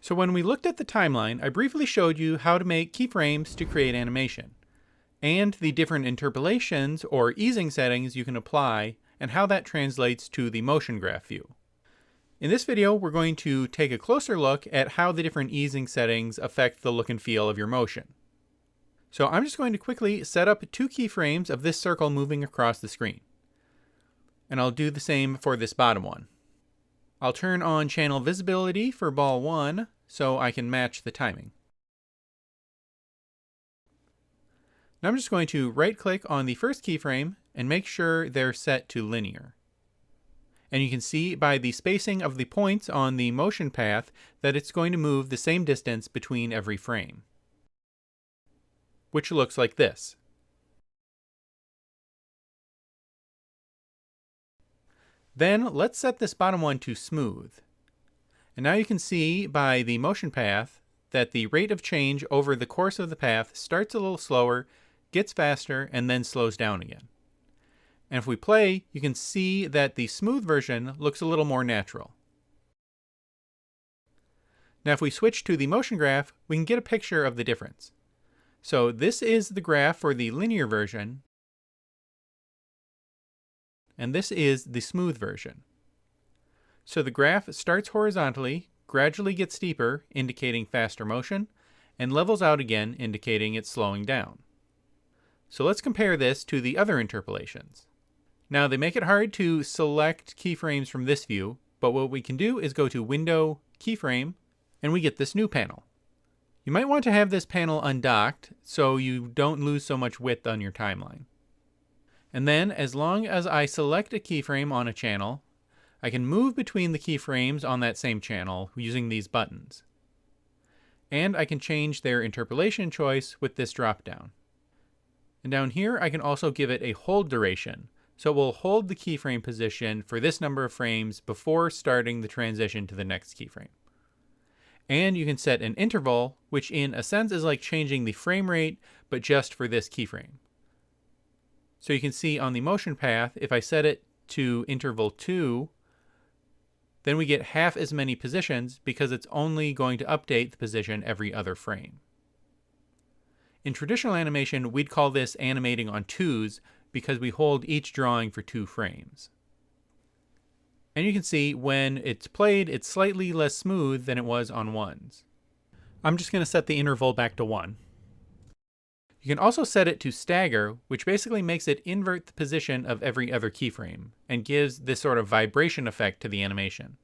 So when we looked at the timeline, I briefly showed you how to make keyframes to create animation, and the different interpolations or easing settings you can apply, and how that translates to the motion graph view. In this video, we're going to take a closer look at how the different easing settings affect the look and feel of your motion. So I'm just going to quickly set up 2 keyframes of this circle moving across the screen. And I'll do the same for this bottom one. I'll turn on channel visibility for ball 1 so I can match the timing. Now I'm just going to right click on the first keyframe and make sure they're set to linear. And you can see by the spacing of the points on the motion path that it's going to move the same distance between every frame, which looks like this. Then let's set this bottom one to smooth. And now you can see by the motion path that the rate of change over the course of the path starts a little slower, gets faster, and then slows down again. And if we play, you can see that the smooth version looks a little more natural. Now if we switch to the motion graph, we can get a picture of the difference. So this is the graph for the linear version, and this is the smooth version. So the graph starts horizontally, gradually gets steeper, indicating faster motion, and levels out again, indicating it's slowing down. So let's compare this to the other interpolations. Now they make it hard to select keyframes from this view, but what we can do is go to Window, Keyframe, and we get this new panel. You might want to have this panel undocked so you don't lose so much width on your timeline. And then, as long as I select a keyframe on a channel, I can move between the keyframes on that same channel using these buttons. And I can change their interpolation choice with this drop-down. And down here I can also give it a hold duration, so it will hold the keyframe position for this number of frames before starting the transition to the next keyframe. And you can set an interval, which in a sense is like changing the frame rate, but just for this keyframe. So you can see on the motion path, if I set it to interval 2, then we get half as many positions because it's only going to update the position every other frame. In traditional animation, we'd call this animating on 2s because we hold each drawing for 2 frames. And you can see when it's played, it's slightly less smooth than it was on 1s. I'm just going to set the interval back to 1. You can also set it to stagger, which basically makes it invert the position of every other keyframe and gives this sort of vibration effect to the animation.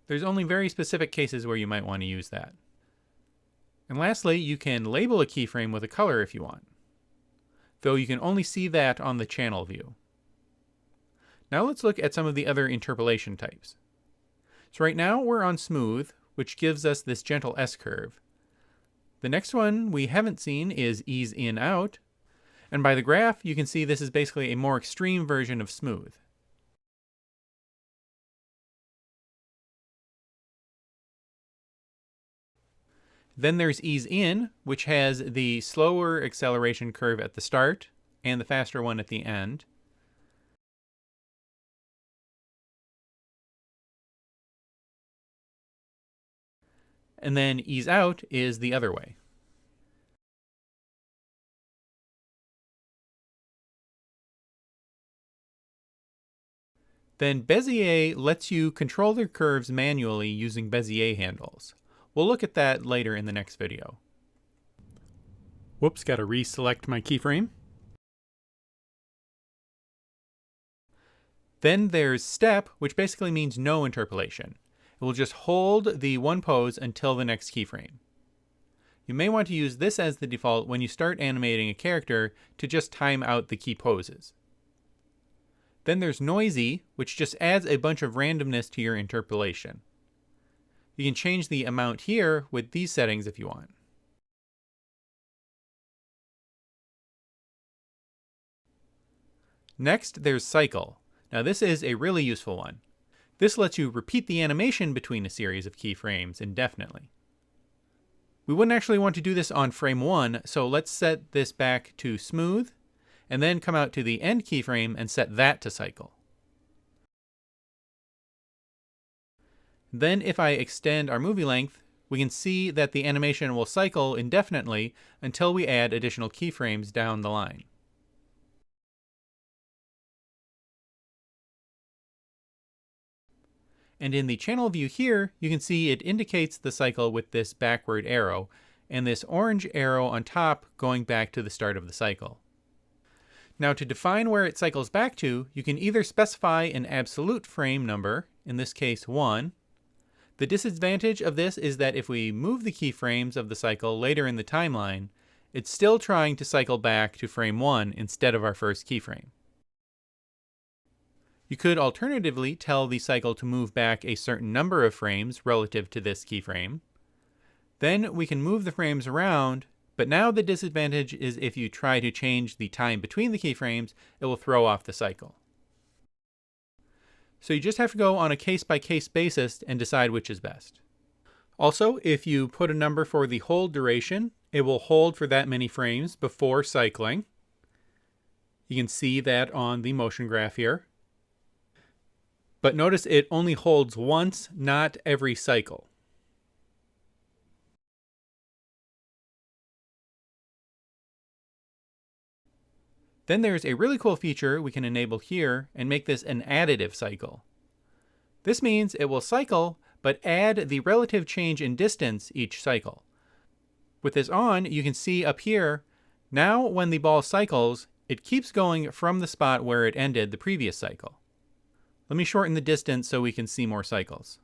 There's only very specific cases where you might want to use that. And lastly, you can label a keyframe with a color if you want, though you can only see that on the channel view. Now let's look at some of the other interpolation types. So right now we're on smooth, which gives us this gentle S-curve. The next one we haven't seen is ease in out, and by the graph you can see this is basically a more extreme version of smooth. Then there's ease in, which has the slower acceleration curve at the start and the faster one at the end. And then ease out is the other way. Then Bezier lets you control the curves manually using Bezier handles. We'll look at that later in the next video. Whoops, gotta reselect my keyframe. Then there's step, which basically means no interpolation. It will just hold the one pose until the next keyframe. You may want to use this as the default when you start animating a character to just time out the key poses. Then there's noisy, which just adds a bunch of randomness to your interpolation. You can change the amount here with these settings if you want. Next, there's cycle. Now this is a really useful one. This lets you repeat the animation between a series of keyframes indefinitely. We wouldn't actually want to do this on frame 1, so let's set this back to smooth, and then come out to the end keyframe and set that to cycle. Then if I extend our movie length, we can see that the animation will cycle indefinitely until we add additional keyframes down the line. And in the channel view here, you can see it indicates the cycle with this backward arrow, and this orange arrow on top going back to the start of the cycle. Now to define where it cycles back to, you can either specify an absolute frame number, in this case 1. The disadvantage of this is that if we move the keyframes of the cycle later in the timeline, it's still trying to cycle back to frame 1 instead of our first keyframe. You could alternatively tell the cycle to move back a certain number of frames relative to this keyframe. Then we can move the frames around, but now the disadvantage is if you try to change the time between the keyframes, it will throw off the cycle. So you just have to go on a case-by-case basis and decide which is best. Also, if you put a number for the hold duration, it will hold for that many frames before cycling. You can see that on the motion graph here. But notice it only holds once, not every cycle. Then there's a really cool feature we can enable here and make this an additive cycle. This means it will cycle, but add the relative change in distance each cycle. With this on, you can see up here, now when the ball cycles, it keeps going from the spot where it ended the previous cycle. Let me shorten the distance so we can see more cycles.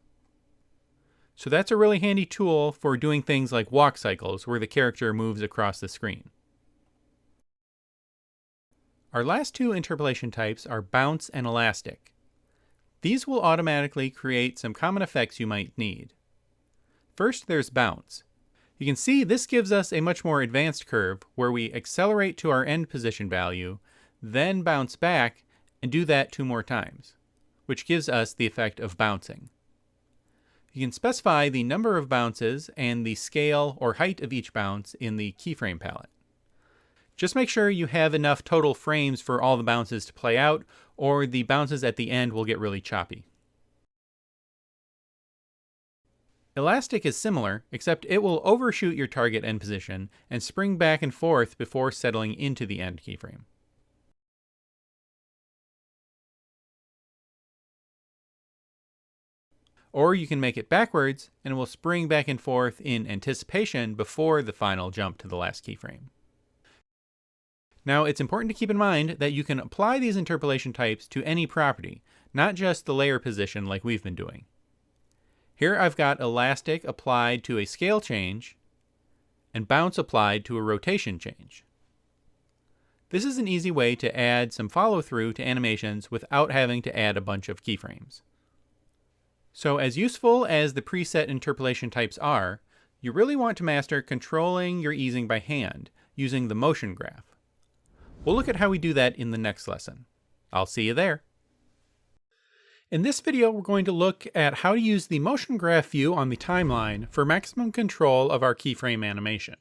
So that's a really handy tool for doing things like walk cycles, where the character moves across the screen. Our last two interpolation types are bounce and elastic. These will automatically create some common effects you might need. First, there's bounce. You can see this gives us a much more advanced curve where we accelerate to our end position value, then bounce back, and do that 2 more times, which gives us the effect of bouncing. You can specify the number of bounces and the scale or height of each bounce in the keyframe palette. Just make sure you have enough total frames for all the bounces to play out, or the bounces at the end will get really choppy. Elastic is similar, except it will overshoot your target end position and spring back and forth before settling into the end keyframe. Or you can make it backwards, and it will spring back and forth in anticipation before the final jump to the last keyframe. Now, it's important to keep in mind that you can apply these interpolation types to any property, not just the layer position like we've been doing. Here I've got elastic applied to a scale change, and bounce applied to a rotation change. This is an easy way to add some follow-through to animations without having to add a bunch of keyframes. So as useful as the preset interpolation types are, you really want to master controlling your easing by hand using the motion graph. We'll look at how we do that in the next lesson. I'll see you there. In this video, we're going to look at how to use the motion graph view on the timeline for maximum control of our keyframe animation.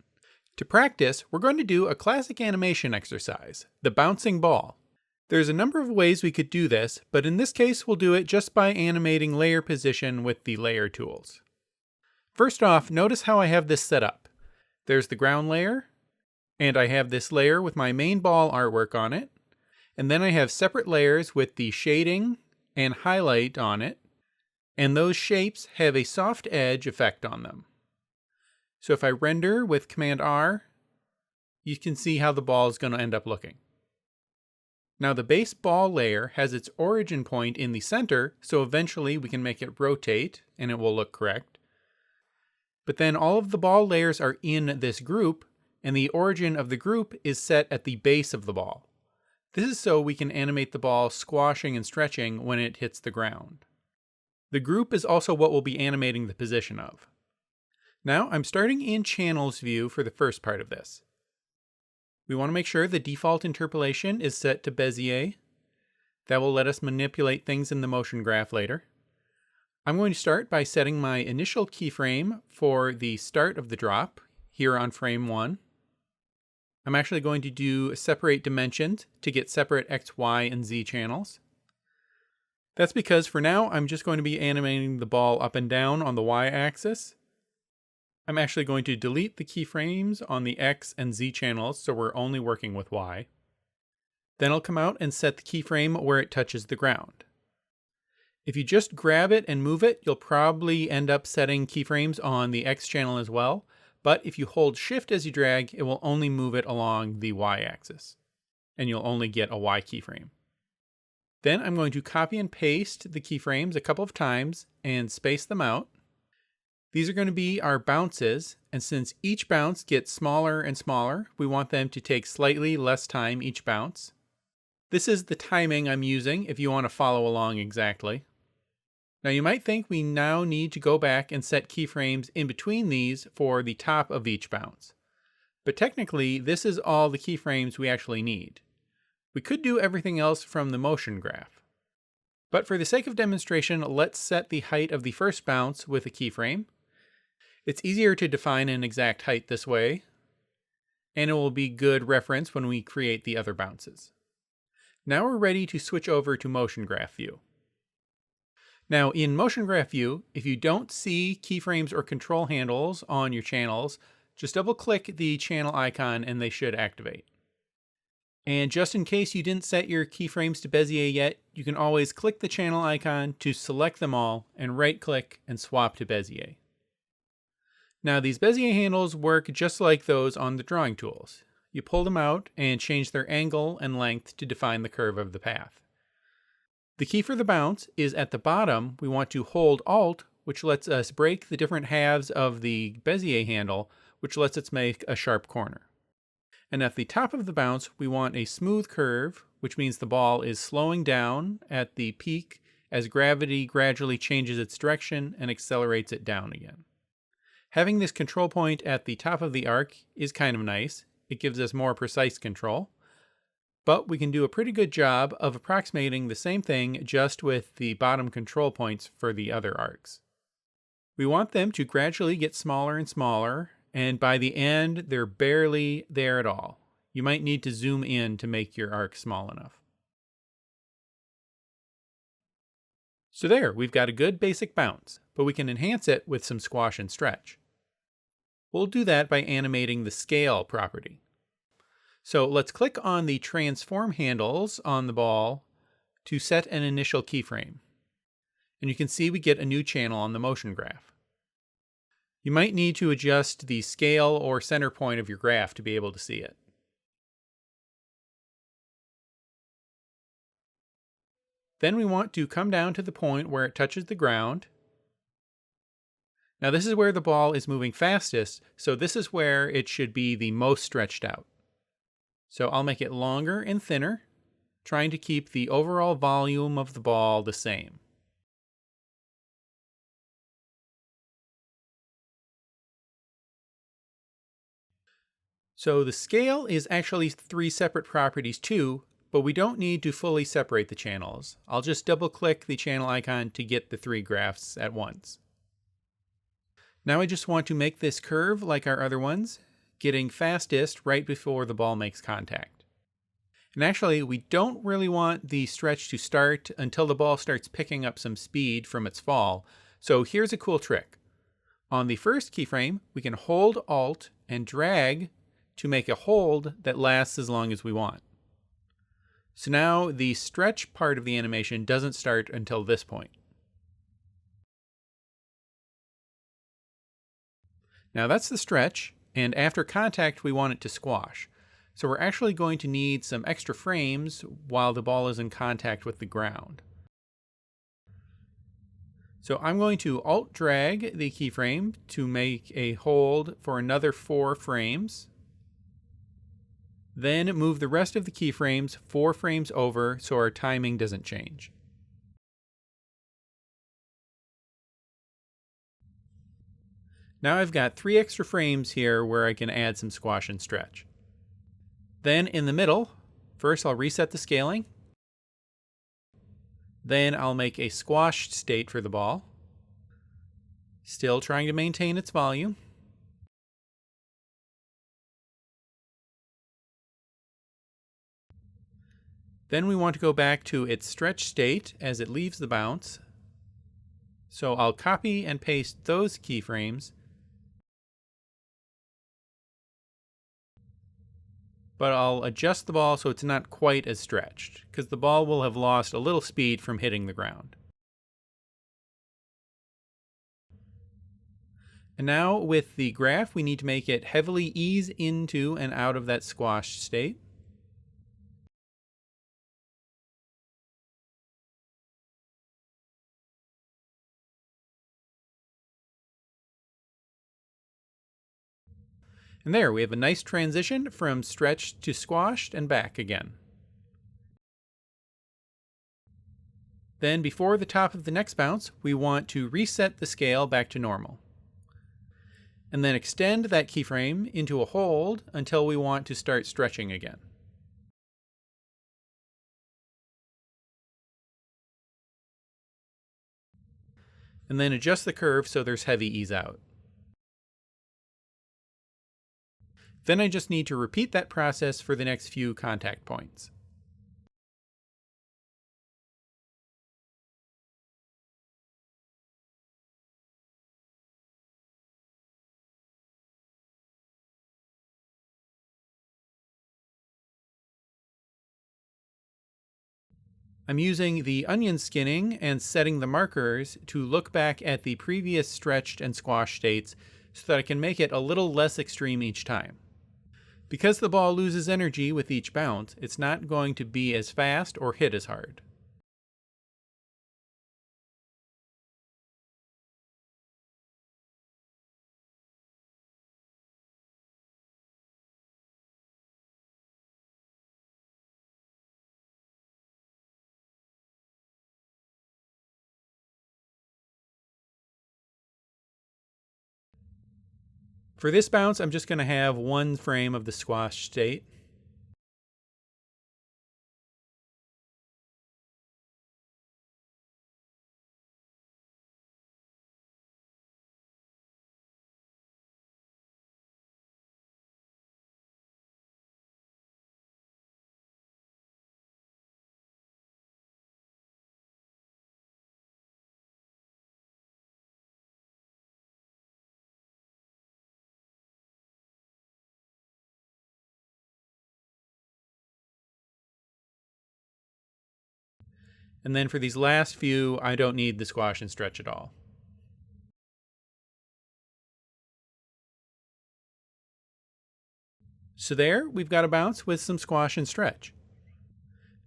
To practice, we're going to do a classic animation exercise, the bouncing ball. There's a number of ways we could do this, but in this case we'll do it just by animating layer position with the layer tools. First off, notice how I have this set up. There's the ground layer, and I have this layer with my main ball artwork on it, and then I have separate layers with the shading and highlight on it, and those shapes have a soft edge effect on them. So if I render with Command R, you can see how the ball is going to end up looking. Now the base ball layer has its origin point in the center, so eventually we can make it rotate and it will look correct. But then all of the ball layers are in this group, and the origin of the group is set at the base of the ball. This is so we can animate the ball squashing and stretching when it hits the ground. The group is also what we'll be animating the position of. Now I'm starting in Channels view for the first part of this. We want to make sure the default interpolation is set to Bezier. That will let us manipulate things in the motion graph later. I'm going to start by setting my initial keyframe for the start of the drop here on frame 1. I'm actually going to do separate dimensions to get separate X, Y, and Z channels. That's because for now I'm just going to be animating the ball up and down on the Y-axis. I'm just going to be animating the ball up and down on the Y-axis. I'm actually going to delete the keyframes on the X and Z channels, so we're only working with Y. Then I'll come out and set the keyframe where it touches the ground. If you just grab it and move it, you'll probably end up setting keyframes on the X channel as well, but if you hold Shift as you drag, it will only move it along the Y-axis, and you'll only get a Y keyframe. Then I'm going to copy and paste the keyframes a couple of times and space them out. These are going to be our bounces, and since each bounce gets smaller and smaller, we want them to take slightly less time each bounce. This is the timing I'm using if you want to follow along exactly. Now you might think we now need to go back and set keyframes in between these for the top of each bounce. But technically, this is all the keyframes we actually need. We could do everything else from the motion graph. But for the sake of demonstration, let's set the height of the first bounce with a keyframe. It's easier to define an exact height this way, and it will be good reference when we create the other bounces. Now we're ready to switch over to Motion Graph View. Now in Motion Graph View, if you don't see keyframes or control handles on your channels, just double click the channel icon and they should activate. And just in case you didn't set your keyframes to Bezier yet, you can always click the channel icon to select them all and right click and swap to Bezier. Now these Bezier handles work just like those on the drawing tools. You pull them out and change their angle and length to define the curve of the path. The key for the bounce is at the bottom. We want to hold Alt, which lets us break the different halves of the Bezier handle, which lets us make a sharp corner. And at the top of the bounce, we want a smooth curve, which means the ball is slowing down at the peak as gravity gradually changes its direction and accelerates it down again. Having this control point at the top of the arc is kind of nice. It gives us more precise control. But we can do a pretty good job of approximating the same thing just with the bottom control points for the other arcs. We want them to gradually get smaller and smaller, and by the end, they're barely there at all. You might need to zoom in to make your arc small enough. So there, we've got a good basic bounce, but we can enhance it with some squash and stretch. We'll do that by animating the scale property. So let's click on the transform handles on the ball to set an initial keyframe. And you can see we get a new channel on the motion graph. You might need to adjust the scale or center point of your graph to be able to see it. Then we want to come down to the point where it touches the ground. Now this is where the ball is moving fastest, so this is where it should be the most stretched out. So I'll make it longer and thinner, trying to keep the overall volume of the ball the same. So the scale is actually 3 separate properties too, but we don't need to fully separate the channels. I'll just double click the channel icon to get the 3 graphs at once. Now I just want to make this curve like our other ones, getting fastest right before the ball makes contact. And actually, we don't really want the stretch to start until the ball starts picking up some speed from its fall. So here's a cool trick. On the first keyframe, we can hold Alt and drag to make a hold that lasts as long as we want. So now the stretch part of the animation doesn't start until this point. Now that's the stretch, and after contact we want it to squash. So we're actually going to need some extra frames while the ball is in contact with the ground. So I'm going to Alt drag the keyframe to make a hold for another 4 frames. Then move the rest of the keyframes 4 frames over so our timing doesn't change. Now I've got 3 extra frames here where I can add some squash and stretch. Then in the middle, first I'll reset the scaling. Then I'll make a squashed state for the ball. Still trying to maintain its volume. Then we want to go back to its stretch state as it leaves the bounce. So I'll copy and paste those keyframes, but I'll adjust the ball so it's not quite as stretched, because the ball will have lost a little speed from hitting the ground. And now with the graph, we need to make it heavily ease into and out of that squash state. And there, we have a nice transition from stretched to squashed and back again. Then before the top of the next bounce, we want to reset the scale back to normal. And then extend that keyframe into a hold until we want to start stretching again. And then adjust the curve so there's heavy ease out. Then I just need to repeat that process for the next few contact points. I'm using the onion skinning and setting the markers to look back at the previous stretched and squashed states so that I can make it a little less extreme each time. Because the ball loses energy with each bounce, it's not going to be as fast or hit as hard. For this bounce, I'm just going to have one frame of the squash state. And then for these last few, I don't need the squash and stretch at all. So there, we've got a bounce with some squash and stretch.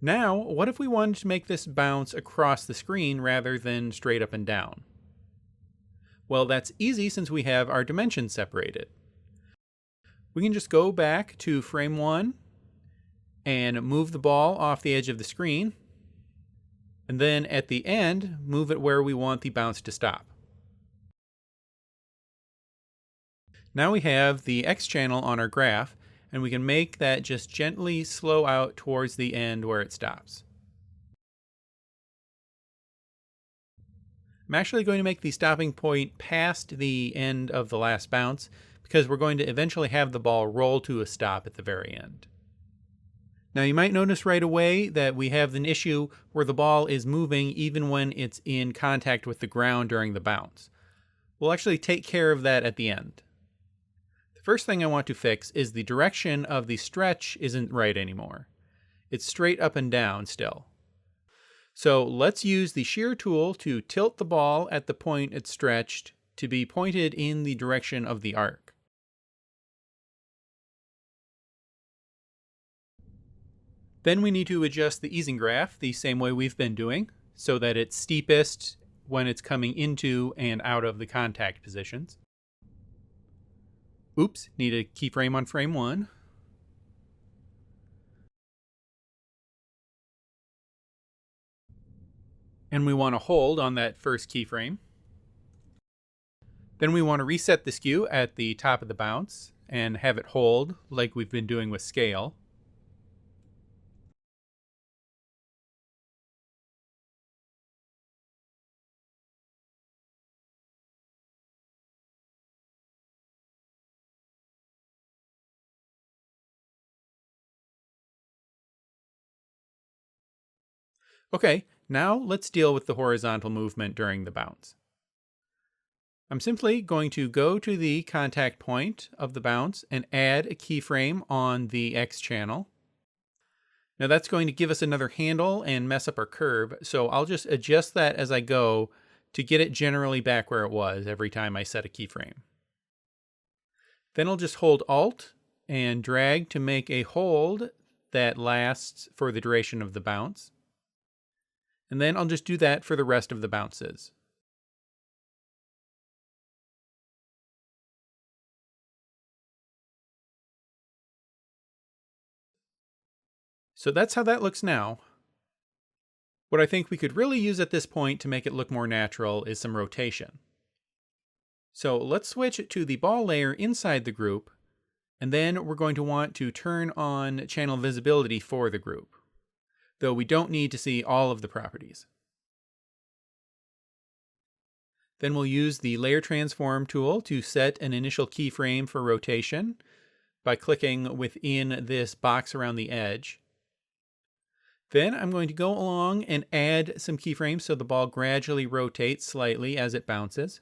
Now, what if we wanted to make this bounce across the screen rather than straight up and down? Well, that's easy since we have our dimensions separated. We can just go back to frame 1 and move the ball off the edge of the screen. And then at the end, move it where we want the bounce to stop. Now we have the X channel on our graph, and we can make that just gently slow out towards the end where it stops. I'm actually going to make the stopping point past the end of the last bounce because we're going to eventually have the ball roll to a stop at the very end. Now you might notice right away that we have an issue where the ball is moving even when it's in contact with the ground during the bounce. We'll actually take care of that at the end. The first thing I want to fix is the direction of the stretch isn't right anymore. It's straight up and down still. So let's use the shear tool to tilt the ball at the point it's stretched to be pointed in the direction of the arc. Then we need to adjust the easing graph the same way we've been doing so that it's steepest when it's coming into and out of the contact positions. Oops, need a keyframe on frame 1. And we want to hold on that first keyframe. Then we want to reset the skew at the top of the bounce and have it hold like we've been doing with scale. Okay, now let's deal with the horizontal movement during the bounce. I'm simply going to go to the contact point of the bounce and add a keyframe on the X channel. Now that's going to give us another handle and mess up our curve, so I'll just adjust that as I go to get it generally back where it was every time I set a keyframe. Then I'll just hold Alt and drag to make a hold that lasts for the duration of the bounce. And then I'll just do that for the rest of the bounces. So that's how that looks now. What I think we could really use at this point to make it look more natural is some rotation. So let's switch to the ball layer inside the group, and then we're going to want to turn on channel visibility for the group, though we don't need to see all of the properties. Then we'll use the Layer Transform tool to set an initial keyframe for rotation by clicking within this box around the edge. Then I'm going to go along and add some keyframes so the ball gradually rotates slightly as it bounces.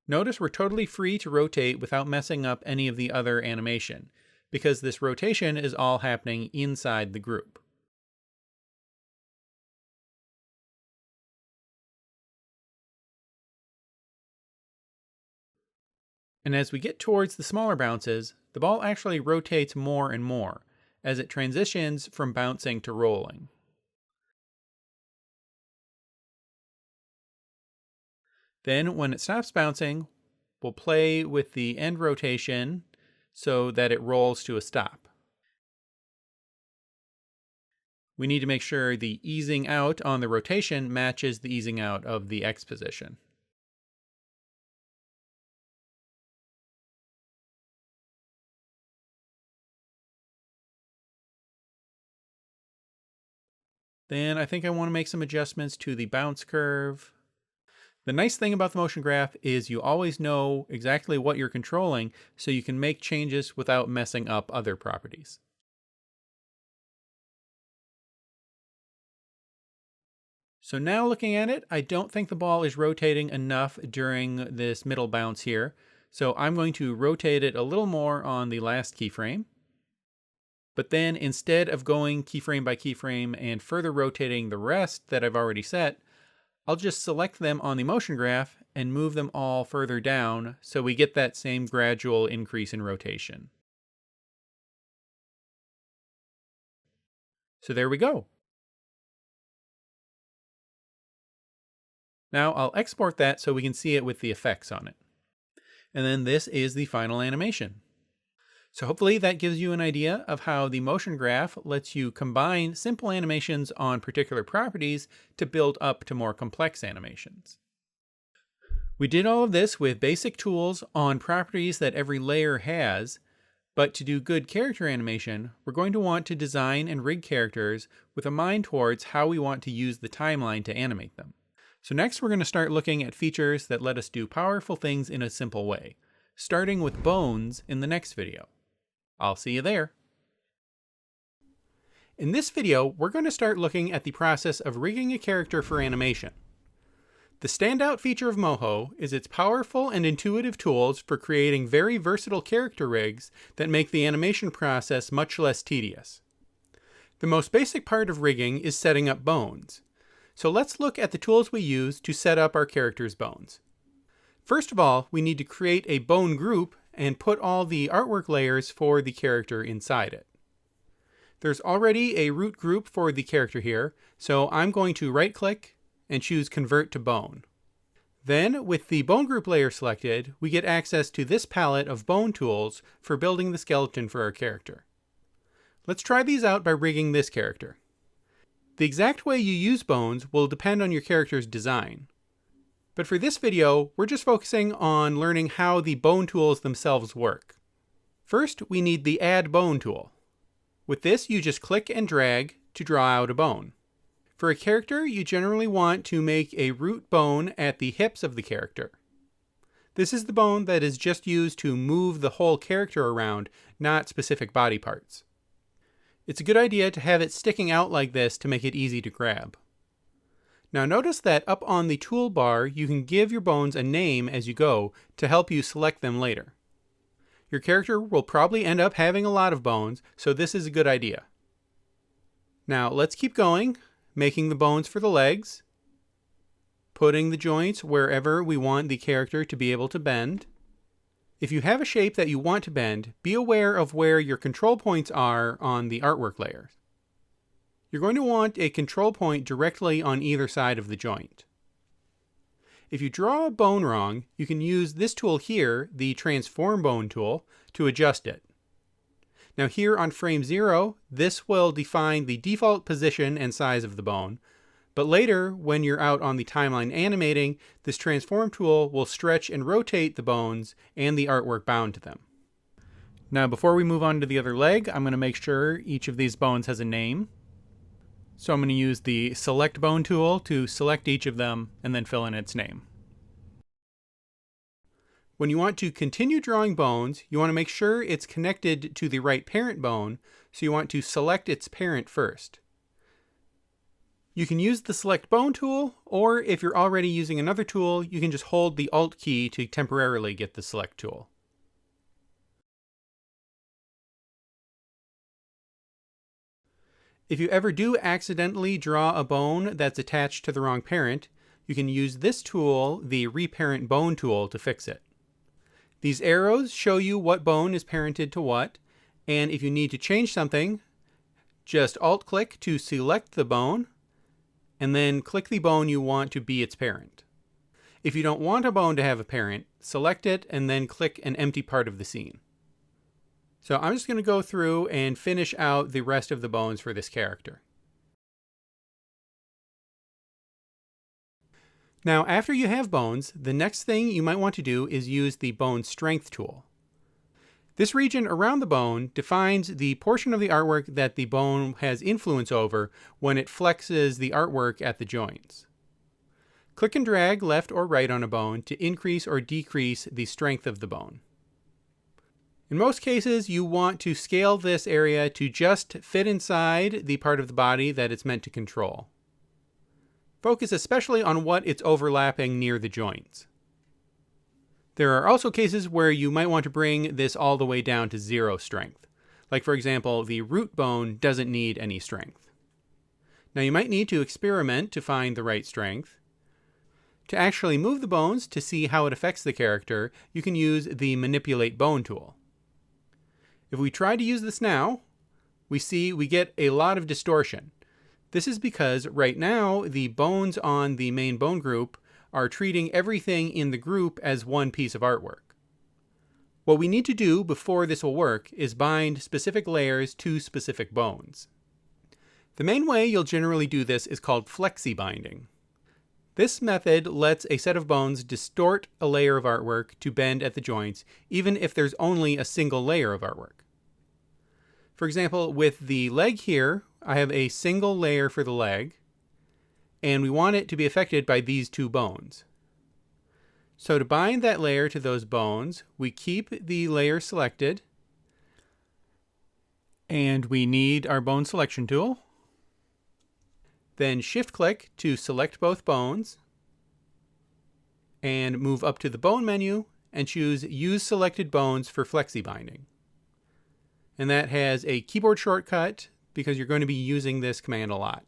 Notice we're totally free to rotate without messing up any of the other animation, because this rotation is all happening inside the group. And as we get towards the smaller bounces, the ball actually rotates more and more as it transitions from bouncing to rolling. Then when it stops bouncing, we'll play with the end rotation so that it rolls to a stop. We need to make sure the easing out on the rotation matches the easing out of the X position. Then I think I want to make some adjustments to the bounce curve. The nice thing about the motion graph is you always know exactly what you're controlling, so you can make changes without messing up other properties. So now looking at it, I don't think the ball is rotating enough during this middle bounce here. So I'm going to rotate it a little more on the last keyframe. But then instead of going keyframe by keyframe and further rotating the rest that I've already set, I'll just select them on the motion graph and move them all further down so we get that same gradual increase in rotation. So there we go. Now I'll export that so we can see it with the effects on it. And then this is the final animation. So hopefully that gives you an idea of how the motion graph lets you combine simple animations on particular properties to build up to more complex animations. We did all of this with basic tools on properties that every layer has, but to do good character animation, we're going to want to design and rig characters with a mind towards how we want to use the timeline to animate them. So next we're going to start looking at features that let us do powerful things in a simple way, starting with bones in the next video. I'll see you there. In this video, we're going to start looking at the process of rigging a character for animation. The standout feature of Moho is its powerful and intuitive tools for creating very versatile character rigs that make the animation process much less tedious. The most basic part of rigging is setting up bones. So let's look at the tools we use to set up our character's bones. First of all, we need to create a bone group and put all the artwork layers for the character inside it. There's already a root group for the character here, so I'm going to right-click and choose Convert to Bone. Then, with the bone group layer selected, we get access to this palette of bone tools for building the skeleton for our character. Let's try these out by rigging this character. The exact way you use bones will depend on your character's design. But for this video, we're just focusing on learning how the bone tools themselves work. First, we need the Add Bone tool. With this, you just click and drag to draw out a bone. For a character, you generally want to make a root bone at the hips of the character. This is the bone that is just used to move the whole character around, not specific body parts. It's a good idea to have it sticking out like this to make it easy to grab. Now notice that up on the toolbar you can give your bones a name as you go to help you select them later. Your character will probably end up having a lot of bones, so this is a good idea. Now let's keep going, making the bones for the legs, putting the joints wherever we want the character to be able to bend. If you have a shape that you want to bend, be aware of where your control points are on the artwork layers. You're going to want a control point directly on either side of the joint. If you draw a bone wrong, you can use this tool here, the Transform Bone tool, to adjust it. Now here on frame 0, this will define the default position and size of the bone, but later, when you're out on the timeline animating, this Transform tool will stretch and rotate the bones and the artwork bound to them. Now before we move on to the other leg, I'm going to make sure each of these bones has a name. So I'm going to use the Select Bone tool to select each of them and then fill in its name. When you want to continue drawing bones, you want to make sure it's connected to the right parent bone, so you want to select its parent first. You can use the Select Bone tool, or if you're already using another tool, you can just hold the Alt key to temporarily get the Select tool. If you ever do accidentally draw a bone that's attached to the wrong parent, you can use this tool, the Reparent Bone tool, to fix it. These arrows show you what bone is parented to what, and if you need to change something, just Alt-click to select the bone, and then click the bone you want to be its parent. If you don't want a bone to have a parent, select it and then click an empty part of the scene. So I'm just going to go through and finish out the rest of the bones for this character. Now, after you have bones, the next thing you might want to do is use the Bone Strength tool. This region around the bone defines the portion of the artwork that the bone has influence over when it flexes the artwork at the joints. Click and drag left or right on a bone to increase or decrease the strength of the bone. In most cases, you want to scale this area to just fit inside the part of the body that it's meant to control. Focus especially on what it's overlapping near the joints. There are also cases where you might want to bring this all the way down to 0 strength. Like for example, the root bone doesn't need any strength. Now you might need to experiment to find the right strength. To actually move the bones to see how it affects the character, you can use the Manipulate Bone tool. If we try to use this now, we see we get a lot of distortion. This is because right now the bones on the main bone group are treating everything in the group as one piece of artwork. What we need to do before this will work is bind specific layers to specific bones. The main way you'll generally do this is called flexi binding. This method lets a set of bones distort a layer of artwork to bend at the joints, even if there's only a single layer of artwork. For example, with the leg here, I have a single layer for the leg, and we want it to be affected by these two bones. So to bind that layer to those bones, we keep the layer selected, and we need our bone selection tool. Then shift-click to select both bones, and move up to the Bone menu and choose Use Selected Bones for Flexi Binding. And that has a keyboard shortcut because you're going to be using this command a lot.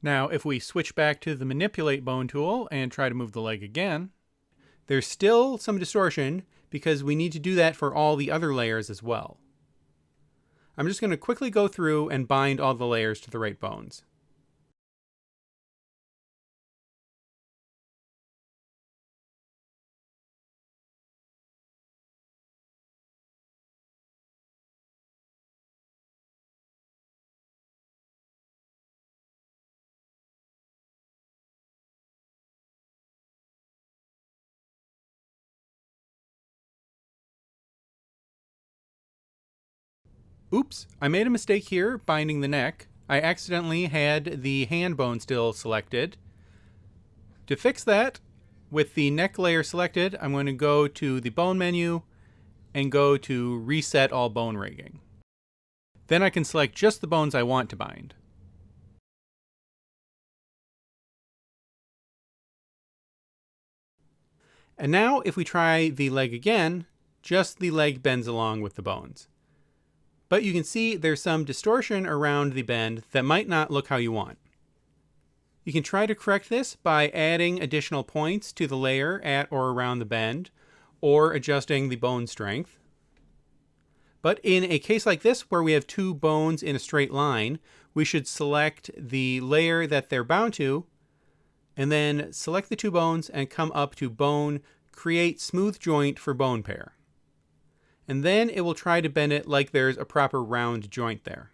Now, if we switch back to the Manipulate Bone tool and try to move the leg again, there's still some distortion because we need to do that for all the other layers as well. I'm just going to quickly go through and bind all the layers to the right bones. Oops, I made a mistake here binding the neck. I accidentally had the hand bone still selected. To fix that, with the neck layer selected, I'm going to go to the Bone menu and go to Reset All Bone Rigging. Then I can select just the bones I want to bind. And now if we try the leg again, just the leg bends along with the bones. But you can see there's some distortion around the bend that might not look how you want. You can try to correct this by adding additional points to the layer at or around the bend, or adjusting the bone strength. But in a case like this, where we have two bones in a straight line, we should select the layer that they're bound to, and then select the two bones and come up to Bone, Create Smooth Joint for Bone Pair. And then it will try to bend it like there's a proper round joint there.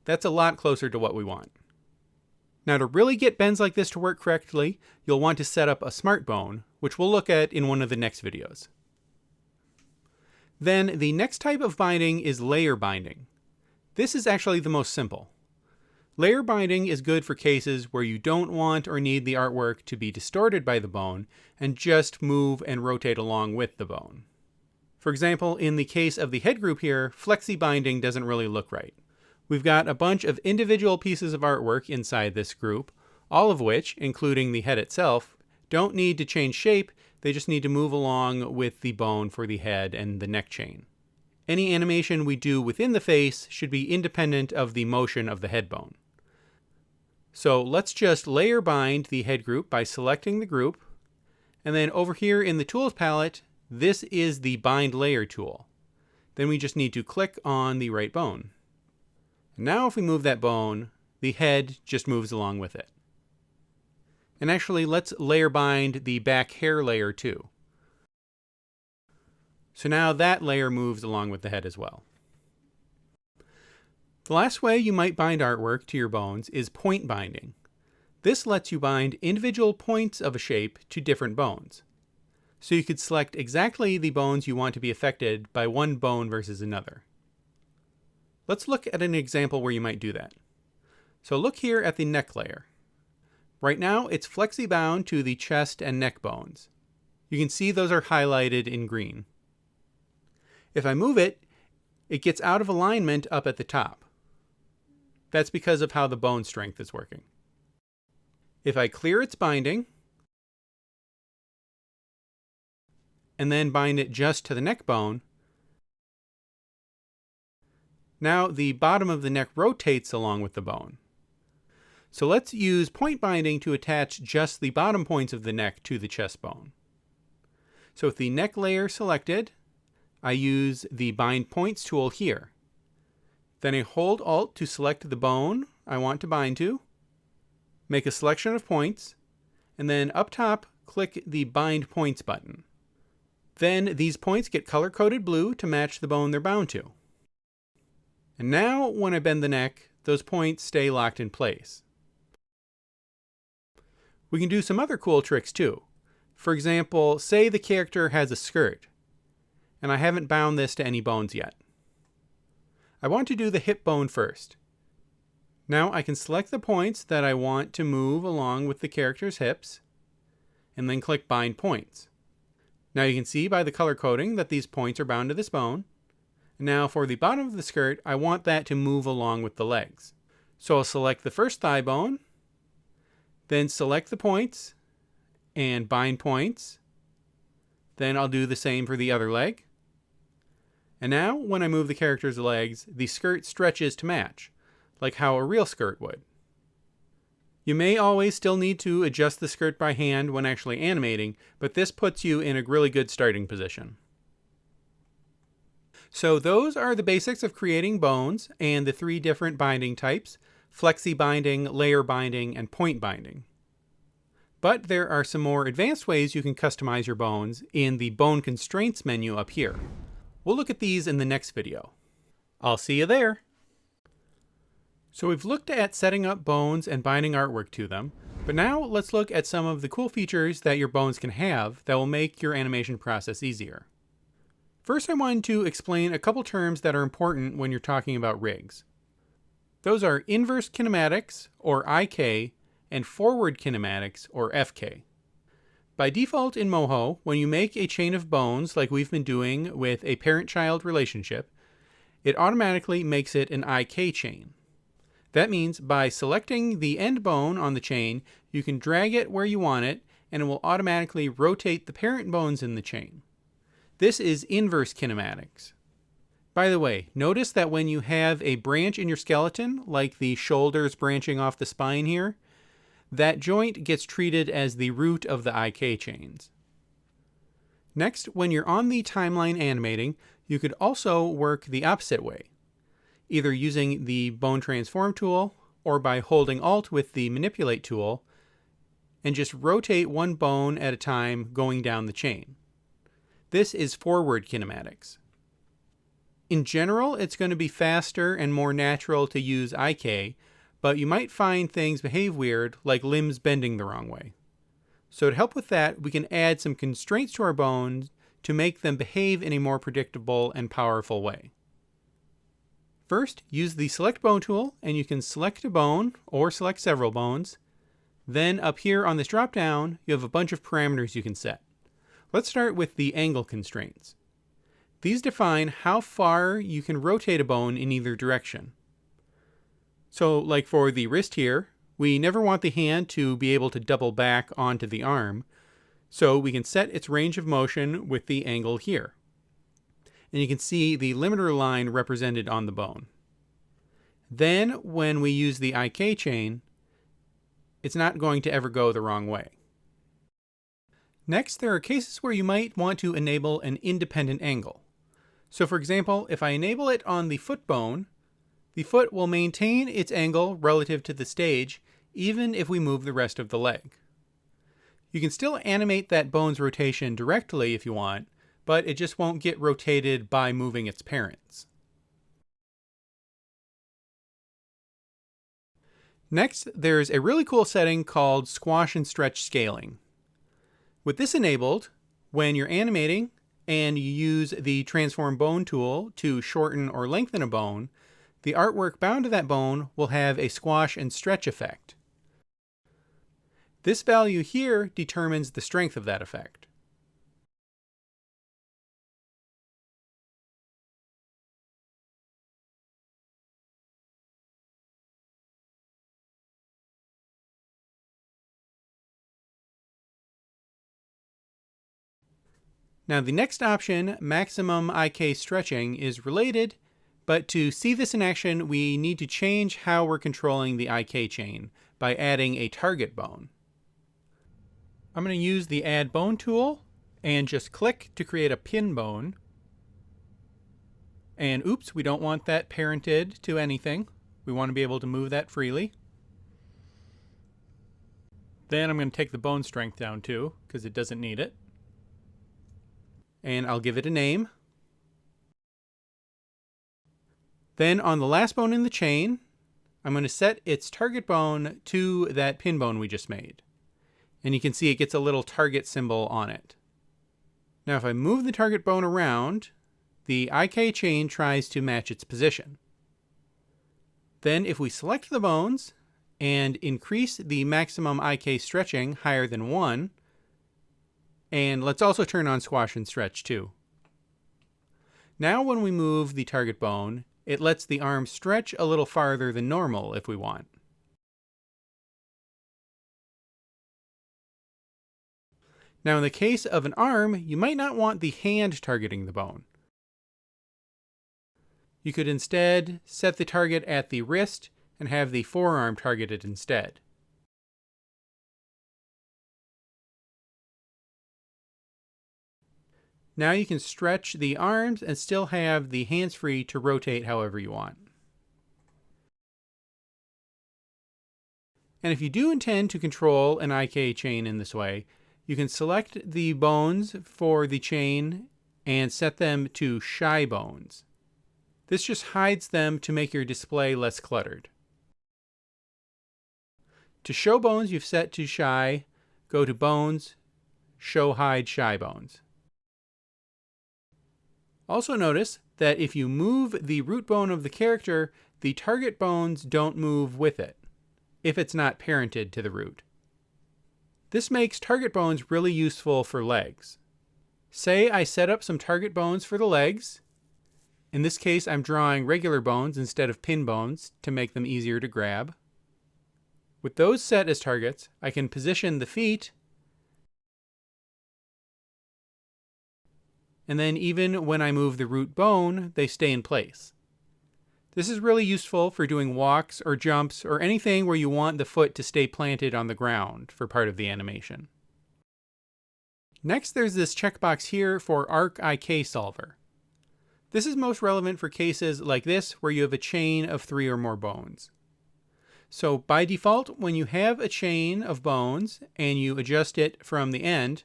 That's a lot closer to what we want. Now, to really get bends like this to work correctly, you'll want to set up a smart bone, which we'll look at in one of the next videos. Then the next type of binding is layer binding. This is actually the most simple. Layer binding is good for cases where you don't want or need the artwork to be distorted by the bone and just move and rotate along with the bone. For example, in the case of the head group here, flexi binding doesn't really look right. We've got a bunch of individual pieces of artwork inside this group, all of which, including the head itself, don't need to change shape, they just need to move along with the bone for the head and the neck chain. Any animation we do within the face should be independent of the motion of the head bone. So let's just layer bind the head group by selecting the group, and then over here in the Tools palette, this is the Bind Layer tool. Then we just need to click on the right bone. Now if we move that bone, the head just moves along with it. And actually, let's layer bind the back hair layer too. So now that layer moves along with the head as well. The last way you might bind artwork to your bones is point binding. This lets you bind individual points of a shape to different bones. So you could select exactly the bones you want to be affected by one bone versus another. Let's look at an example where you might do that. So look here at the neck layer. Right now it's flexi bound to the chest and neck bones. You can see those are highlighted in green. If I move it, it gets out of alignment up at the top. That's because of how the bone strength is working. If I clear its binding, and then bind it just to the neck bone, now the bottom of the neck rotates along with the bone. So let's use point binding to attach just the bottom points of the neck to the chest bone. So with the neck layer selected, I use the Bind Points tool here. Then I hold Alt to select the bone I want to bind to, make a selection of points, and then up top, click the Bind Points button. Then these points get color-coded blue to match the bone they're bound to. And now, when I bend the neck, those points stay locked in place. We can do some other cool tricks too. For example, say the character has a skirt, and I haven't bound this to any bones yet. I want to do the hip bone first. Now I can select the points that I want to move along with the character's hips, and then click Bind Points. Now you can see by the color coding that these points are bound to this bone. Now for the bottom of the skirt, I want that to move along with the legs. So I'll select the first thigh bone, then select the points and bind points. Then I'll do the same for the other leg. And now when I move the character's legs, the skirt stretches to match, like how a real skirt would. You may always still need to adjust the skirt by hand when actually animating, but this puts you in a really good starting position. So those are the basics of creating bones and the three different binding types: flexi binding, layer binding, and point binding. But there are some more advanced ways you can customize your bones in the Bone Constraints menu up here. We'll look at these in the next video. I'll see you there. So we've looked at setting up bones and binding artwork to them, but now let's look at some of the cool features that your bones can have that will make your animation process easier. First, I wanted to explain a couple terms that are important when you're talking about rigs. Those are inverse kinematics, or IK, and forward kinematics, or FK. By default in Moho, when you make a chain of bones like we've been doing with a parent-child relationship, it automatically makes it an IK chain. That means by selecting the end bone on the chain, you can drag it where you want it, and it will automatically rotate the parent bones in the chain. This is inverse kinematics. By the way, notice that when you have a branch in your skeleton, like the shoulders branching off the spine here, that joint gets treated as the root of the IK chains. Next, when you're on the timeline animating, you could also work the opposite way, either using the Bone Transform tool or by holding Alt with the Manipulate tool, and just rotate one bone at a time going down the chain. This is forward kinematics. In general, it's going to be faster and more natural to use IK, but you might find things behave weird, like limbs bending the wrong way. So to help with that, we can add some constraints to our bones to make them behave in a more predictable and powerful way. First, use the Select Bone tool, and you can select a bone or select several bones. Then up here on this drop down, you have a bunch of parameters you can set. Let's start with the angle constraints. These define how far you can rotate a bone in either direction. So like for the wrist here, we never want the hand to be able to double back onto the arm, so we can set its range of motion with the angle here. And you can see the limiter line represented on the bone. Then when we use the IK chain, it's not going to ever go the wrong way. Next, there are cases where you might want to enable an independent angle. So for example, if I enable it on the foot bone, the foot will maintain its angle relative to the stage even if we move the rest of the leg. You can still animate that bone's rotation directly if you want, but it just won't get rotated by moving its parents. Next, there's a really cool setting called Squash and Stretch Scaling. With this enabled, when you're animating and you use the Transform Bone tool to shorten or lengthen a bone, the artwork bound to that bone will have a squash and stretch effect. This value here determines the strength of that effect. Now the next option, Maximum IK Stretching, is related, but to see this in action, we need to change how we're controlling the IK chain by adding a target bone. I'm going to use the Add Bone tool and just click to create a pin bone. And oops, we don't want that parented to anything. We want to be able to move that freely. Then I'm going to take the bone strength down too, because it doesn't need it. And I'll give it a name. Then on the last bone in the chain, I'm going to set its target bone to that pin bone we just made. And you can see it gets a little target symbol on it. Now if I move the target bone around, the IK chain tries to match its position. Then if we select the bones and increase the maximum IK stretching higher than 1, and let's also turn on Squash and Stretch too. Now when we move the target bone, it lets the arm stretch a little farther than normal if we want. Now in the case of an arm, you might not want the hand targeting the bone. You could instead set the target at the wrist and have the forearm targeted instead. Now you can stretch the arms and still have the hands free to rotate however you want. And if you do intend to control an IK chain in this way, you can select the bones for the chain and set them to shy bones. This just hides them to make your display less cluttered. To show bones you've set to shy, go to Bones, Show Hide Shy Bones. Also notice that if you move the root bone of the character, the target bones don't move with it, if it's not parented to the root. This makes target bones really useful for legs. Say I set up some target bones for the legs, In this case, I'm drawing regular bones instead of pin bones to make them easier to grab. With those set as targets, I can position the feet, and then even when I move the root bone, they stay in place. This is really useful for doing walks or jumps or anything where you want the foot to stay planted on the ground for part of the animation. Next, there's this checkbox here for ArcIK Solver. This is most relevant for cases like this where you have a chain of 3 or more bones. So by default, when you have a chain of bones and you adjust it from the end,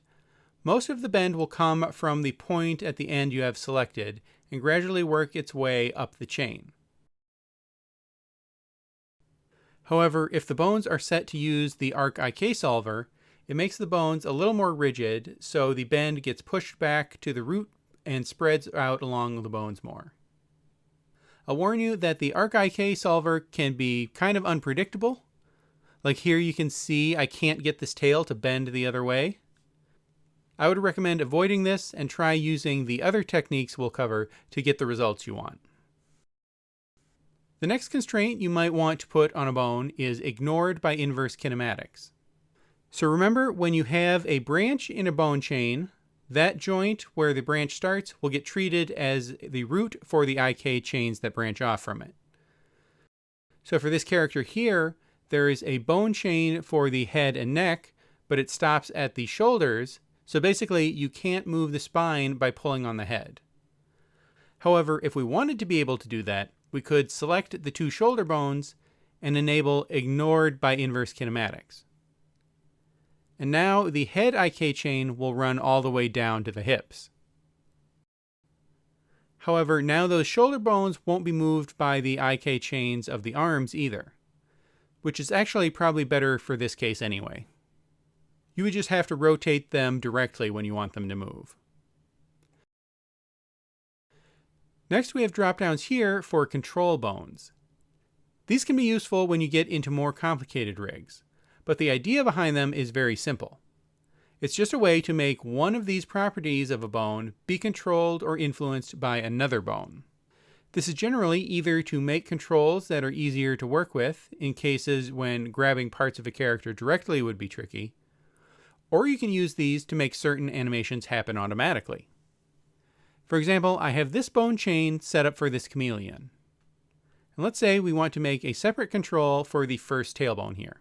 most of the bend will come from the point at the end you have selected and gradually work its way up the chain. However, if the bones are set to use the ArcIK Solver, it makes the bones a little more rigid, so the bend gets pushed back to the root and spreads out along the bones more. I'll warn you that the ArcIK Solver can be kind of unpredictable. Like here you can see I can't get this tail to bend the other way. I would recommend avoiding this and try using the other techniques we'll cover to get the results you want. The next constraint you might want to put on a bone is ignored by inverse kinematics. So remember, when you have a branch in a bone chain, that joint where the branch starts will get treated as the root for the IK chains that branch off from it. So for this character here, there is a bone chain for the head and neck, but it stops at the shoulders, so basically you can't move the spine by pulling on the head. However, if we wanted to be able to do that, we could select the 2 shoulder bones and enable ignored by inverse kinematics. And now the head IK chain will run all the way down to the hips. However, now those shoulder bones won't be moved by the IK chains of the arms either, which is actually probably better for this case anyway. You would just have to rotate them directly when you want them to move. Next, we have drop-downs here for control bones. These can be useful when you get into more complicated rigs, but the idea behind them is very simple. It's just a way to make one of these properties of a bone be controlled or influenced by another bone. This is generally either to make controls that are easier to work with in cases when grabbing parts of a character directly would be tricky, or you can use these to make certain animations happen automatically. For example, I have this bone chain set up for this chameleon. And let's say we want to make a separate control for the first tailbone here.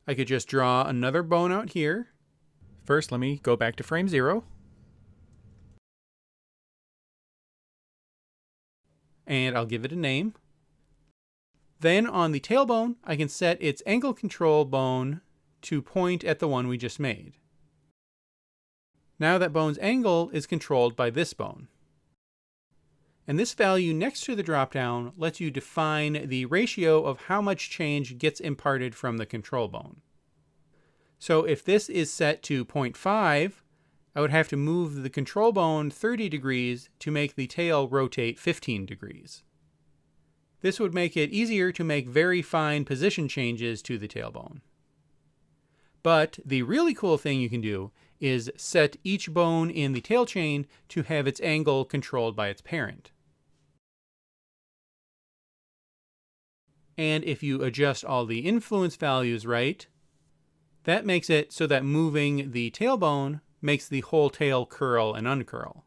I could just draw another bone out here. First, let me go back to frame 0. And I'll give it a name. Then on the tailbone, I can set its angle control bone to point at the one we just made. Now that bone's angle is controlled by this bone. And this value next to the dropdown lets you define the ratio of how much change gets imparted from the control bone. So if this is set to 0.5, I would have to move the control bone 30 degrees to make the tail rotate 15 degrees. This would make it easier to make very fine position changes to the tailbone. But the really cool thing you can do is set each bone in the tail chain to have its angle controlled by its parent. And if you adjust all the influence values right, that makes it so that moving the tailbone makes the whole tail curl and uncurl.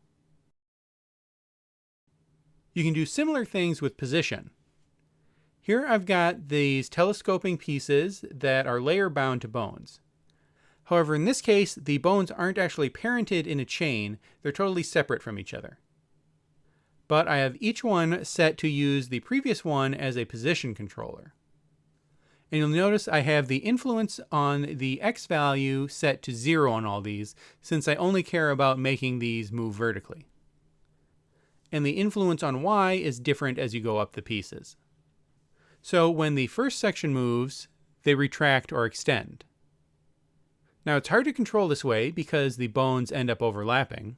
You can do similar things with position. Here I've got these telescoping pieces that are layer bound to bones. However, in this case, the bones aren't actually parented in a chain, they're totally separate from each other. But I have each one set to use the previous one as a position controller. And you'll notice I have the influence on the X value set to 0 on all these, since I only care about making these move vertically. And the influence on Y is different as you go up the pieces. So when the first section moves, they retract or extend. Now it's hard to control this way because the bones end up overlapping.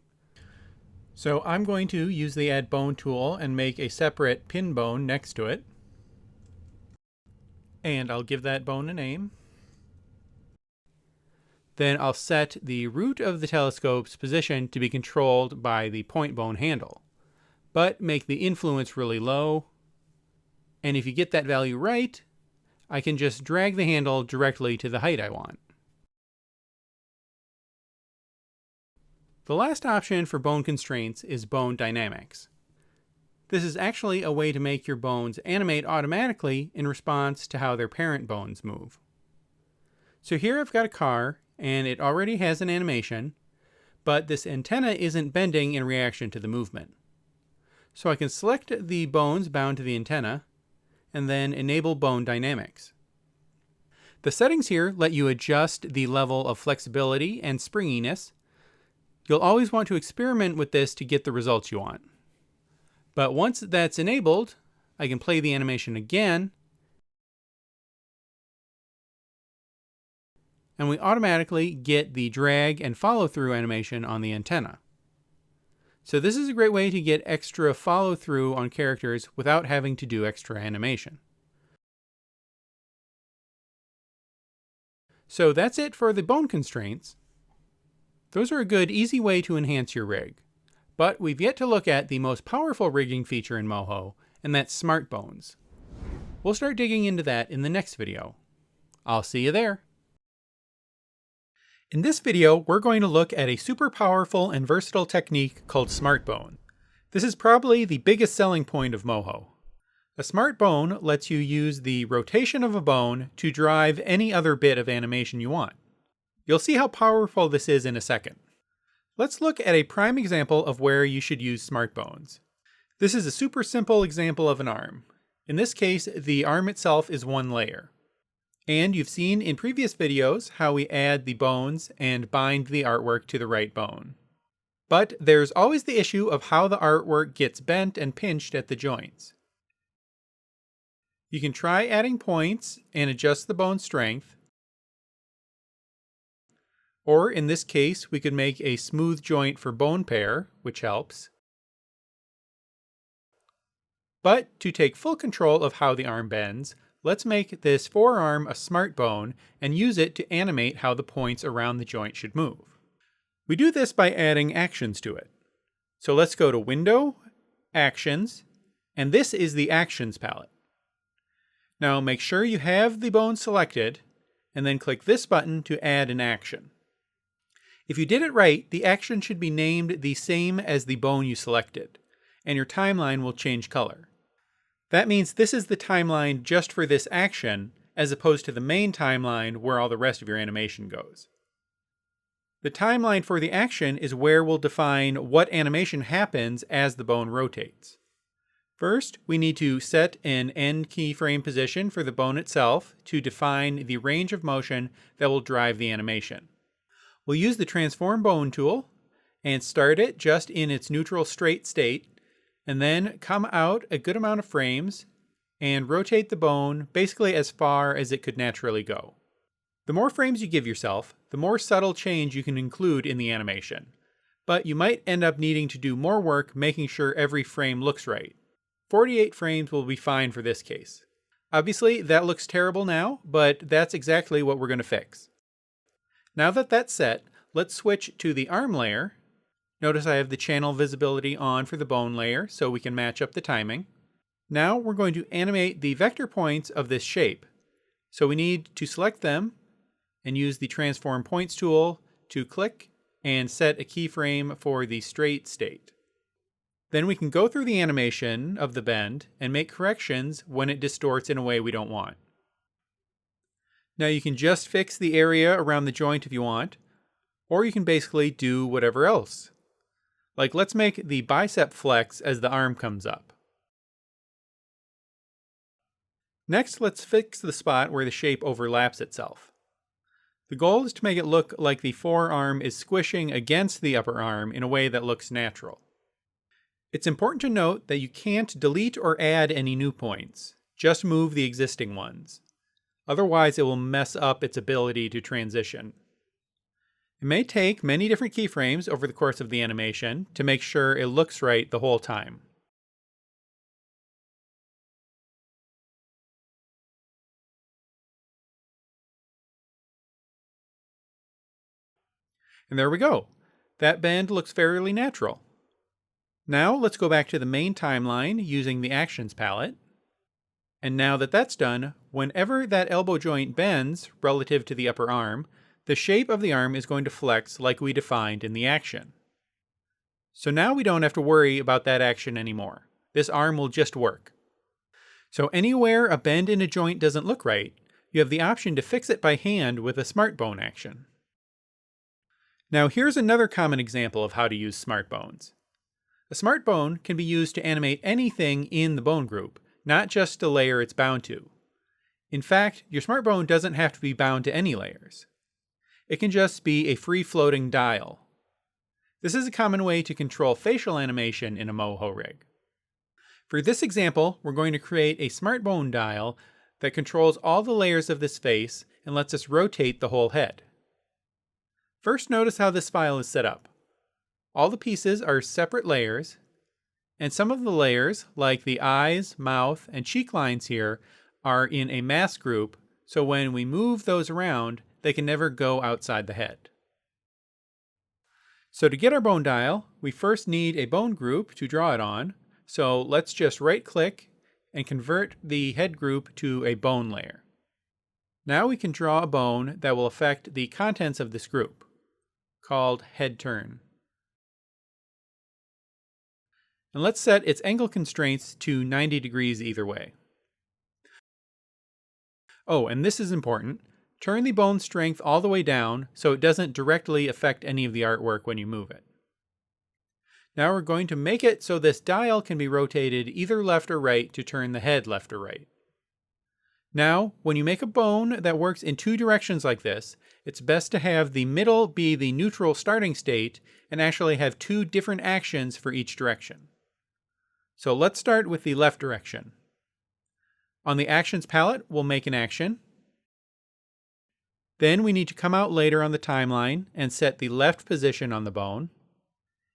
So I'm going to use the Add Bone tool and make a separate pin bone next to it. And I'll give that bone a name. Then I'll set the root of the telescope's position to be controlled by the point bone handle. but make the influence really low. And if you get that value right, I can just drag the handle directly to the height I want. The last option for bone constraints is bone dynamics. This is actually a way to make your bones animate automatically in response to how their parent bones move. So here I've got a car, and it already has an animation, but this antenna isn't bending in reaction to the movement. So I can select the bones bound to the antenna, and then enable bone dynamics. The settings here let you adjust the level of flexibility and springiness. You'll always want to experiment with this to get the results you want. But once that's enabled, I can play the animation again, and we automatically get the drag and follow-through animation on the antenna. So this is a great way to get extra follow-through on characters without having to do extra animation. So that's it for the bone constraints. Those are a good, easy way to enhance your rig. But we've yet to look at the most powerful rigging feature in Moho, and that's smart bones. We'll start digging into that in the next video. I'll see you there. In this video, we're going to look at a super powerful and versatile technique called smart bone. This is probably the biggest selling point of Moho. A smart bone lets you use the rotation of a bone to drive any other bit of animation you want. You'll see how powerful this is in a second. Let's look at a prime example of where you should use smart bones. This is a super simple example of an arm. In this case, the arm itself is one layer. And you've seen in previous videos how we add the bones and bind the artwork to the right bone. But there's always the issue of how the artwork gets bent and pinched at the joints. You can try adding points and adjust the bone strength. Or in this case, we could make a smooth joint for bone pair, which helps. But to take full control of how the arm bends, let's make this forearm a smart bone and use it to animate how the points around the joint should move. We do this by adding actions to it. So let's go to Window, Actions, and this is the Actions palette. Now make sure you have the bone selected, and then click this button to add an action. If you did it right, the action should be named the same as the bone you selected, and your timeline will change color. That means this is the timeline just for this action, as opposed to the main timeline where all the rest of your animation goes. The timeline for the action is where we'll define what animation happens as the bone rotates. First, we need to set an end keyframe position for the bone itself to define the range of motion that will drive the animation. We'll use the Transform Bone tool and start it just in its neutral straight state, and then come out a good amount of frames and rotate the bone basically as far as it could naturally go. The more frames you give yourself, the more subtle change you can include in the animation, but you might end up needing to do more work making sure every frame looks right. 48 frames will be fine for this case. Obviously, that looks terrible now, but that's exactly what we're going to fix. Now that that's set, let's switch to the arm layer. Notice I have the channel visibility on for the bone layer so we can match up the timing. Now we're going to animate the vector points of this shape. So we need to select them and use the Transform Points tool to click and set a keyframe for the straight state. Then we can go through the animation of the bend and make corrections when it distorts in a way we don't want. Now you can just fix the area around the joint if you want, or you can basically do whatever else. Like let's make the bicep flex as the arm comes up. Next, let's fix the spot where the shape overlaps itself. The goal is to make it look like the forearm is squishing against the upper arm in a way that looks natural. It's important to note that you can't delete or add any new points, just move the existing ones. Otherwise, it will mess up its ability to transition. It may take many different keyframes over the course of the animation to make sure it looks right the whole time. And there we go. That bend looks fairly natural. Now let's go back to the main timeline using the Actions palette. And now that that's done, whenever that elbow joint bends relative to the upper arm, the shape of the arm is going to flex like we defined in the action. So now we don't have to worry about that action anymore. This arm will just work. So anywhere a bend in a joint doesn't look right, you have the option to fix it by hand with a Smart Bone action. Now here's another common example of how to use Smart Bones. A Smart Bone can be used to animate anything in the bone group, not just a layer it's bound to. In fact, your Smart Bone doesn't have to be bound to any layers. It can just be a free-floating dial. This is a common way to control facial animation in a Moho rig. For this example, we're going to create a Smart Bone dial that controls all the layers of this face and lets us rotate the whole head. First, notice how this file is set up. All the pieces are separate layers, and some of the layers, like the eyes, mouth, and cheek lines here, are in a mask group, so when we move those around, they can never go outside the head. So to get our bone dial, we first need a bone group to draw it on, so let's just right-click and convert the head group to a bone layer. Now we can draw a bone that will affect the contents of this group, called head turn. And let's set its angle constraints to 90 degrees either way. Oh, and this is important. Turn the bone strength all the way down so it doesn't directly affect any of the artwork when you move it. Now we're going to make it so this dial can be rotated either left or right to turn the head left or right. Now, when you make a bone that works in two directions like this, it's best to have the middle be the neutral starting state and actually have two different actions for each direction. So let's start with the left direction. On the Actions palette, we'll make an action. Then we need to come out later on the timeline and set the left position on the bone.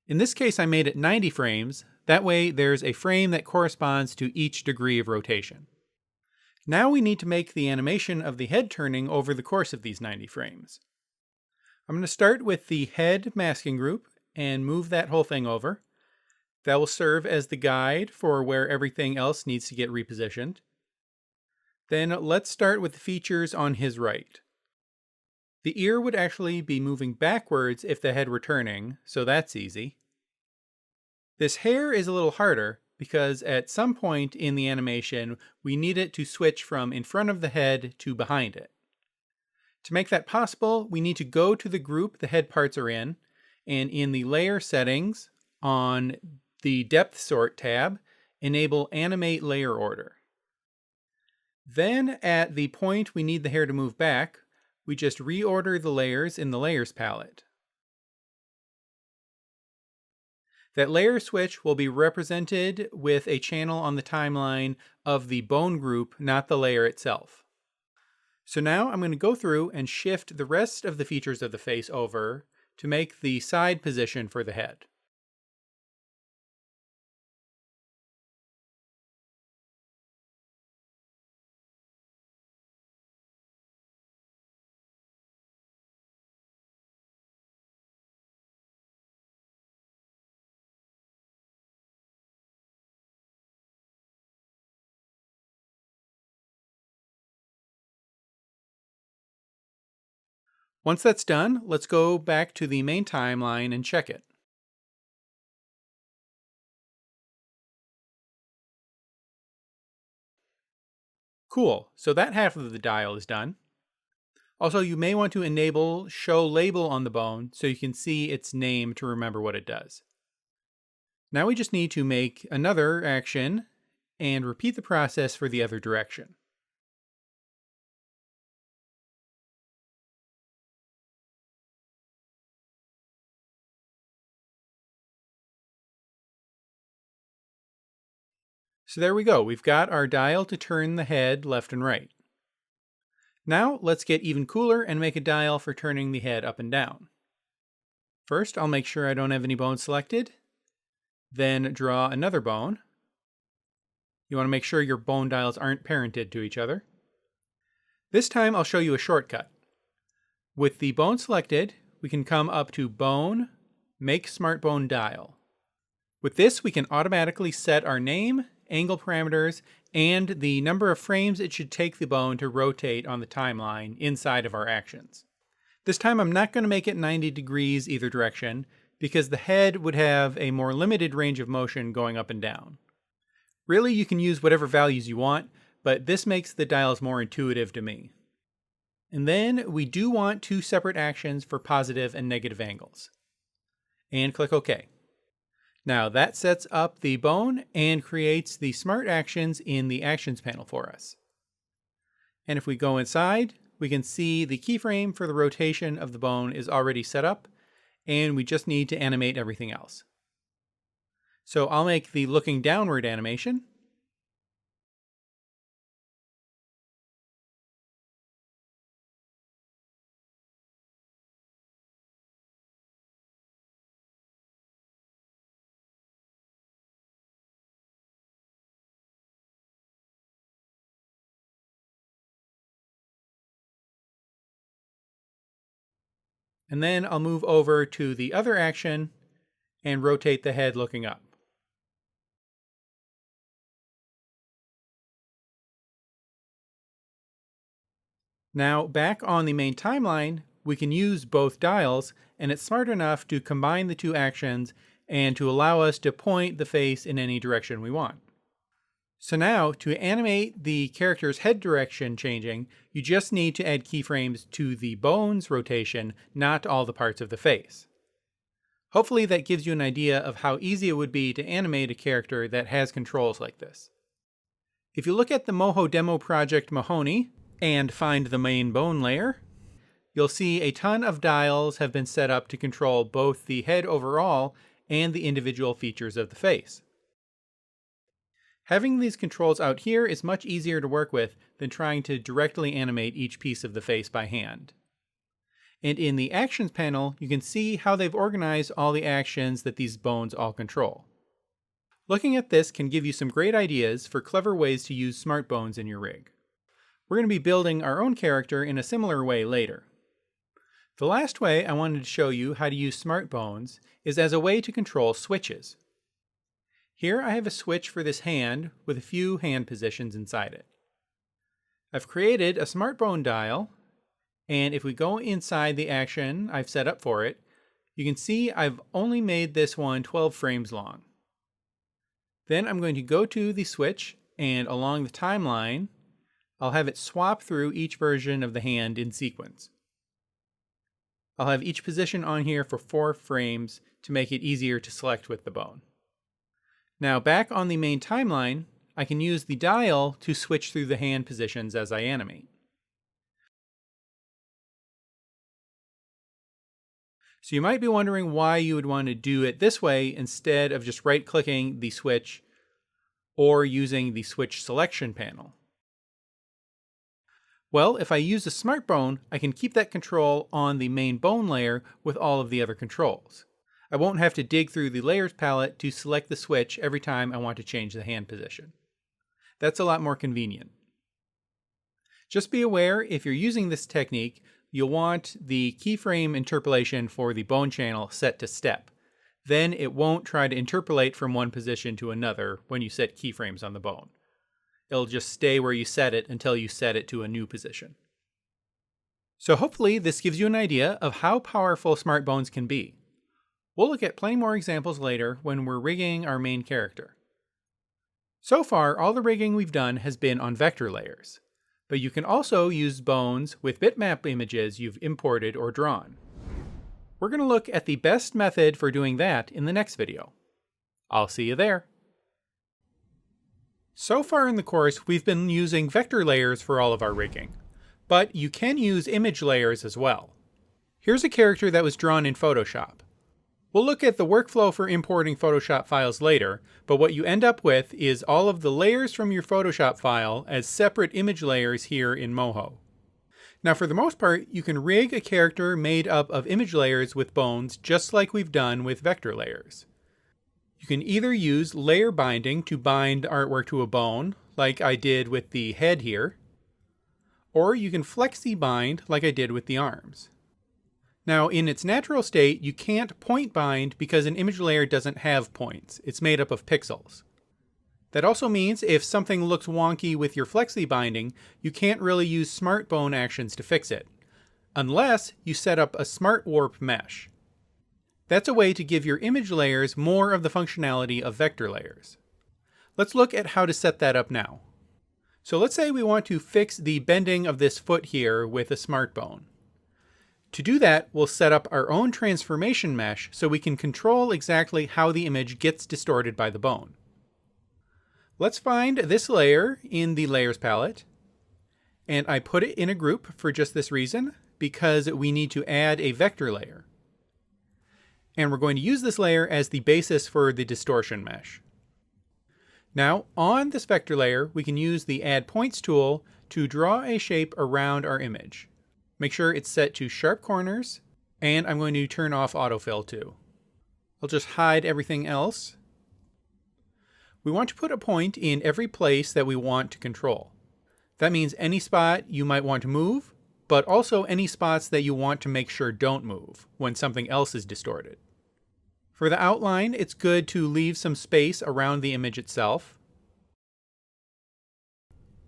In this case, I made it 90 frames. That way there's a frame that corresponds to each degree of rotation. Now we need to make the animation of the head turning over the course of these 90 frames. I'm going to start with the head masking group and move that whole thing over. That will serve as the guide for where everything else needs to get repositioned. Then let's start with the features on his right. The ear would actually be moving backwards if the head were turning, so that's easy. This hair is a little harder because at some point in the animation, we need it to switch from in front of the head to behind it. To make that possible, we need to go to the group the head parts are in, and in the layer settings on the depth sort tab, enable animate layer order. Then at the point we need the hair to move back, we just reorder the layers in the layers palette. That layer switch will be represented with a channel on the timeline of the bone group, not the layer itself. So now I'm going to go through and shift the rest of the features of the face over to make the side position for the head. Once that's done, let's go back to the main timeline and check it. Cool, so that half of the dial is done. Also, you may want to enable Show Label on the bone so you can see its name to remember what it does. Now we just need to make another action and repeat the process for the other direction. So there we go, we've got our dial to turn the head left and right. Now let's get even cooler and make a dial for turning the head up and down. First, I'll make sure I don't have any bones selected. Then draw another bone. You want to make sure your bone dials aren't parented to each other. This time I'll show you a shortcut. With the bone selected, we can come up to Bone, Make Smart Bone Dial. With this, we can automatically set our name, angle parameters, and the number of frames it should take the bone to rotate on the timeline inside of our actions. This time I'm not going to make it 90 degrees either direction, because the head would have a more limited range of motion going up and down. Really, you can use whatever values you want, but this makes the dials more intuitive to me. And then we do want two separate actions for positive and negative angles. And click OK. Now that sets up the bone and creates the smart actions in the actions panel for us. And if we go inside, we can see the keyframe for the rotation of the bone is already set up, and we just need to animate everything else. So I'll make the looking downward animation. And then I'll move over to the other action and rotate the head looking up. Now back on the main timeline, we can use both dials, and it's smart enough to combine the two actions and to allow us to point the face in any direction we want. So now, to animate the character's head direction changing, you just need to add keyframes to the bone's rotation, not all the parts of the face. Hopefully that gives you an idea of how easy it would be to animate a character that has controls like this. If you look at the Moho demo project Mahoney and find the main bone layer, you'll see a ton of dials have been set up to control both the head overall and the individual features of the face. Having these controls out here is much easier to work with than trying to directly animate each piece of the face by hand. And in the Actions panel, you can see how they've organized all the actions that these bones all control. Looking at this can give you some great ideas for clever ways to use smart bones in your rig. We're going to be building our own character in a similar way later. The last way I wanted to show you how to use smart bones is as a way to control switches. Here I have a switch for this hand with a few hand positions inside it. I've created a smart bone dial, and if we go inside the action I've set up for it, you can see I've only made this one 12 frames long. Then I'm going to go to the switch, and along the timeline, I'll have it swap through each version of the hand in sequence. I'll have each position on here for 4 frames to make it easier to select with the bone. Now back on the main timeline, I can use the dial to switch through the hand positions as I animate. So you might be wondering why you would want to do it this way instead of just right-clicking the switch or using the switch selection panel. Well, if I use a smart bone, I can keep that control on the main bone layer with all of the other controls. I won't have to dig through the layers palette to select the switch every time I want to change the hand position. That's a lot more convenient. Just be aware, if you're using this technique, you'll want the keyframe interpolation for the bone channel set to step. Then it won't try to interpolate from one position to another when you set keyframes on the bone. It'll just stay where you set it until you set it to a new position. So hopefully this gives you an idea of how powerful smart bones can be. We'll look at plenty more examples later when we're rigging our main character. So far, all the rigging we've done has been on vector layers, but you can also use bones with bitmap images you've imported or drawn. We're going to look at the best method for doing that in the next video. I'll see you there. So far in the course, we've been using vector layers for all of our rigging, but you can use image layers as well. Here's a character that was drawn in Photoshop. We'll look at the workflow for importing Photoshop files later, but what you end up with is all of the layers from your Photoshop file as separate image layers here in Moho. Now for the most part, you can rig a character made up of image layers with bones just like we've done with vector layers. You can either use layer binding to bind artwork to a bone, like I did with the head here, or you can flexi bind like I did with the arms. Now, in its natural state, you can't point bind because an image layer doesn't have points. It's made up of pixels. That also means if something looks wonky with your flexi binding, you can't really use smart bone actions to fix it, unless you set up a smart warp mesh. That's a way to give your image layers more of the functionality of vector layers. Let's look at how to set that up now. So let's say we want to fix the bending of this foot here with a smart bone. To do that, we'll set up our own transformation mesh so we can control exactly how the image gets distorted by the bone. Let's find this layer in the Layers palette, and I put it in a group for just this reason, because we need to add a vector layer. And we're going to use this layer as the basis for the distortion mesh. Now, on this vector layer, we can use the Add Points tool to draw a shape around our image. Make sure it's set to sharp corners, and I'm going to turn off autofill too. I'll just hide everything else. We want to put a point in every place that we want to control. That means any spot you might want to move, but also any spots that you want to make sure don't move when something else is distorted. For the outline, it's good to leave some space around the image itself.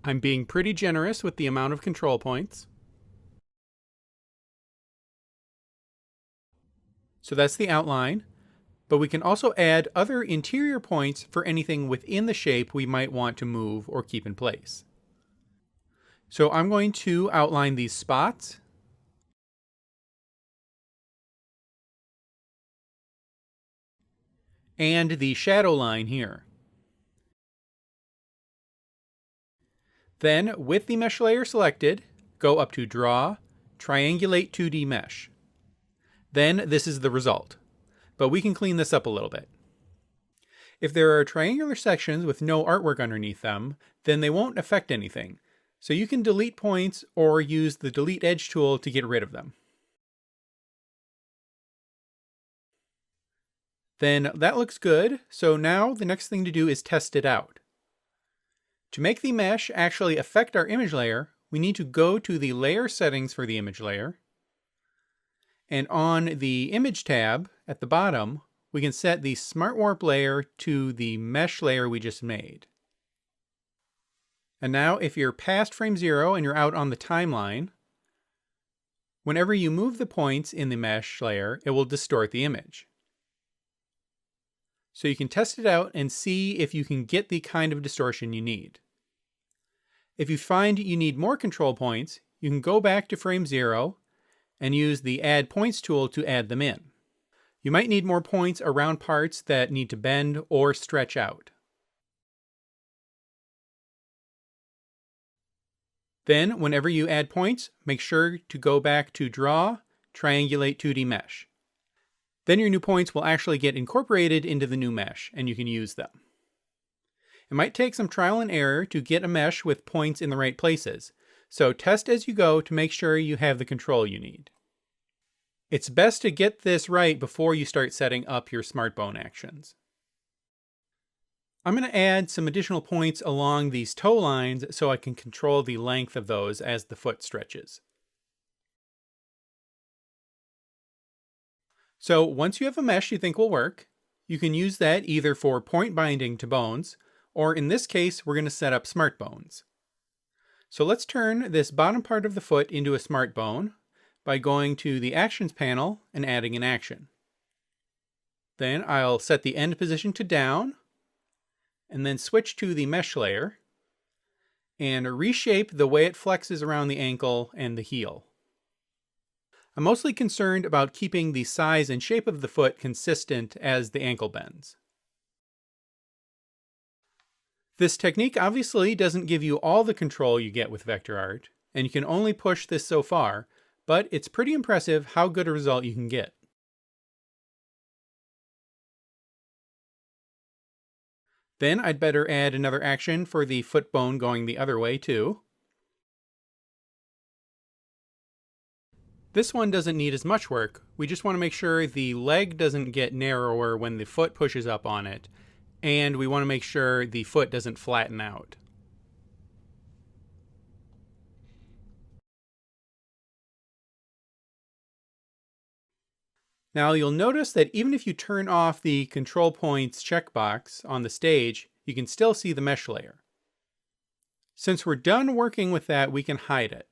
I'm being pretty generous with the amount of control points. So that's the outline. But we can also add other interior points for anything within the shape we might want to move or keep in place. So I'm going to outline these spots. And the shadow line here. Then, with the mesh layer selected, go up to Draw, Triangulate 2D Mesh. Then this is the result. But we can clean this up a little bit. If there are triangular sections with no artwork underneath them, then they won't affect anything. So you can delete points or use the Delete Edge tool to get rid of them. Then that looks good, so now the next thing to do is test it out. To make the mesh actually affect our image layer, we need to go to the Layer Settings for the image layer. And on the Image tab at the bottom, we can set the Smart Warp layer to the mesh layer we just made. And now if you're past frame 0 and you're out on the timeline, whenever you move the points in the mesh layer, it will distort the image. So you can test it out and see if you can get the kind of distortion you need. If you find you need more control points, you can go back to frame 0 and use the Add Points tool to add them in. You might need more points around parts that need to bend or stretch out. Then, whenever you add points, make sure to go back to Draw, Triangulate 2D Mesh. Then your new points will actually get incorporated into the new mesh, and you can use them. It might take some trial and error to get a mesh with points in the right places, so test as you go to make sure you have the control you need. It's best to get this right before you start setting up your smart bone actions. I'm going to add some additional points along these toe lines so I can control the length of those as the foot stretches. So once you have a mesh you think will work, you can use that either for point binding to bones, or in this case we're going to set up smart bones. So let's turn this bottom part of the foot into a smart bone by going to the Actions panel and adding an action. Then I'll set the end position to down, and then switch to the mesh layer, and reshape the way it flexes around the ankle and the heel. I'm mostly concerned about keeping the size and shape of the foot consistent as the ankle bends. This technique obviously doesn't give you all the control you get with vector art, and you can only push this so far, but it's pretty impressive how good a result you can get. Then I'd better add another action for the foot bone going the other way too. This one doesn't need as much work. We just want to make sure the leg doesn't get narrower when the foot pushes up on it, and we want to make sure the foot doesn't flatten out. Now you'll notice that even if you turn off the control points checkbox on the stage, you can still see the mesh layer. Since we're done working with that, we can hide it.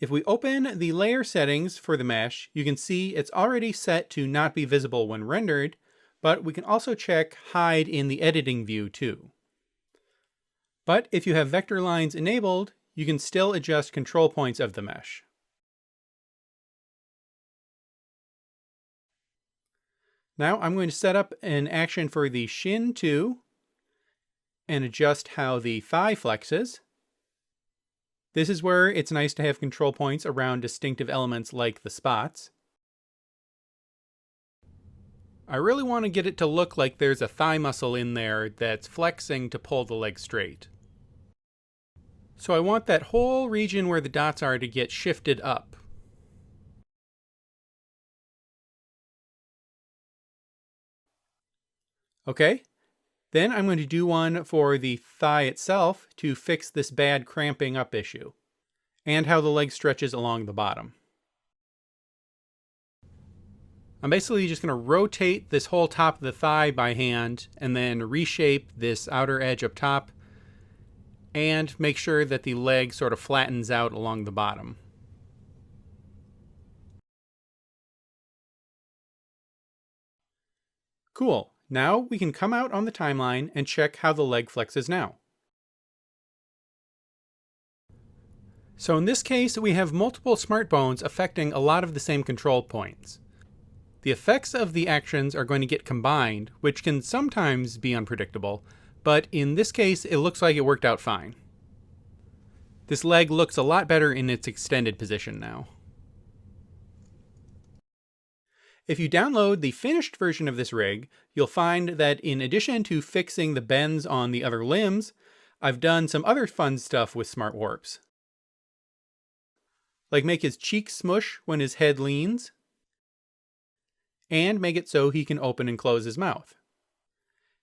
If we open the layer settings for the mesh, you can see it's already set to not be visible when rendered, but we can also check hide in the editing view too. But if you have vector lines enabled, you can still adjust control points of the mesh. Now I'm going to set up an action for the shin 2 and adjust how the thigh flexes. This is where it's nice to have control points around distinctive elements like the spots. I really want to get it to look like there's a thigh muscle in there that's flexing to pull the leg straight. So I want that whole region where the dots are to get shifted up. Okay, then I'm going to do one for the thigh itself to fix this bad cramping up issue, and how the leg stretches along the bottom. I'm basically just going to rotate this whole top of the thigh by hand and then reshape this outer edge up top and make sure that the leg sort of flattens out along the bottom. Cool. Now we can come out on the timeline and check how the leg flexes now. So in this case, we have multiple smart bones affecting a lot of the same control points. The effects of the actions are going to get combined, which can sometimes be unpredictable, but in this case, it looks like it worked out fine. This leg looks a lot better in its extended position now. If you download the finished version of this rig, you'll find that in addition to fixing the bends on the other limbs, I've done some other fun stuff with Smart Warps. Like make his cheeks smush when his head leans, and make it so he can open and close his mouth.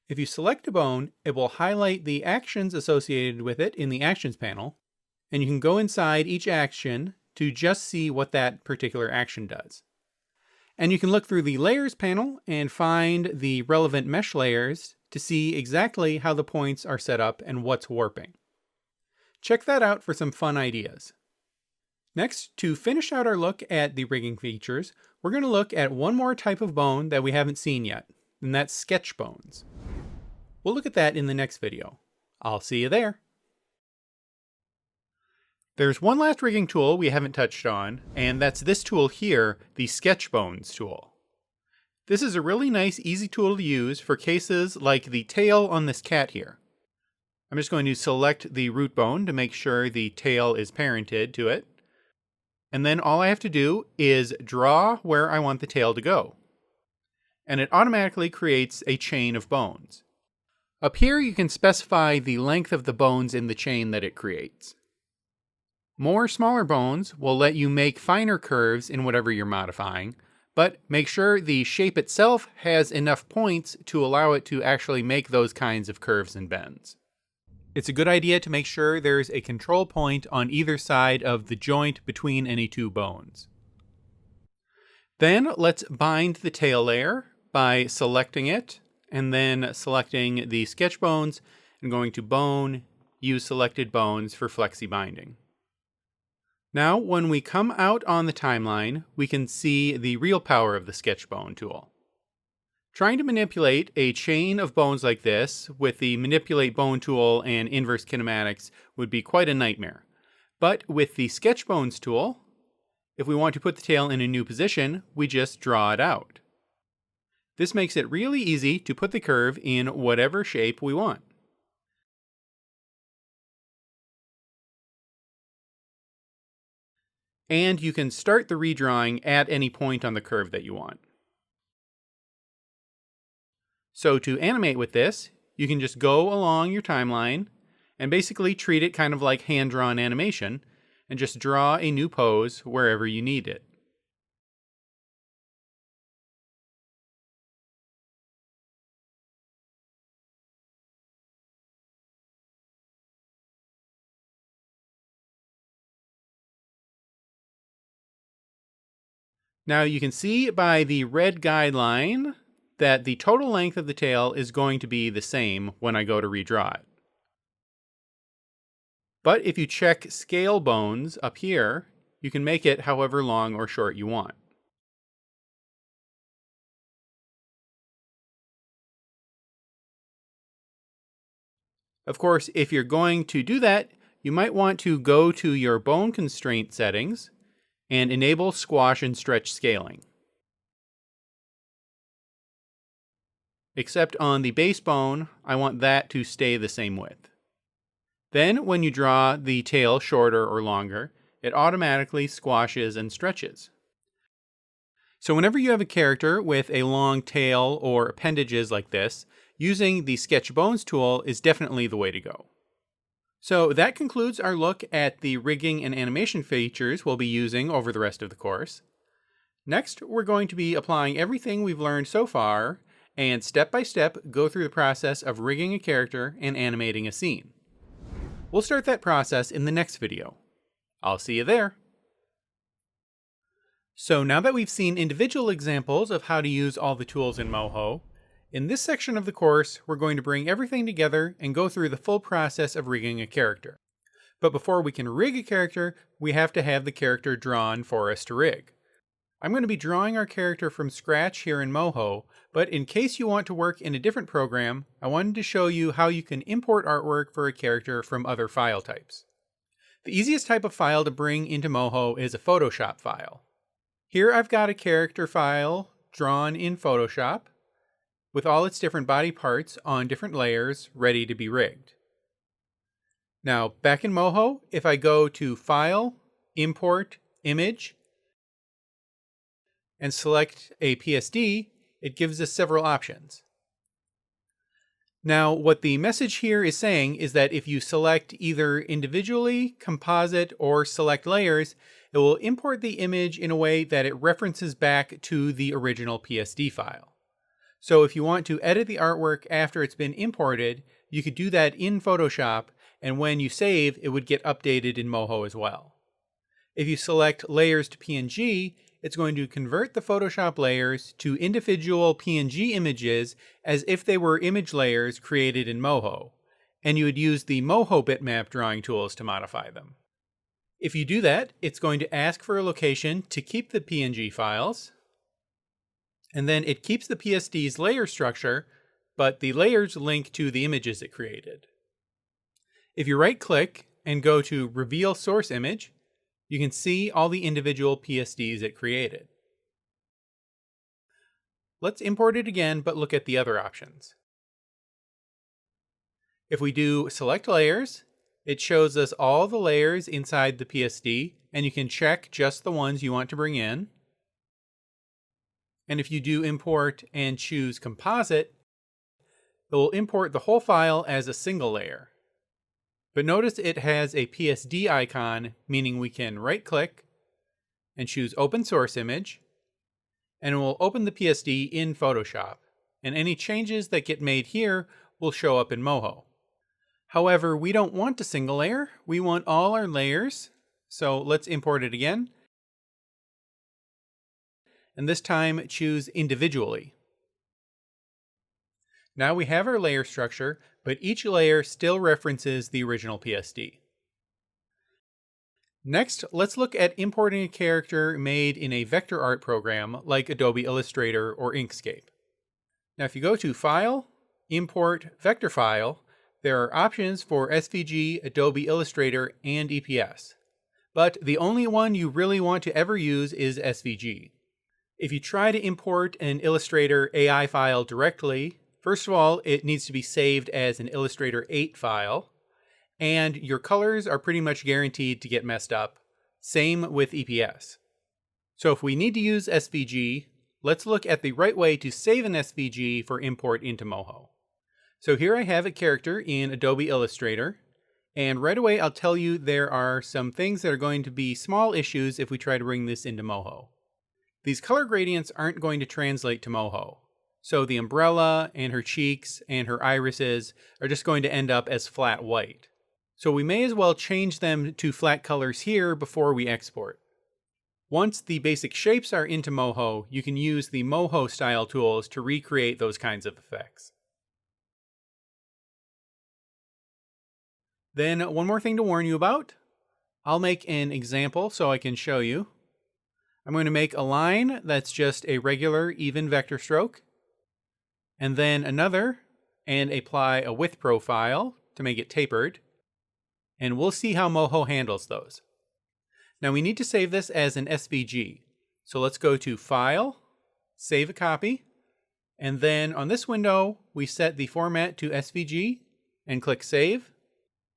If you select a bone, it will highlight the actions associated with it in the Actions panel, and you can go inside each action to just see what that particular action does. And you can look through the Layers panel and find the relevant mesh layers to see exactly how the points are set up and what's warping. Check that out for some fun ideas. Next, to finish out our look at the rigging features, we're going to look at one more type of bone that we haven't seen yet, and that's sketch bones. We'll look at that in the next video. I'll see you there. There's one last rigging tool we haven't touched on, and that's this tool here, the Sketch Bones tool. This is a really nice, easy tool to use for cases like the tail on this cat here. I'm just going to select the root bone to make sure the tail is parented to it. And then all I have to do is draw where I want the tail to go. And it automatically creates a chain of bones. Up here you can specify the length of the bones in the chain that it creates. More smaller bones will let you make finer curves in whatever you're modifying, but make sure the shape itself has enough points to allow it to actually make those kinds of curves and bends. It's a good idea to make sure there's a control point on either side of the joint between any two bones. Then let's bind the tail layer by selecting it and then selecting the sketch bones and going to Bone, Use Selected Bones for flexi binding. Now, when we come out on the timeline, we can see the real power of the Sketch Bone tool. Trying to manipulate a chain of bones like this with the Manipulate Bone tool and Inverse Kinematics would be quite a nightmare. But with the Sketch Bones tool, if we want to put the tail in a new position, we just draw it out. This makes it really easy to put the curve in whatever shape we want. And you can start the redrawing at any point on the curve that you want. So to animate with this, you can just go along your timeline and basically treat it kind of like hand-drawn animation and just draw a new pose wherever you need it. Now you can see by the red guideline that the total length of the tail is going to be the same when I go to redraw it. But if you check scale bones up here, you can make it however long or short you want. Of course, if you're going to do that, you might want to go to your bone constraint settings and enable squash and stretch scaling. Except on the base bone, I want that to stay the same width. Then, when you draw the tail shorter or longer, it automatically squashes and stretches. So whenever you have a character with a long tail or appendages like this, using the Sketch Bones tool is definitely the way to go. So that concludes our look at the rigging and animation features we'll be using over the rest of the course. Next, we're going to be applying everything we've learned so far and step by step go through the process of rigging a character and animating a scene. We'll start that process in the next video. I'll see you there. So now that we've seen individual examples of how to use all the tools in Moho, in this section of the course, we're going to bring everything together and go through the full process of rigging a character. But before we can rig a character, we have to have the character drawn for us to rig. I'm going to be drawing our character from scratch here in Moho, but in case you want to work in a different program, I wanted to show you how you can import artwork for a character from other file types. The easiest type of file to bring into Moho is a Photoshop file. Here I've got a character file drawn in Photoshop with all its different body parts on different layers ready to be rigged. Now back in Moho, if I go to File, Import, Image, and select a PSD, it gives us several options. Now, what the message here is saying is that if you select either individually, composite, or select layers, it will import the image in a way that it references back to the original PSD file. So if you want to edit the artwork after it's been imported, you could do that in Photoshop, and when you save, it would get updated in Moho as well. If you select Layers to PNG, it's going to convert the Photoshop layers to individual PNG images as if they were image layers created in Moho, and you would use the Moho bitmap drawing tools to modify them. If you do that, it's going to ask for a location to keep the PNG files, and then it keeps the PSD's layer structure, but the layers link to the images it created. If you right-click and go to Reveal Source Image, you can see all the individual PSDs it created. Let's import it again, but look at the other options. If we do Select Layers, it shows us all the layers inside the PSD, and you can check just the ones you want to bring in. And if you do Import and choose Composite, it will import the whole file as a single layer. But notice it has a PSD icon, meaning we can right-click and choose Open Source Image, and it will open the PSD in Photoshop, and any changes that get made here will show up in Moho. However, we don't want a single layer, we want all our layers, so let's import it again. And this time choose Individually. Now we have our layer structure, but each layer still references the original PSD. Next, let's look at importing a character made in a vector art program like Adobe Illustrator or Inkscape. Now if you go to File, Import Vector File, there are options for SVG, Adobe Illustrator, and EPS. But the only one you really want to ever use is SVG. If you try to import an Illustrator AI file directly, first of all, it needs to be saved as an Illustrator 8 file, and your colors are pretty much guaranteed to get messed up. Same with EPS. So if we need to use SVG, let's look at the right way to save an SVG for import into Moho. So here I have a character in Adobe Illustrator, and right away I'll tell you there are some things that are going to be small issues if we try to bring this into Moho. These color gradients aren't going to translate to Moho. So the umbrella and her cheeks and her irises are just going to end up as flat white. So we may as well change them to flat colors here before we export. Once the basic shapes are into Moho, you can use the Moho style tools to recreate those kinds of effects. Then one more thing to warn you about. I'll make an example so I can show you. I'm going to make a line that's just a regular even vector stroke, and then another, and apply a width profile to make it tapered, and we'll see how Moho handles those. Now we need to save this as an SVG, so let's go to File, Save a Copy, and then on this window we set the format to SVG and click Save.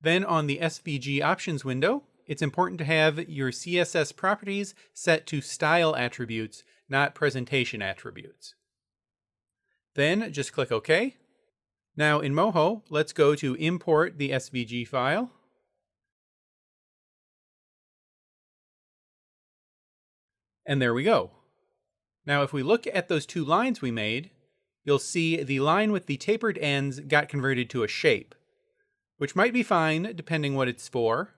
Then on the SVG options window, it's important to have your CSS properties set to style attributes, not presentation attributes. Then just click OK. Now in Moho, let's go to import the SVG file. And there we go. Now if we look at those two lines we made, you'll see the line with the tapered ends got converted to a shape, which might be fine depending what it's for.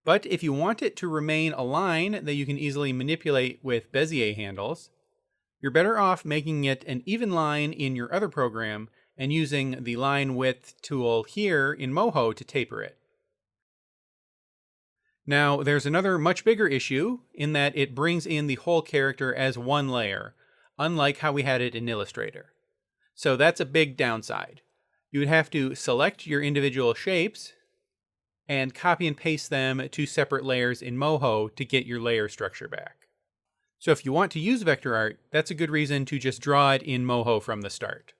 But if you want it to remain a line that you can easily manipulate with Bezier handles, you're better off making it an even line in your other program and using the line width tool here in Moho to taper it. Now, there's another much bigger issue in that it brings in the whole character as one layer, unlike how we had it in Illustrator. So that's a big downside. You would have to select your individual shapes and copy and paste them to separate layers in Moho to get your layer structure back. So if you want to use vector art, that's a good reason to just draw it in Moho from the start.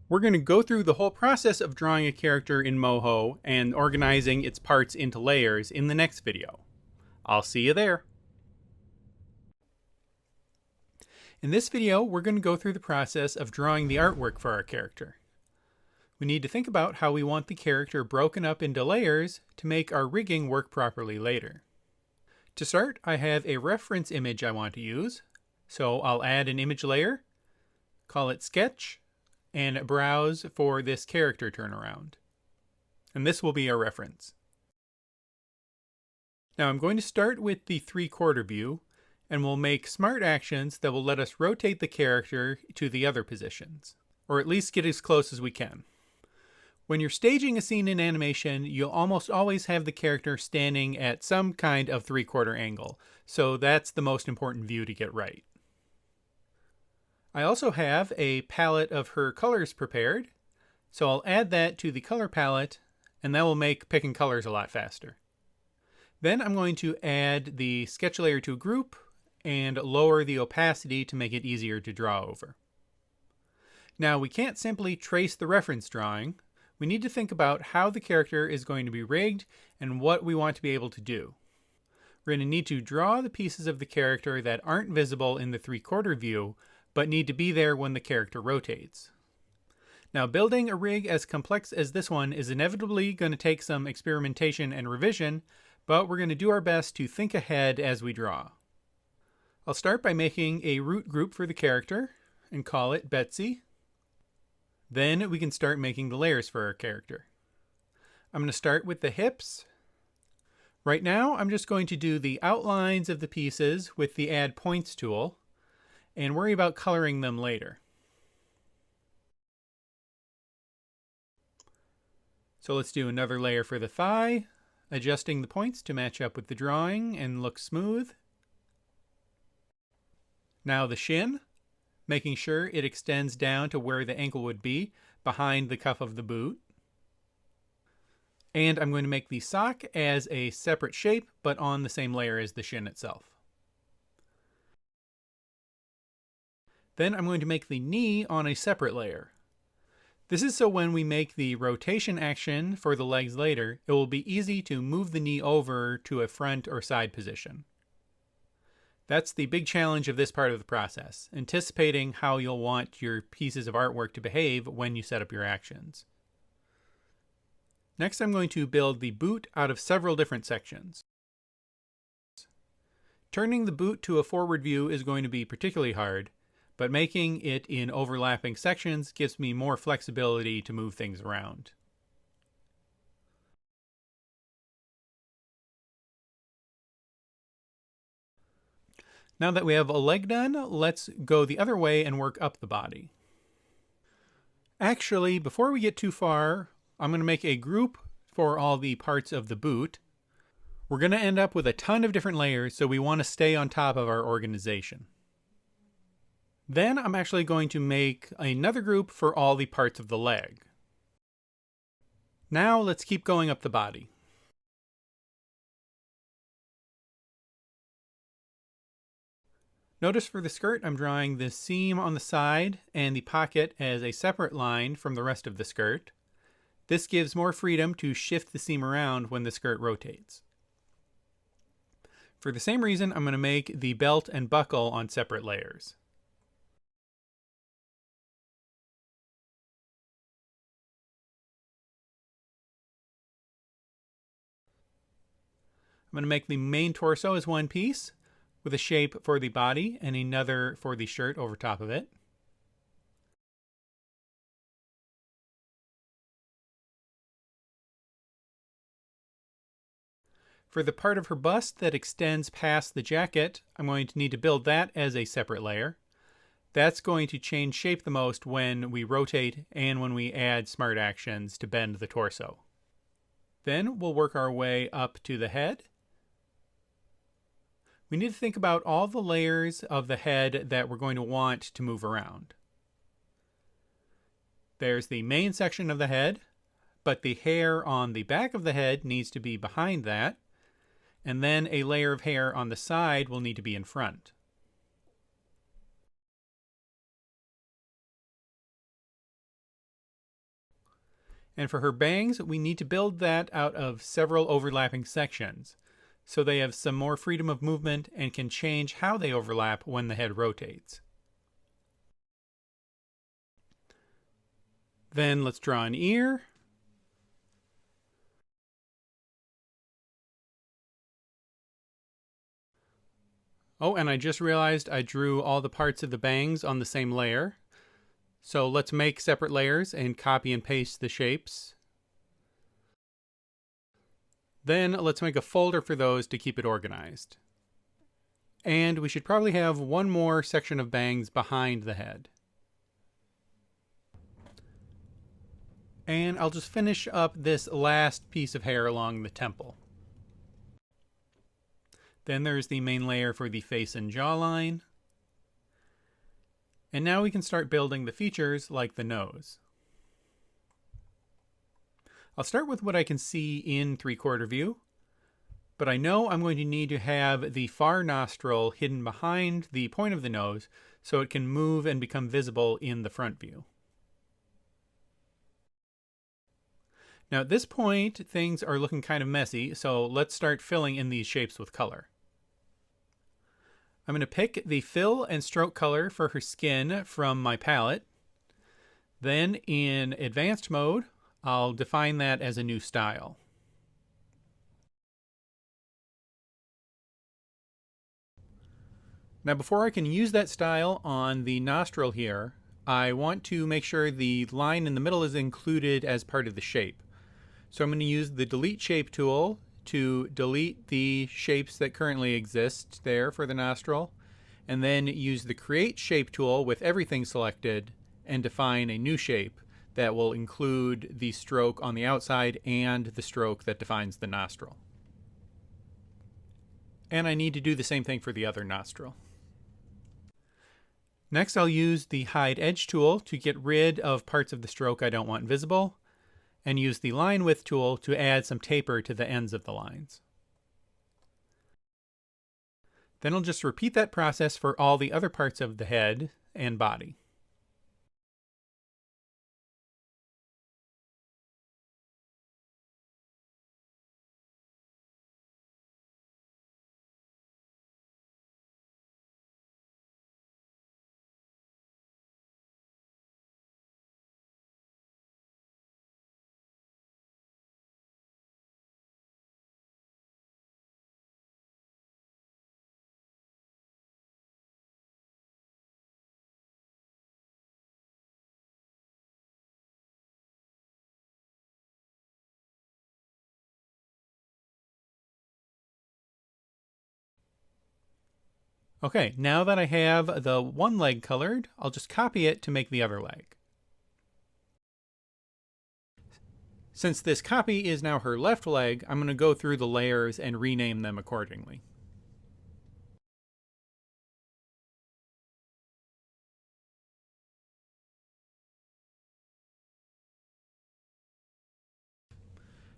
We're going to go through the whole process of drawing a character in Moho and organizing its parts into layers in the next video. I'll see you there. In this video, we're going to go through the process of drawing the artwork for our character. We need to think about how we want the character broken up into layers to make our rigging work properly later. To start, I have a reference image I want to use, so I'll add an image layer, call it Sketch, and browse for this character turnaround. And this will be our reference. Now I'm going to start with the 3/4 view, and we'll make smart actions that will let us rotate the character to the other positions, or at least get as close as we can. When you're staging a scene in animation, you'll almost always have the character standing at some kind of 3/4 angle, so that's the most important view to get right. I also have a palette of her colors prepared, so I'll add that to the color palette, and that will make picking colors a lot faster. Then I'm going to add the sketch layer to a group and lower the opacity to make it easier to draw over. Now we can't simply trace the reference drawing. We need to think about how the character is going to be rigged and what we want to be able to do. We're going to need to draw the pieces of the character that aren't visible in the 3/4 view, but need to be there when the character rotates. Now, building a rig as complex as this one is inevitably going to take some experimentation and revision, but we're going to do our best to think ahead as we draw. I'll start by making a root group for the character and call it Betsy. Then we can start making the layers for our character. I'm going to start with the hips. Right now, I'm just going to do the outlines of the pieces with the Add Points tool and worry about coloring them later. So let's do another layer for the thigh, adjusting the points to match up with the drawing and look smooth. Now the shin, making sure it extends down to where the ankle would be behind the cuff of the boot. And I'm going to make the sock as a separate shape, but on the same layer as the shin itself. Then I'm going to make the knee on a separate layer. This is so when we make the rotation action for the legs later, it will be easy to move the knee over to a front or side position. That's the big challenge of this part of the process, anticipating how you'll want your pieces of artwork to behave when you set up your actions. Next, I'm going to build the boot out of several different sections. Turning the boot to a forward view is going to be particularly hard, but making it in overlapping sections gives me more flexibility to move things around. Now that we have a leg done, let's go the other way and work up the body. Actually, before we get too far, I'm going to make a group for all the parts of the boot. We're going to end up with a ton of different layers, so we want to stay on top of our organization. Then I'm actually going to make another group for all the parts of the leg. Now let's keep going up the body. Notice for the skirt, I'm drawing the seam on the side and the pocket as a separate line from the rest of the skirt. This gives more freedom to shift the seam around when the skirt rotates. For the same reason, I'm going to make the belt and buckle on separate layers. I'm going to make the main torso as one piece, with a shape for the body and another for the shirt over top of it. For the part of her bust that extends past the jacket, I'm going to need to build that as a separate layer. That's going to change shape the most when we rotate and when we add smart actions to bend the torso. Then we'll work our way up to the head. We need to think about all the layers of the head that we're going to want to move around. There's the main section of the head, but the hair on the back of the head needs to be behind that, and then a layer of hair on the side will need to be in front. And for her bangs, we need to build that out of several overlapping sections, so they have some more freedom of movement and can change how they overlap when the head rotates. Then let's draw an ear. Oh, and I just realized I drew all the parts of the bangs on the same layer. So let's make separate layers and copy and paste the shapes. Then let's make a folder for those to keep it organized. And we should probably have one more section of bangs behind the head. And I'll just finish up this last piece of hair along the temple. Then there's the main layer for the face and jawline. And now we can start building the features like the nose. I'll start with what I can see in 3/4 view, but I know I'm going to need to have the far nostril hidden behind the point of the nose so it can move and become visible in the front view. Now at this point, things are looking kind of messy, so let's start filling in these shapes with color. I'm going to pick the fill and stroke color for her skin from my palette. Then in advanced mode, I'll define that as a new style. Now before I can use that style on the nostril here, I want to make sure the line in the middle is included as part of the shape. So I'm going to use the delete shape tool to delete the shapes that currently exist there for the nostril, and then use the create shape tool with everything selected and define a new shape that will include the stroke on the outside and the stroke that defines the nostril. And I need to do the same thing for the other nostril. Next, I'll use the hide edge tool to get rid of parts of the stroke I don't want visible, and use the line width tool to add some taper to the ends of the lines. Then I'll just repeat that process for all the other parts of the head and body. Okay, now that I have the one leg colored, I'll just copy it to make the other leg. Since this copy is now her left leg, I'm going to go through the layers and rename them accordingly.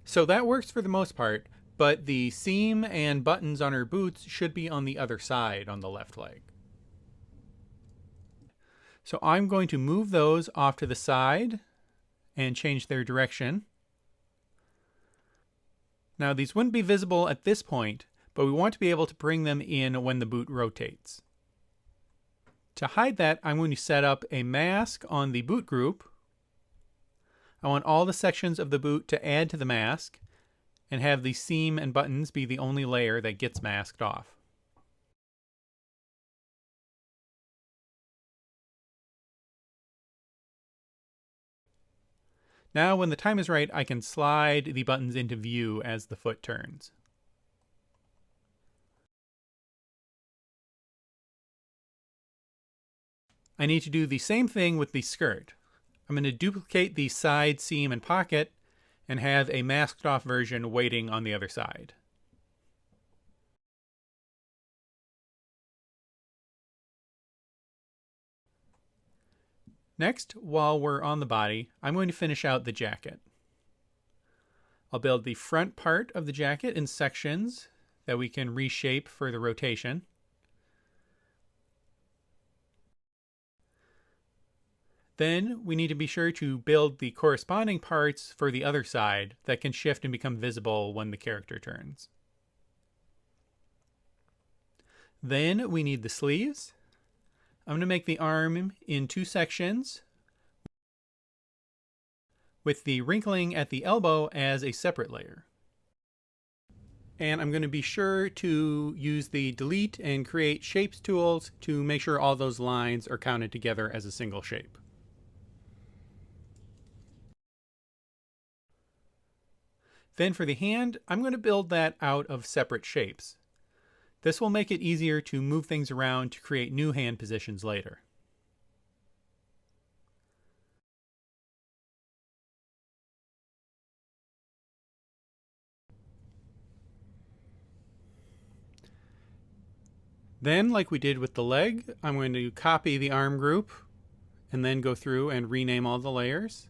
So that works for the most part, but the seam and buttons on her boots should be on the other side on the left leg. So I'm going to move those off to the side and change their direction. Now these wouldn't be visible at this point, but we want to be able to bring them in when the boot rotates. To hide that, I'm going to set up a mask on the boot group. I want all the sections of the boot to add to the mask and have the seam and buttons be the only layer that gets masked off. Now when the time is right, I can slide the buttons into view as the foot turns. I need to do the same thing with the skirt. I'm going to duplicate the side seam and pocket and have a masked off version waiting on the other side. Next, while we're on the body, I'm going to finish out the jacket. I'll build the front part of the jacket in sections that we can reshape for the rotation. Then we need to be sure to build the corresponding parts for the other side that can shift and become visible when the character turns. Then we need the sleeves. I'm going to make the arm in two sections with the wrinkling at the elbow as a separate layer. And I'm going to be sure to use the delete and create shapes tools to make sure all those lines are counted together as a single shape. Then for the hand, I'm going to build that out of separate shapes. This will make it easier to move things around to create new hand positions later. Then, like we did with the leg, I'm going to copy the arm group and then go through and rename all the layers.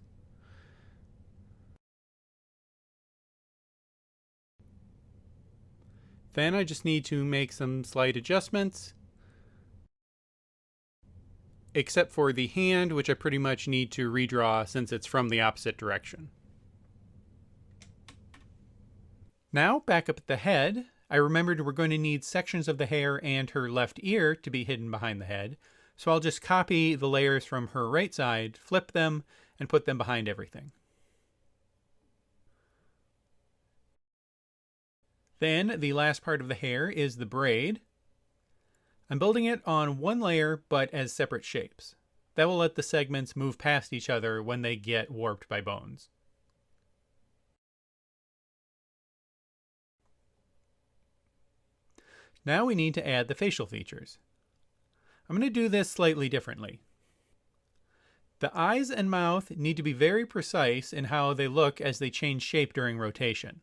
Then I just need to make some slight adjustments, except for the hand, which I pretty much need to redraw since it's from the opposite direction. Now, back up at the head, I remembered we're going to need sections of the hair and her left ear to be hidden behind the head, so I'll just copy the layers from her right side, flip them, and put them behind everything. Then the last part of the hair is the braid. I'm building it on one layer but as separate shapes. That will let the segments move past each other when they get warped by bones. Now we need to add the facial features. I'm going to do this slightly differently. The eyes and mouth need to be very precise in how they look as they change shape during rotation.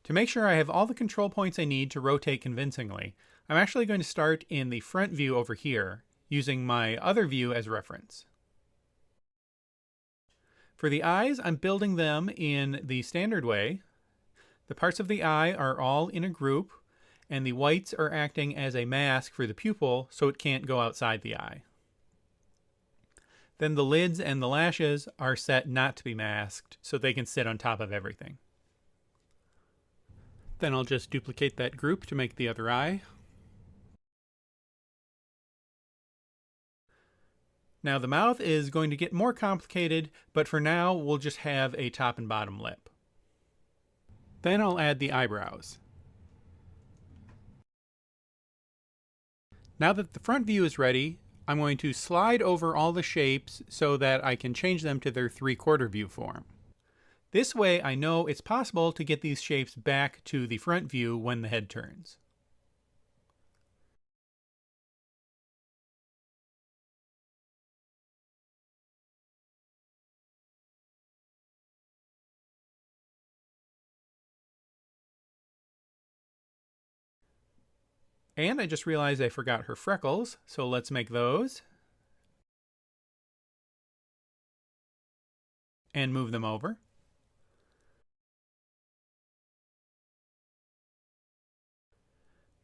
To make sure I have all the control points I need to rotate convincingly, I'm actually going to start in the front view over here, using my other view as reference. For the eyes, I'm building them in the standard way. The parts of the eye are all in a group, and the whites are acting as a mask for the pupil so it can't go outside the eye. Then the lids and the lashes are set not to be masked so they can sit on top of everything. Then I'll just duplicate that group to make the other eye. Now the mouth is going to get more complicated, but for now we'll just have a top and bottom lip. Then I'll add the eyebrows. Now that the front view is ready, I'm going to slide over all the shapes so that I can change them to their 3/4 view form. This way I know it's possible to get these shapes back to the front view when the head turns. And I just realized I forgot her freckles, so let's make those. And move them over.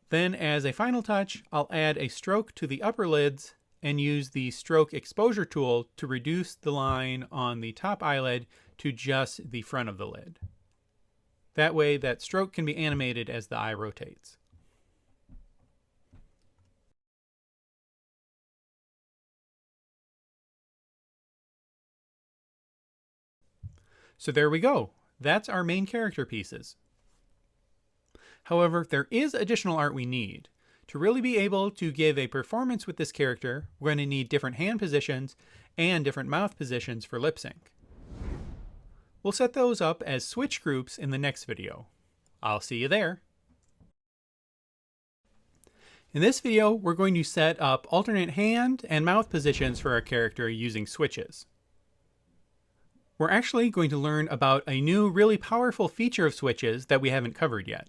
Then as a final touch, I'll add a stroke to the upper lids and use the stroke exposure tool to reduce the line on the top eyelid to just the front of the lid. That way that stroke can be animated as the eye rotates. So there we go. That's our main character pieces. However, there is additional art we need. To really be able to give a performance with this character, we're going to need different hand positions and different mouth positions for lip sync. We'll set those up as switch groups in the next video. I'll see you there. In this video, we're going to set up alternate hand and mouth positions for our character using switches. We're actually going to learn about a new really powerful feature of switches that we haven't covered yet.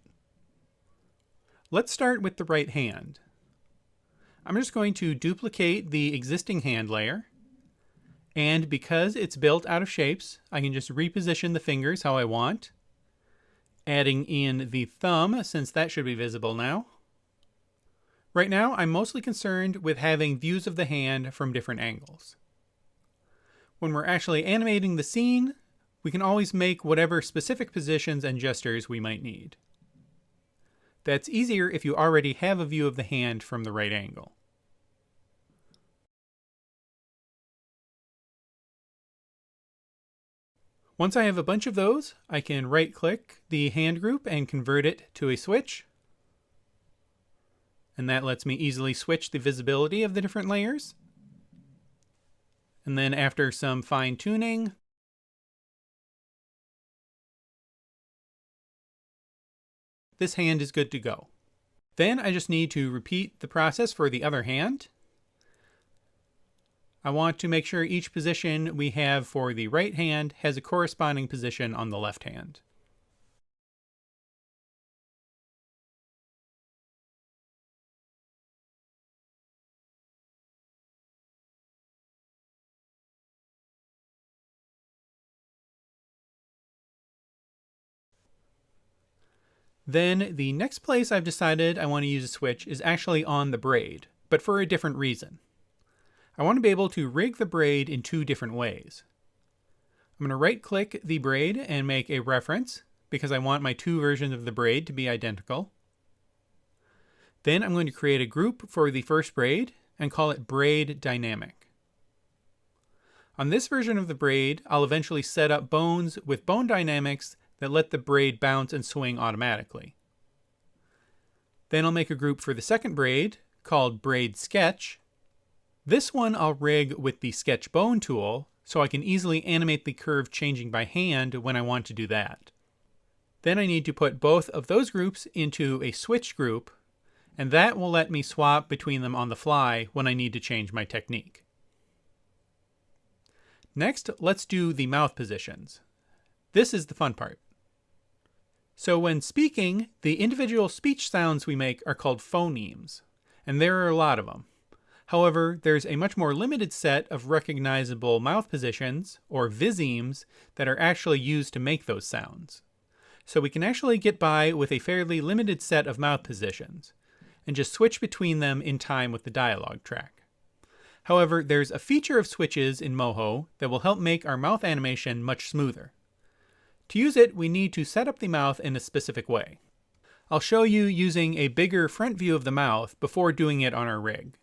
Let's start with the right hand. I'm just going to duplicate the existing hand layer, and because it's built out of shapes, I can just reposition the fingers how I want, adding in the thumb since that should be visible now. Right now, I'm mostly concerned with having views of the hand from different angles. When we're actually animating the scene, we can always make whatever specific positions and gestures we might need. That's easier if you already have a view of the hand from the right angle. Once I have a bunch of those, I can right-click the hand group and convert it to a switch. And that lets me easily switch the visibility of the different layers. And then after some fine-tuning, this hand is good to go. Then I just need to repeat the process for the other hand. I want to make sure each position we have for the right hand has a corresponding position on the left hand. Then the next place I've decided I want to use a switch is actually on the braid, but for a different reason. I want to be able to rig the braid in two different ways. I'm going to right-click the braid and make a reference because I want my two versions of the braid to be identical. Then I'm going to create a group for the first braid and call it Braid Dynamic. On this version of the braid, I'll eventually set up bones with bone dynamics that let the braid bounce and swing automatically. Then I'll make a group for the second braid called Braid Sketch. This one I'll rig with the Sketch Bone tool so I can easily animate the curve changing by hand when I want to do that. Then I need to put both of those groups into a switch group, and that will let me swap between them on the fly when I need to change my technique. Next, let's do the mouth positions. This is the fun part. So when speaking, the individual speech sounds we make are called phonemes, and there are a lot of them. However, there's a much more limited set of recognizable mouth positions, or visemes, that are actually used to make those sounds. So we can actually get by with a fairly limited set of mouth positions, and just switch between them in time with the dialogue track. However, there's a feature of switches in Moho that will help make our mouth animation much smoother. To use it, we need to set up the mouth in a specific way. I'll show you using a bigger front view of the mouth before doing it on our rig.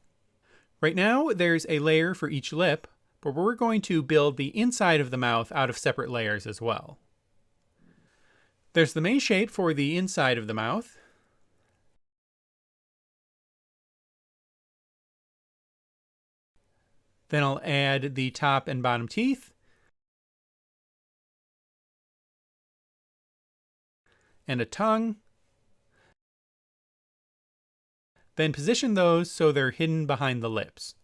Right now, there's a layer for each lip, but we're going to build the inside of the mouth out of separate layers as well. There's the main shape for the inside of the mouth. Then I'll add the top and bottom teeth. And a tongue. Then position those so they're hidden behind the lips.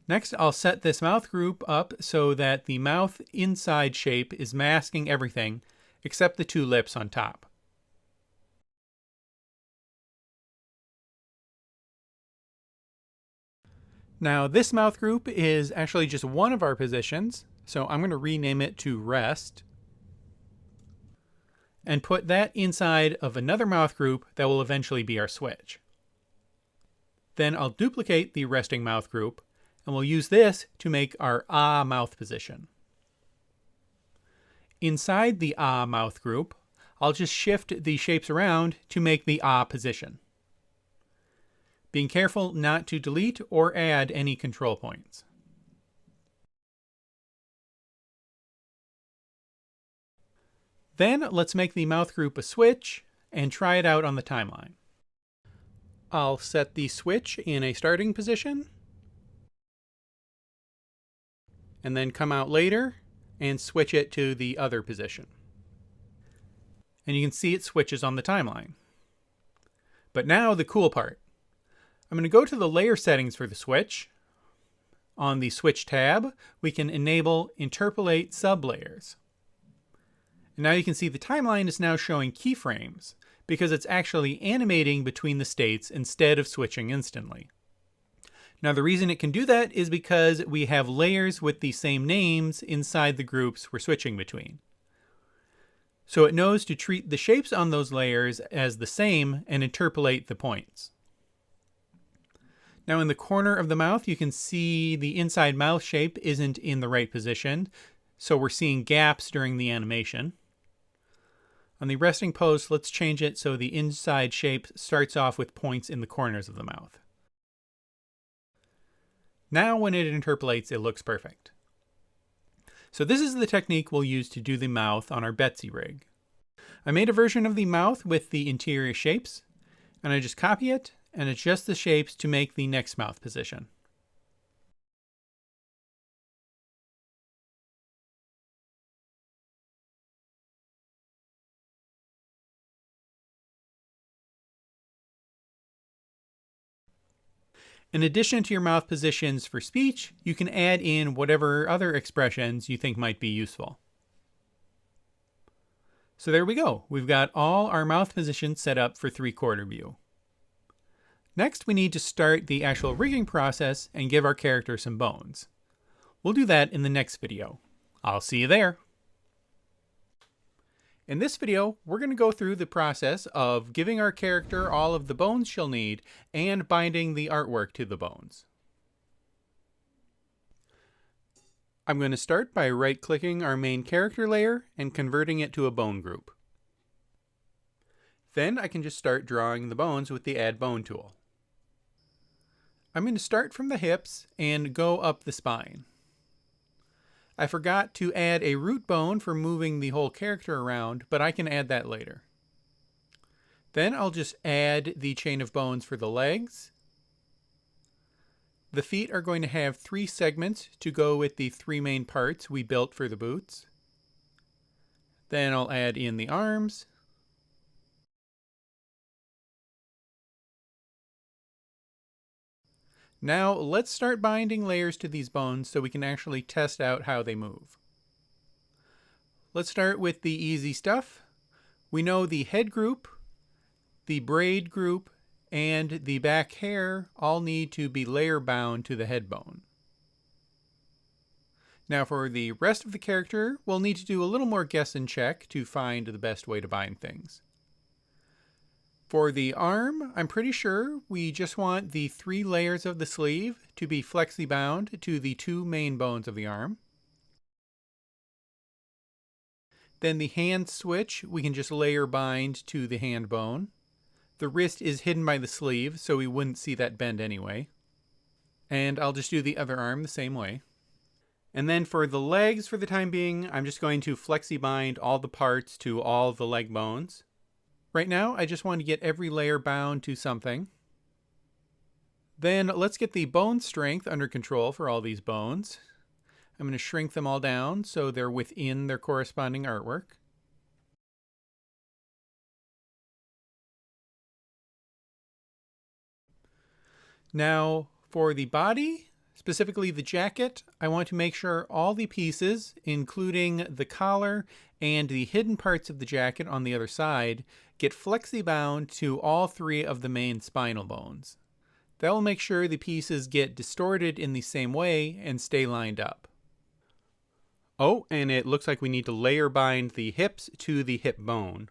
Next, I'll set this mouth group up so that the mouth inside shape is masking everything except the two lips on top. Now this mouth group is actually just one of our positions, so I'm going to rename it to rest and put that inside of another mouth group that will eventually be our switch. Then I'll duplicate the resting mouth group, and we'll use this to make our ah mouth position. Inside the ah mouth group, I'll just shift the shapes around to make the ah position, being careful not to delete or add any control points. Then let's make the mouth group a switch and try it out on the timeline. I'll set the switch in a starting position and then come out later and switch it to the other position. And you can see it switches on the timeline. But now the cool part. I'm going to go to the layer settings for the switch. On the switch tab, we can enable interpolate sublayers. And now you can see the timeline is now showing keyframes because it's actually animating between the states instead of switching instantly. Now the reason it can do that is because we have layers with the same names inside the groups we're switching between. So it knows to treat the shapes on those layers as the same and interpolate the points. Now in the corner of the mouth, you can see the inside mouth shape isn't in the right position, so we're seeing gaps during the animation. On the resting pose, let's change it so the inside shape starts off with points in the corners of the mouth. Now when it interpolates, it looks perfect. So this is the technique we'll use to do the mouth on our Betsy rig. I made a version of the mouth with the interior shapes, and I just copy it and adjust the shapes to make the next mouth position. In addition to your mouth positions for speech, you can add in whatever other expressions you think might be useful. So there we go. We've got all our mouth positions set up for 3/4 view. Next, we need to start the actual rigging process and give our character some bones. We'll do that in the next video. I'll see you there. In this video, we're going to go through the process of giving our character all of the bones she'll need and binding the artwork to the bones. I'm going to start by right-clicking our main character layer and converting it to a bone group. Then I can just start drawing the bones with the Add Bone tool. I'm going to start from the hips and go up the spine. I forgot to add a root bone for moving the whole character around, but I can add that later. Then I'll just add the chain of bones for the legs. The feet are going to have 3 segments to go with the 3 main parts we built for the boots. Then I'll add in the arms. Now let's start binding layers to these bones so we can actually test out how they move. Let's start with the easy stuff. We know the head group, the braid group, and the back hair all need to be layer bound to the head bone. Now for the rest of the character, we'll need to do a little more guess and check to find the best way to bind things. For the arm, I'm pretty sure we just want the 3 layers of the sleeve to be flexi-bound to the 2 main bones of the arm. Then the hand switch, we can just layer bind to the hand bone. The wrist is hidden by the sleeve, so we wouldn't see that bend anyway. And I'll just do the other arm the same way. And then for the legs, for the time being, I'm just going to flexi-bind all the parts to all the leg bones. Right now, I just want to get every layer bound to something. Then let's get the bone strength under control for all these bones. I'm going to shrink them all down so they're within their corresponding artwork. Now, for the body, specifically the jacket, I want to make sure all the pieces, including the collar and the hidden parts of the jacket on the other side, get flexi-bound to all 3 of the main spinal bones. That will make sure the pieces get distorted in the same way and stay lined up. Oh, and it looks like we need to layer bind the hips to the hip bone.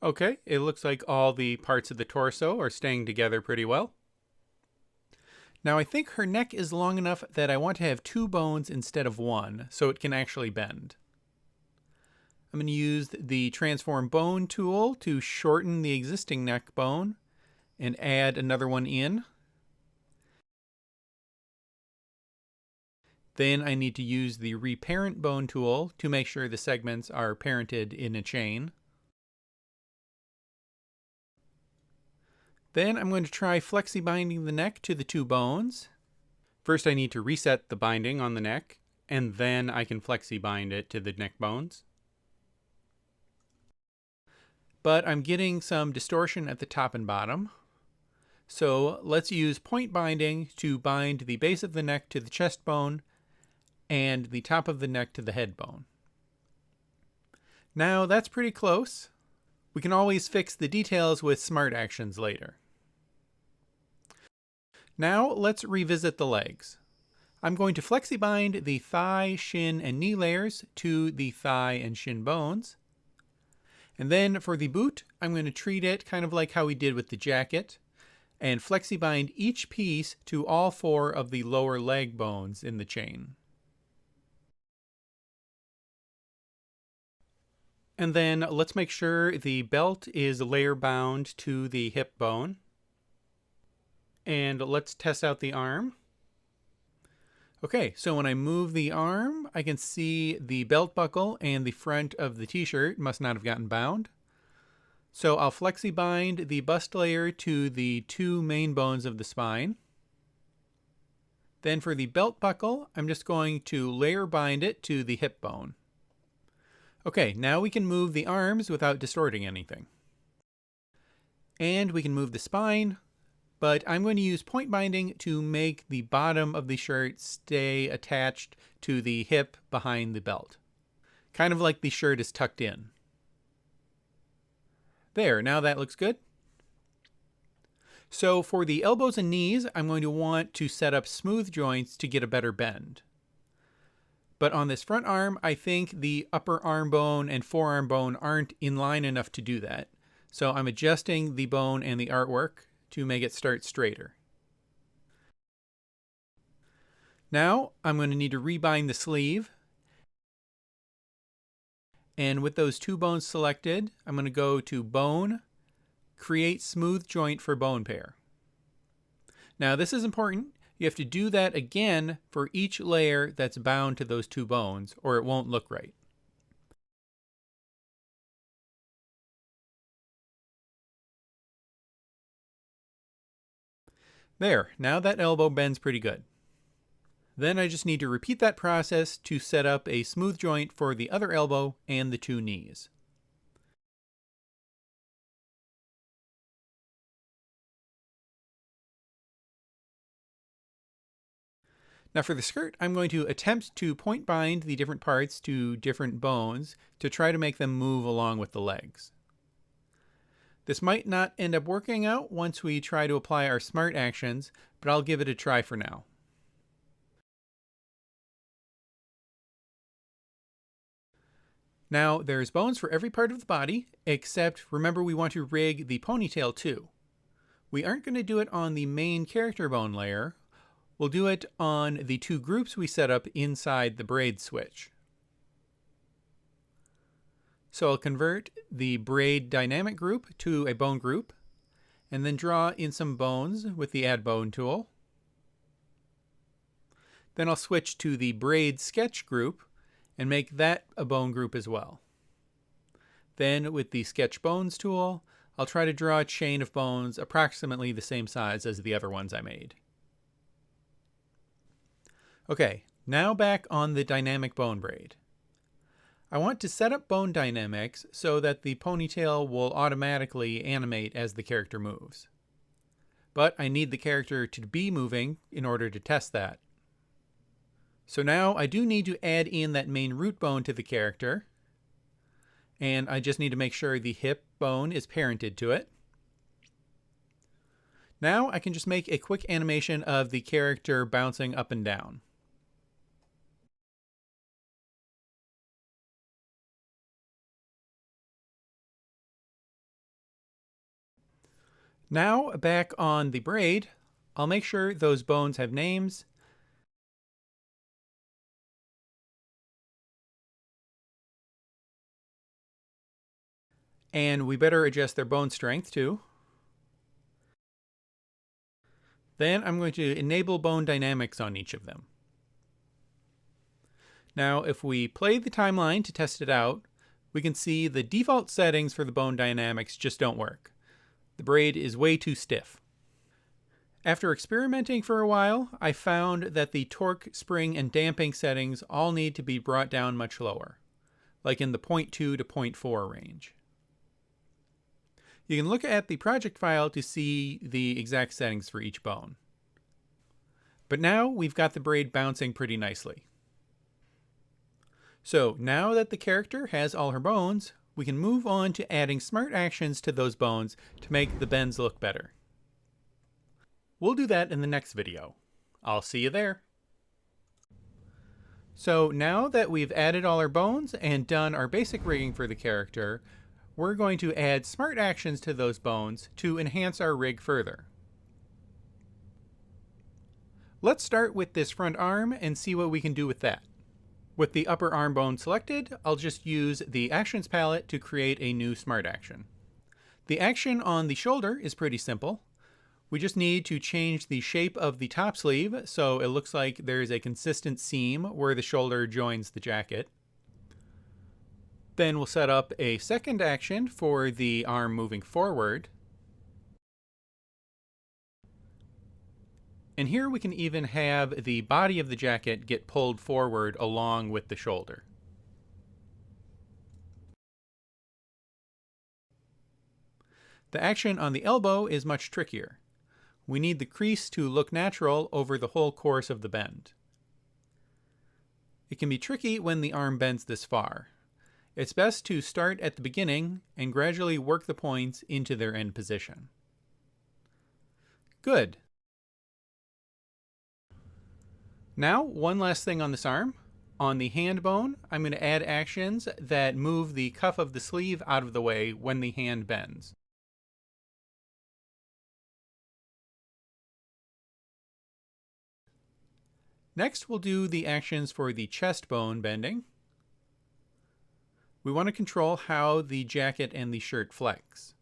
Okay, it looks like all the parts of the torso are staying together pretty well. Now I think her neck is long enough that I want to have 2 bones instead of 1, so it can actually bend. I'm going to use the Transform Bone tool to shorten the existing neck bone and add another one in. Then I need to use the Reparent Bone tool to make sure the segments are parented in a chain. Then I'm going to try flexi-binding the neck to the 2 bones. First I need to reset the binding on the neck, and then I can flexi-bind it to the neck bones. But I'm getting some distortion at the top and bottom. So let's use point binding to bind the base of the neck to the chest bone and the top of the neck to the head bone. Now that's pretty close. We can always fix the details with smart actions later. Now let's revisit the legs. I'm going to flexi-bind the thigh, shin, and knee layers to the thigh and shin bones. And then for the boot, I'm going to treat it kind of like how we did with the jacket and flexi-bind each piece to all 4 of the lower leg bones in the chain. And then let's make sure the belt is layer bound to the hip bone. And let's test out the arm. Okay, so when I move the arm, I can see the belt buckle and the front of the t-shirt must not have gotten bound. So I'll flexi bind the bust layer to the 2 main bones of the spine. Then for the belt buckle, I'm just going to layer bind it to the hip bone. Okay, now we can move the arms without distorting anything. And we can move the spine, but I'm going to use point binding to make the bottom of the shirt stay attached to the hip behind the belt. Kind of like the shirt is tucked in. There, now that looks good. So for the elbows and knees, I'm going to want to set up smooth joints to get a better bend. But on this front arm, I think the upper arm bone and forearm bone aren't in line enough to do that. So I'm adjusting the bone and the artwork to make it start straighter. Now I'm going to need to rebind the sleeve. And with those 2 bones selected, I'm going to go to Bone, Create Smooth Joint for Bone Pair. Now this is important. You have to do that again for each layer that's bound to those 2 bones, or it won't look right. There, now that elbow bends pretty good. Then I just need to repeat that process to set up a smooth joint for the other elbow and the 2 knees. Now for the skirt, I'm going to attempt to point bind the different parts to different bones to try to make them move along with the legs. This might not end up working out once we try to apply our smart actions, but I'll give it a try for now. Now there's bones for every part of the body, except remember we want to rig the ponytail too. We aren't going to do it on the main character bone layer. We'll do it on the 2 groups we set up inside the braid switch. So I'll convert the braid dynamic group to a bone group, and then draw in some bones with the Add Bone tool. Then I'll switch to the braid sketch group and make that a bone group as well. Then with the Sketch Bones tool, I'll try to draw a chain of bones approximately the same size as the other ones I made. Okay, now back on the dynamic bone braid. I want to set up bone dynamics so that the ponytail will automatically animate as the character moves. But I need the character to be moving in order to test that. So now I do need to add in that main root bone to the character. and I just need to make sure the hip bone is parented to it. Now I can just make a quick animation of the character bouncing up and down. Now back on the braid, I'll make sure those bones have names. And we better adjust their bone strength too. Then I'm going to enable bone dynamics on each of them. Now if we play the timeline to test it out, we can see the default settings for the bone dynamics just don't work. The braid is way too stiff. After experimenting for a while, I found that the torque, spring, and damping settings all need to be brought down much lower, like in the 0.2 to 0.4 range. You can look at the project file to see the exact settings for each bone. But now we've got the braid bouncing pretty nicely. So now that the character has all her bones, we can move on to adding smart actions to those bones to make the bends look better. We'll do that in the next video. I'll see you there. So now that we've added all our bones and done our basic rigging for the character, we're going to add smart actions to those bones to enhance our rig further. Let's start with this front arm and see what we can do with that. With the upper arm bone selected, I'll just use the Actions palette to create a new smart action. The action on the shoulder is pretty simple. We just need to change the shape of the top sleeve so it looks like there's a consistent seam where the shoulder joins the jacket. Then we'll set up a second action for the arm moving forward. And here we can even have the body of the jacket get pulled forward along with the shoulder. The action on the elbow is much trickier. We need the crease to look natural over the whole course of the bend. It can be tricky when the arm bends this far. It's best to start at the beginning and gradually work the points into their end position. Good. Now, one last thing on this arm. On the hand bone, I'm going to add actions that move the cuff of the sleeve out of the way when the hand bends. Next, we'll do the actions for the chest bone bending. We want to control how the jacket and the shirt flex.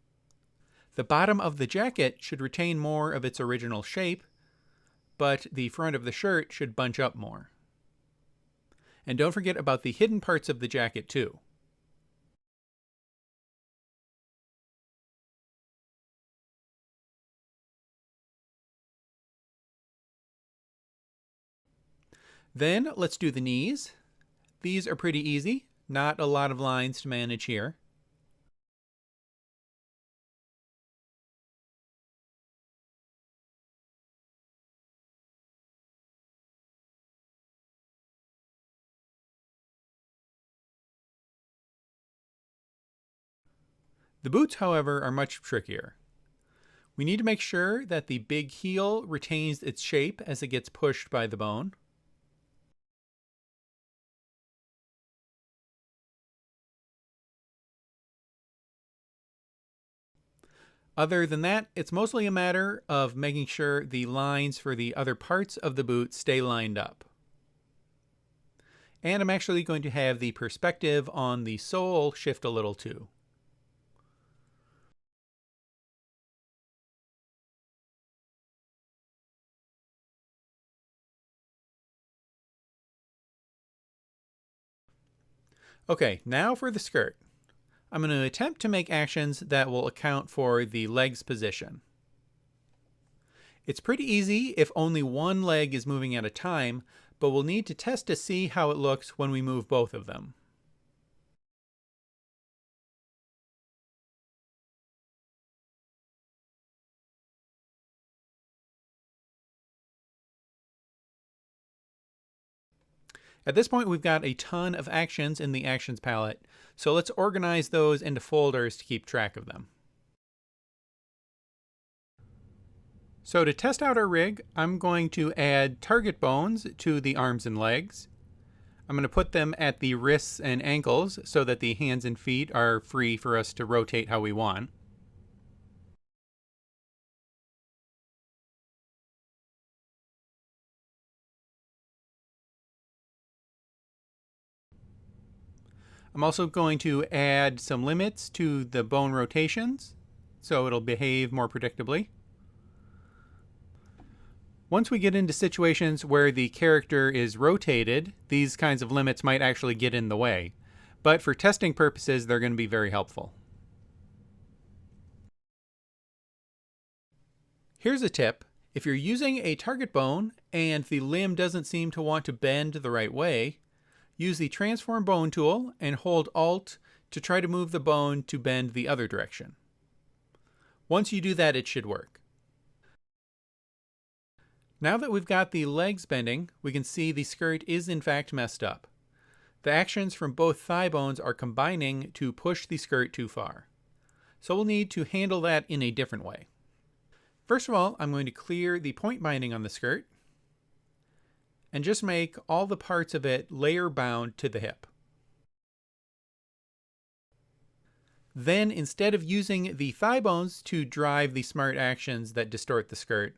The bottom of the jacket should retain more of its original shape, but the front of the shirt should bunch up more. And don't forget about the hidden parts of the jacket too. Then let's do the knees. These are pretty easy, not a lot of lines to manage here. The boots, however, are much trickier. We need to make sure that the big heel retains its shape as it gets pushed by the bone. Other than that, it's mostly a matter of making sure the lines for the other parts of the boot stay lined up. And I'm actually going to have the perspective on the sole shift a little too. Okay, now for the skirt. I'm going to attempt to make actions that will account for the leg's position. It's pretty easy if only one leg is moving at a time, but we'll need to test to see how it looks when we move both of them. At this point, we've got a ton of actions in the actions palette, so let's organize those into folders to keep track of them. So to test out our rig, I'm going to add target bones to the arms and legs. I'm going to put them at the wrists and ankles so that the hands and feet are free for us to rotate how we want. I'm also going to add some limits to the bone rotations so it'll behave more predictably. Once we get into situations where the character is rotated, these kinds of limits might actually get in the way. But for testing purposes, they're going to be very helpful. Here's a tip. If you're using a target bone and the limb doesn't seem to want to bend the right way, use the Transform Bone tool and hold Alt to try to move the bone to bend the other direction. Once you do that, it should work. Now that we've got the legs bending, we can see the skirt is in fact messed up. The actions from both thigh bones are combining to push the skirt too far. So we'll need to handle that in a different way. First of all, I'm going to clear the point binding on the skirt and just make all the parts of it layer bound to the hip. Then, instead of using the thigh bones to drive the smart actions that distort the skirt,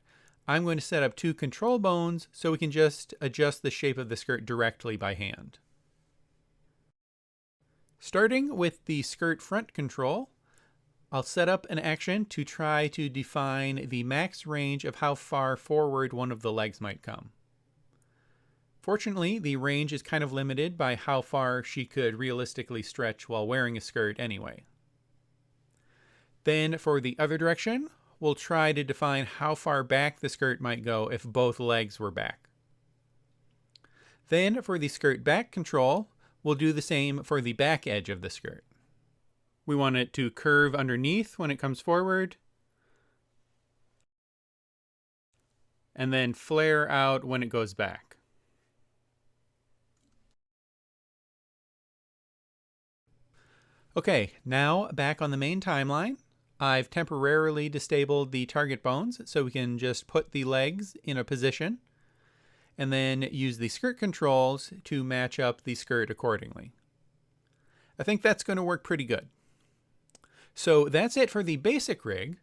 I'm going to set up two control bones so we can just adjust the shape of the skirt directly by hand. Starting with the skirt front control, I'll set up an action to try to define the max range of how far forward one of the legs might come. Fortunately, the range is kind of limited by how far she could realistically stretch while wearing a skirt anyway. Then for the other direction, we'll try to define how far back the skirt might go if both legs were back. Then for the skirt back control, we'll do the same for the back edge of the skirt. We want it to curve underneath when it comes forward, and then flare out when it goes back. Okay, now back on the main timeline. I've temporarily disabled the target bones so we can just put the legs in a position and then use the skirt controls to match up the skirt accordingly. I think that's going to work pretty good. So that's it for the basic rig.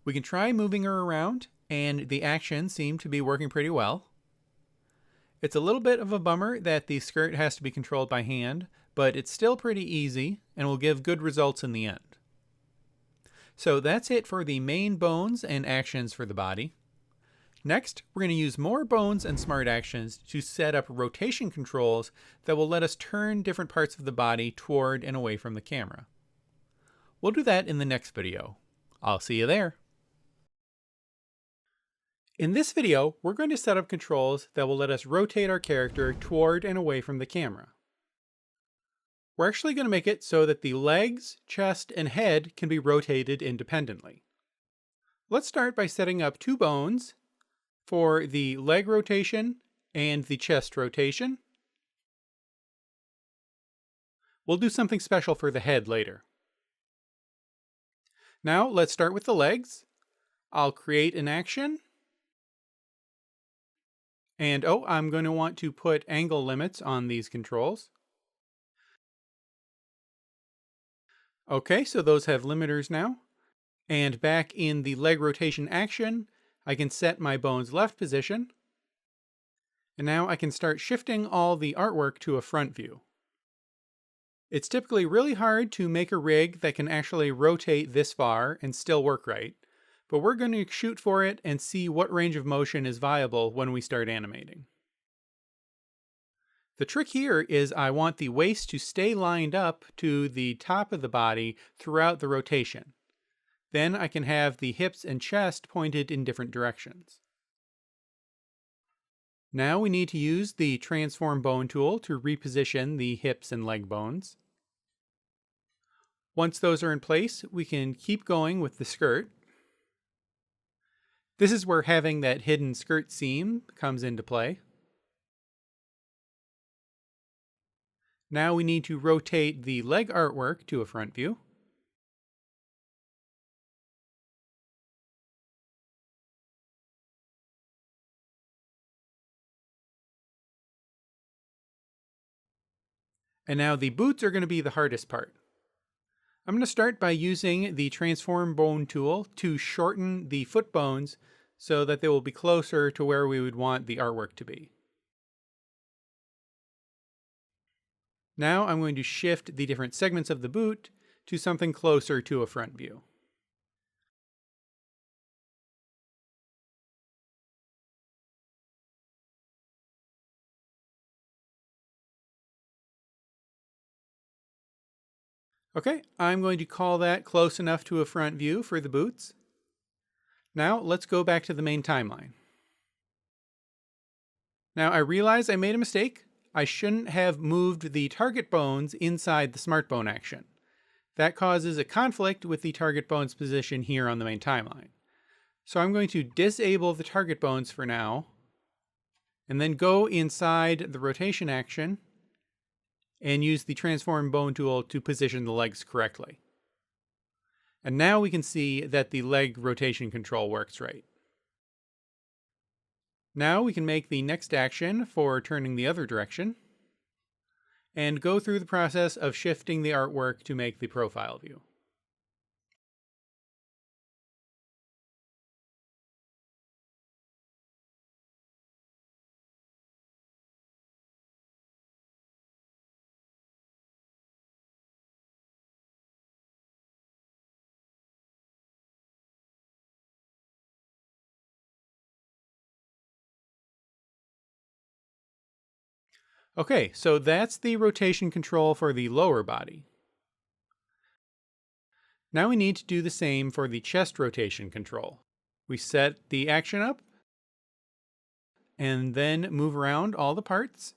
We can try moving her around and the actions seem to be working pretty well. It's a little bit of a bummer that the skirt has to be controlled by hand, but it's still pretty easy and will give good results in the end. So that's it for the main bones and actions for the body. Next, we're going to use more bones and smart actions to set up rotation controls that will let us turn different parts of the body toward and away from the camera. We'll do that in the next video. I'll see you there. In this video, we're going to set up controls that will let us rotate our character toward and away from the camera. We're actually going to make it so that the legs, chest, and head can be rotated independently. Let's start by setting up two bones for the leg rotation and the chest rotation. We'll do something special for the head later. Now let's start with the legs. I'll create an action. And I'm going to want to put angle limits on these controls. Okay, so those have limiters now. And back in the leg rotation action, I can set my bone's left position. And now I can start shifting all the artwork to a front view. It's typically really hard to make a rig that can actually rotate this far and still work right, but we're going to shoot for it and see what range of motion is viable when we start animating. The trick here is I want the waist to stay lined up to the top of the body throughout the rotation. Then I can have the hips and chest pointed in different directions. Now we need to use the Transform Bone tool to reposition the hips and leg bones. Once those are in place, we can keep going with the skirt. This is where having that hidden skirt seam comes into play. Now we need to rotate the leg artwork to a front view. And now the boots are going to be the hardest part. I'm going to start by using the transform bone tool to shorten the foot bones so that they will be closer to where we would want the artwork to be. Now I'm going to shift the different segments of the boot to something closer to a front view. Okay, I'm going to call that close enough to a front view for the boots. Now let's go back to the main timeline. Now I realize I made a mistake. I shouldn't have moved the target bones inside the smart bone action. That causes a conflict with the target bones position here on the main timeline. So I'm going to disable the target bones for now, and then go inside the rotation action and use the transform bone tool to position the legs correctly. And now we can see that the leg rotation control works right. Now we can make the next action for turning the other direction and go through the process of shifting the artwork to make the profile view. Okay, so that's the rotation control for the lower body. Now we need to do the same for the chest rotation control. We set the action up and then move around all the parts.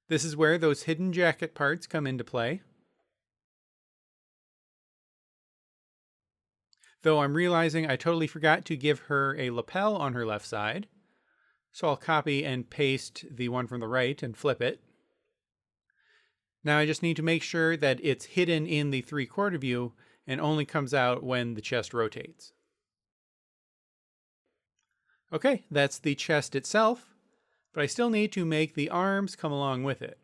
This is where those hidden jacket parts come into play. Though I'm realizing I totally forgot to give her a lapel on her left side. So I'll copy and paste the one from the right and flip it. Now I just need to make sure that it's hidden in the 3/4 view and only comes out when the chest rotates. Okay, that's the chest itself, but I still need to make the arms come along with it.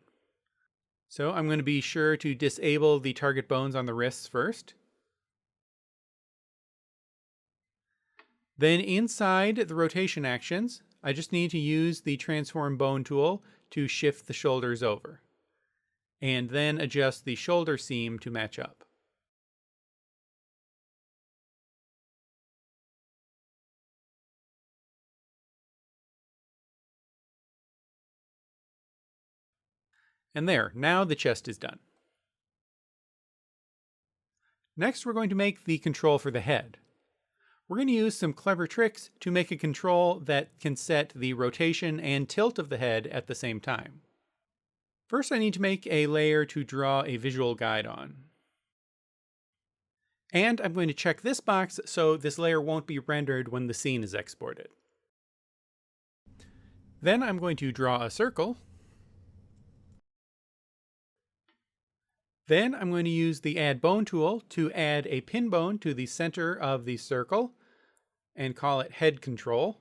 So I'm going to be sure to disable the target bones on the wrists first. Then inside the rotation actions, I just need to use the transform bone tool to shift the shoulders over, and then adjust the shoulder seam to match up. And there, now the chest is done. Next, we're going to make the control for the head. We're going to use some clever tricks to make a control that can set the rotation and tilt of the head at the same time. First, I need to make a layer to draw a visual guide on. And I'm going to check this box so this layer won't be rendered when the scene is exported. Then I'm going to draw a circle. Then I'm going to use the Add Bone tool to add a pin bone to the center of the circle and call it Head Control.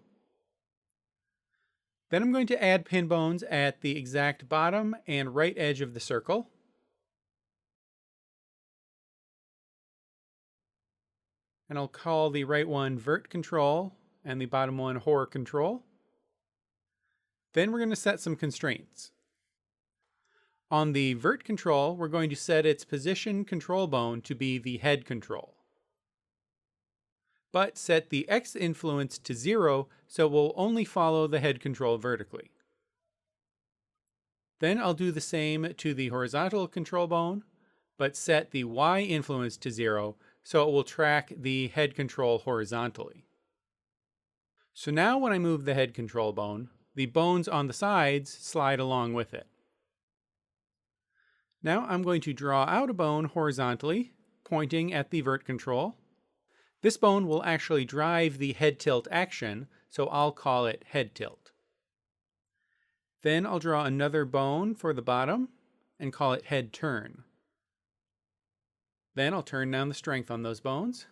Then I'm going to add pin bones at the exact bottom and right edge of the circle. And I'll call the right one Vert Control and the bottom one Hor Control. Then we're going to set some constraints. On the Vert Control, we're going to set its position control bone to be the head control, but set the X influence to 0 so it will only follow the head control vertically. Then I'll do the same to the horizontal control bone, but set the Y influence to 0 so it will track the head control horizontally. So now when I move the head control bone, the bones on the sides slide along with it. Now I'm going to draw out a bone horizontally, pointing at the Vert Control. This bone will actually drive the head tilt action, so I'll call it head tilt. Then I'll draw another bone for the bottom and call it head turn. Then I'll turn down the strength on those bones.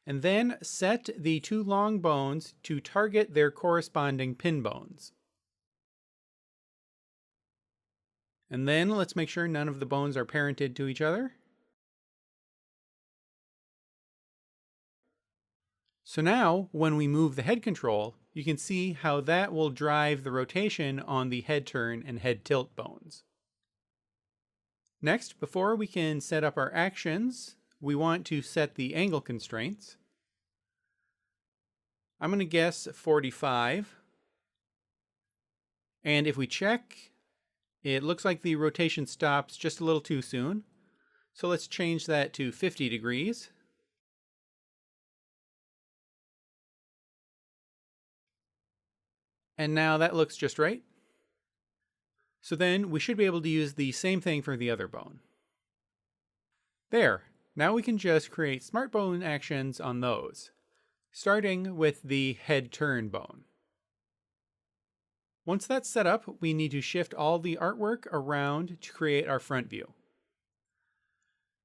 And then set the two long bones to target their corresponding pin bones. And then let's make sure none of the bones are parented to each other. So now, when we move the head control, you can see how that will drive the rotation on the head turn and head tilt bones. Next, before we can set up our actions, we want to set the angle constraints. I'm going to guess 45. And if we check, it looks like the rotation stops just a little too soon. So let's change that to 50 degrees. And now that looks just right. So then we should be able to use the same thing for the other bone. There. Now we can just create smart bone actions on those, starting with the head turn bone. Once that's set up, we need to shift all the artwork around to create our front view.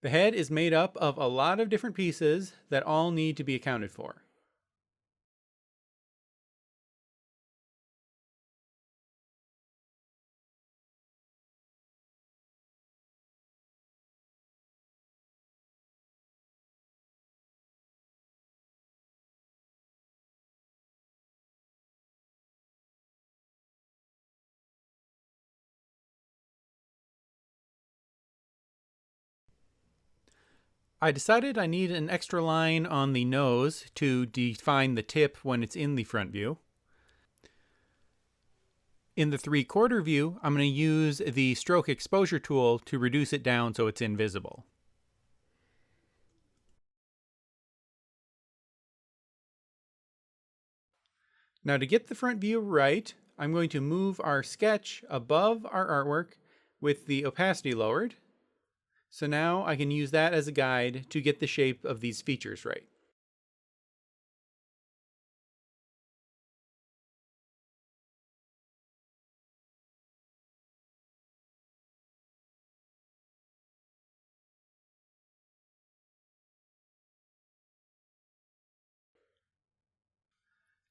The head is made up of a lot of different pieces that all need to be accounted for. I decided I need an extra line on the nose to define the tip when it's in the front view. In the 3/4 view, I'm going to use the stroke exposure tool to reduce it down so it's invisible. Now to get the front view right, I'm going to move our sketch above our artwork with the opacity lowered. So now I can use that as a guide to get the shape of these features right.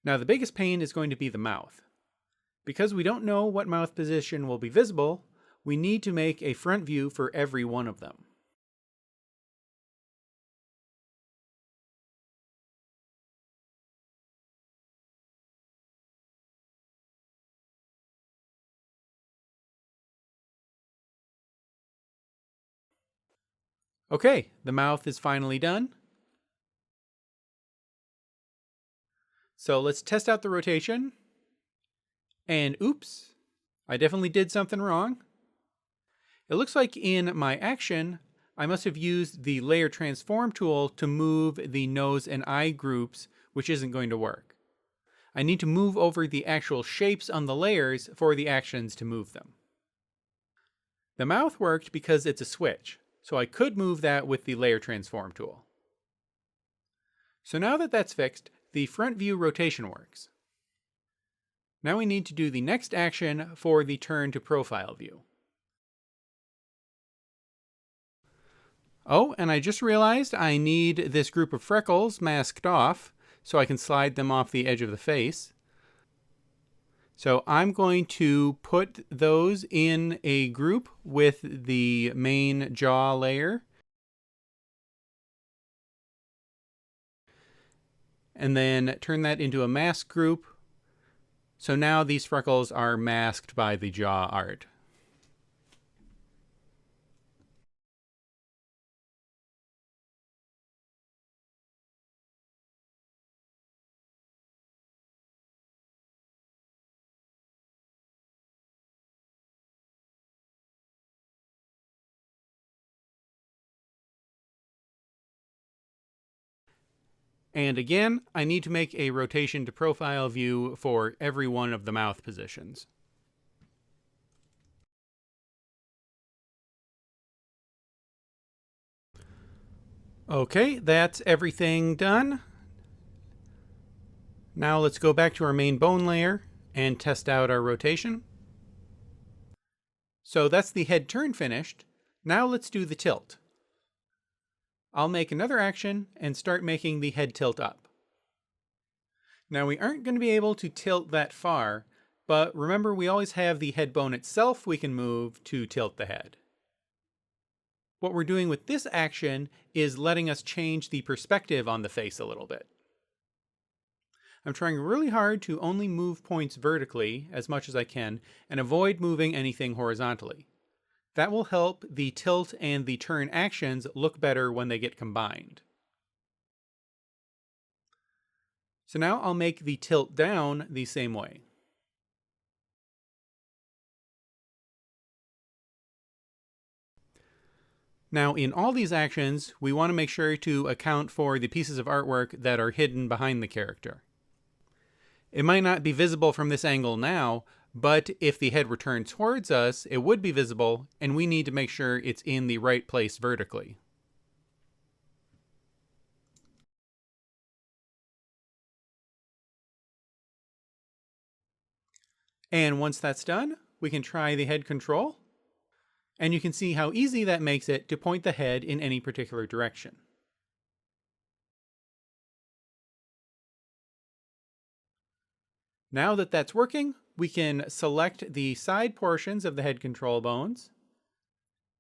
Now the biggest pain is going to be the mouth. Because we don't know what mouth position will be visible, we need to make a front view for every one of them. Okay, the mouth is finally done. So let's test out the rotation. And oops, I definitely did something wrong. It looks like in my action, I must have used the layer transform tool to move the nose and eye groups, which isn't going to work. I need to move over the actual shapes on the layers for the actions to move them. The mouth worked because it's a switch, so I could move that with the layer transform tool. So now that that's fixed, the front view rotation works. Now we need to do the next action for the turn to profile view. Oh, and I just realized I need this group of freckles masked off so I can slide them off the edge of the face. So I'm going to put those in a group with the main jaw layer. And then turn that into a mask group. So now these freckles are masked by the jaw art. And again, I need to make a rotation to profile view for every one of the mouth positions. Okay, that's everything done. Now let's go back to our main bone layer and test out our rotation. So that's the head turn finished. Now let's do the tilt. I'll make another action and start making the head tilt up. Now we aren't going to be able to tilt that far, but remember we always have the head bone itself we can move to tilt the head. What we're doing with this action is letting us change the perspective on the face a little bit. I'm trying really hard to only move points vertically as much as I can and avoid moving anything horizontally. That will help the tilt and the turn actions look better when they get combined. So now I'll make the tilt down the same way. Now in all these actions, we want to make sure to account for the pieces of artwork that are hidden behind the character. It might not be visible from this angle now, but if the head returns towards us, it would be visible, and we need to make sure it's in the right place vertically. And once that's done, we can try the head control, and you can see how easy that makes it to point the head in any particular direction. Now that that's working, we can select the side portions of the head control bones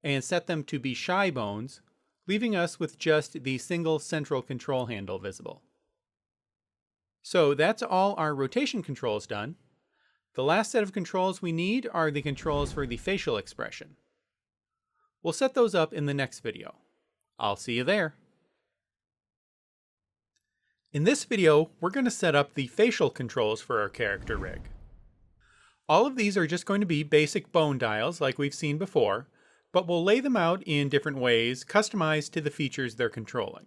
and set them to be shy bones, leaving us with just the single central control handle visible. So that's all our rotation controls done. The last set of controls we need are the controls for the facial expression. We'll set those up in the next video. I'll see you there. In this video, we're going to set up the facial controls for our character rig. All of these are just going to be basic bone dials like we've seen before, but we'll lay them out in different ways, customized to the features they're controlling.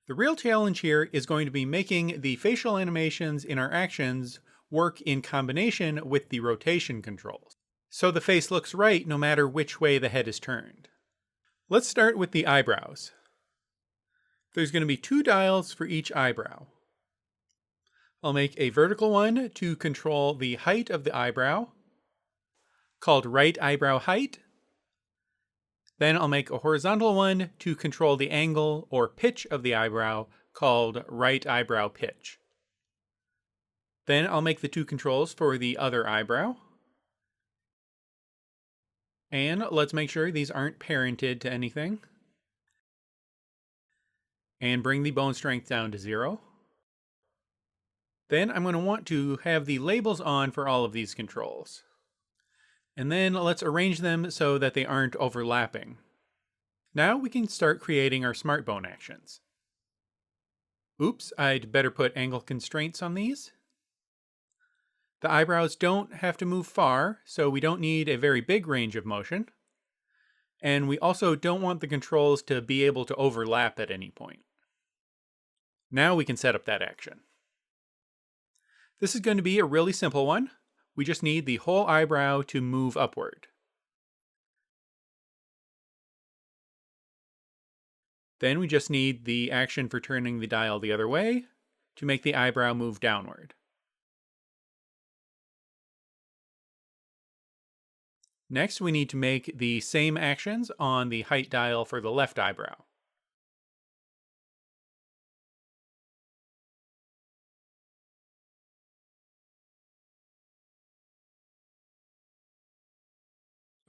The real challenge here is going to be making the facial animations in our actions work in combination with the rotation controls, so the face looks right no matter which way the head is turned. Let's start with the eyebrows. There's going to be 2 dials for each eyebrow. I'll make a vertical one to control the height of the eyebrow, called right eyebrow height. Then I'll make a horizontal one to control the angle or pitch of the eyebrow, called right eyebrow pitch. Then I'll make the 2 controls for the other eyebrow. And let's make sure these aren't parented to anything. And bring the bone strength down to 0. Then I'm going to want to have the labels on for all of these controls. And then let's arrange them so that they aren't overlapping. Now we can start creating our smart bone actions. Oops, I'd better put angle constraints on these. The eyebrows don't have to move far, so we don't need a very big range of motion. And we also don't want the controls to be able to overlap at any point. Now we can set up that action. This is going to be a really simple one. We just need the whole eyebrow to move upward. Then we just need the action for turning the dial the other way to make the eyebrow move downward. Next, we need to make the same actions on the height dial for the left eyebrow.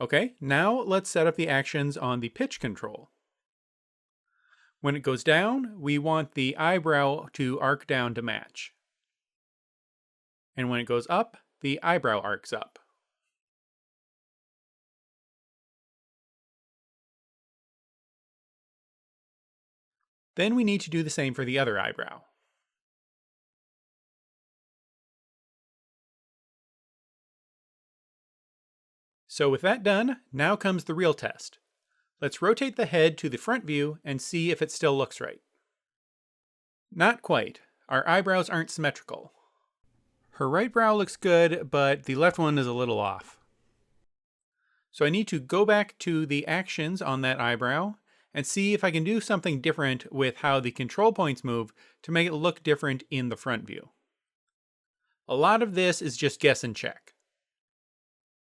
Okay, now let's set up the actions on the pitch control. When it goes down, we want the eyebrow to arc down to match. And when it goes up, the eyebrow arcs up. Then we need to do the same for the other eyebrow. So with that done, now comes the real test. Let's rotate the head to the front view and see if it still looks right. Not quite. Our eyebrows aren't symmetrical. Her right brow looks good, but the left one is a little off. So I need to go back to the actions on that eyebrow and see if I can do something different with how the control points move to make it look different in the front view. A lot of this is just guess and check.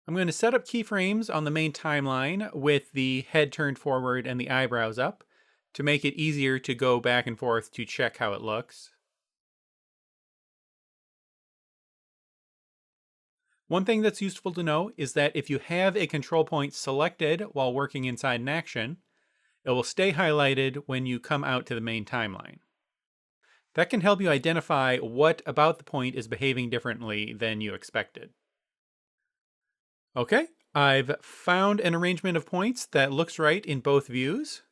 I'm going to set up keyframes on the main timeline with the head turned forward and the eyebrows up to make it easier to go back and forth to check how it looks. One thing that's useful to know is that if you have a control point selected while working inside an action, it will stay highlighted when you come out to the main timeline. That can help you identify what about the point is behaving differently than you expected. Okay, I've found an arrangement of points that looks right in both views.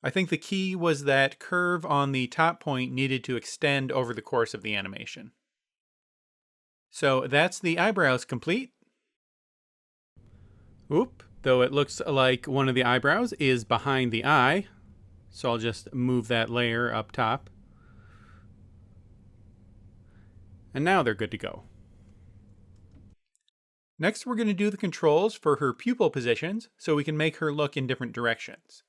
I think the key was that curve on the top point needed to extend over the course of the animation. So that's the eyebrows complete. Oop, though it looks like one of the eyebrows is behind the eye. So I'll just move that layer up top. And now they're good to go. Next, we're going to do the controls for her pupil positions so we can make her look in different directions.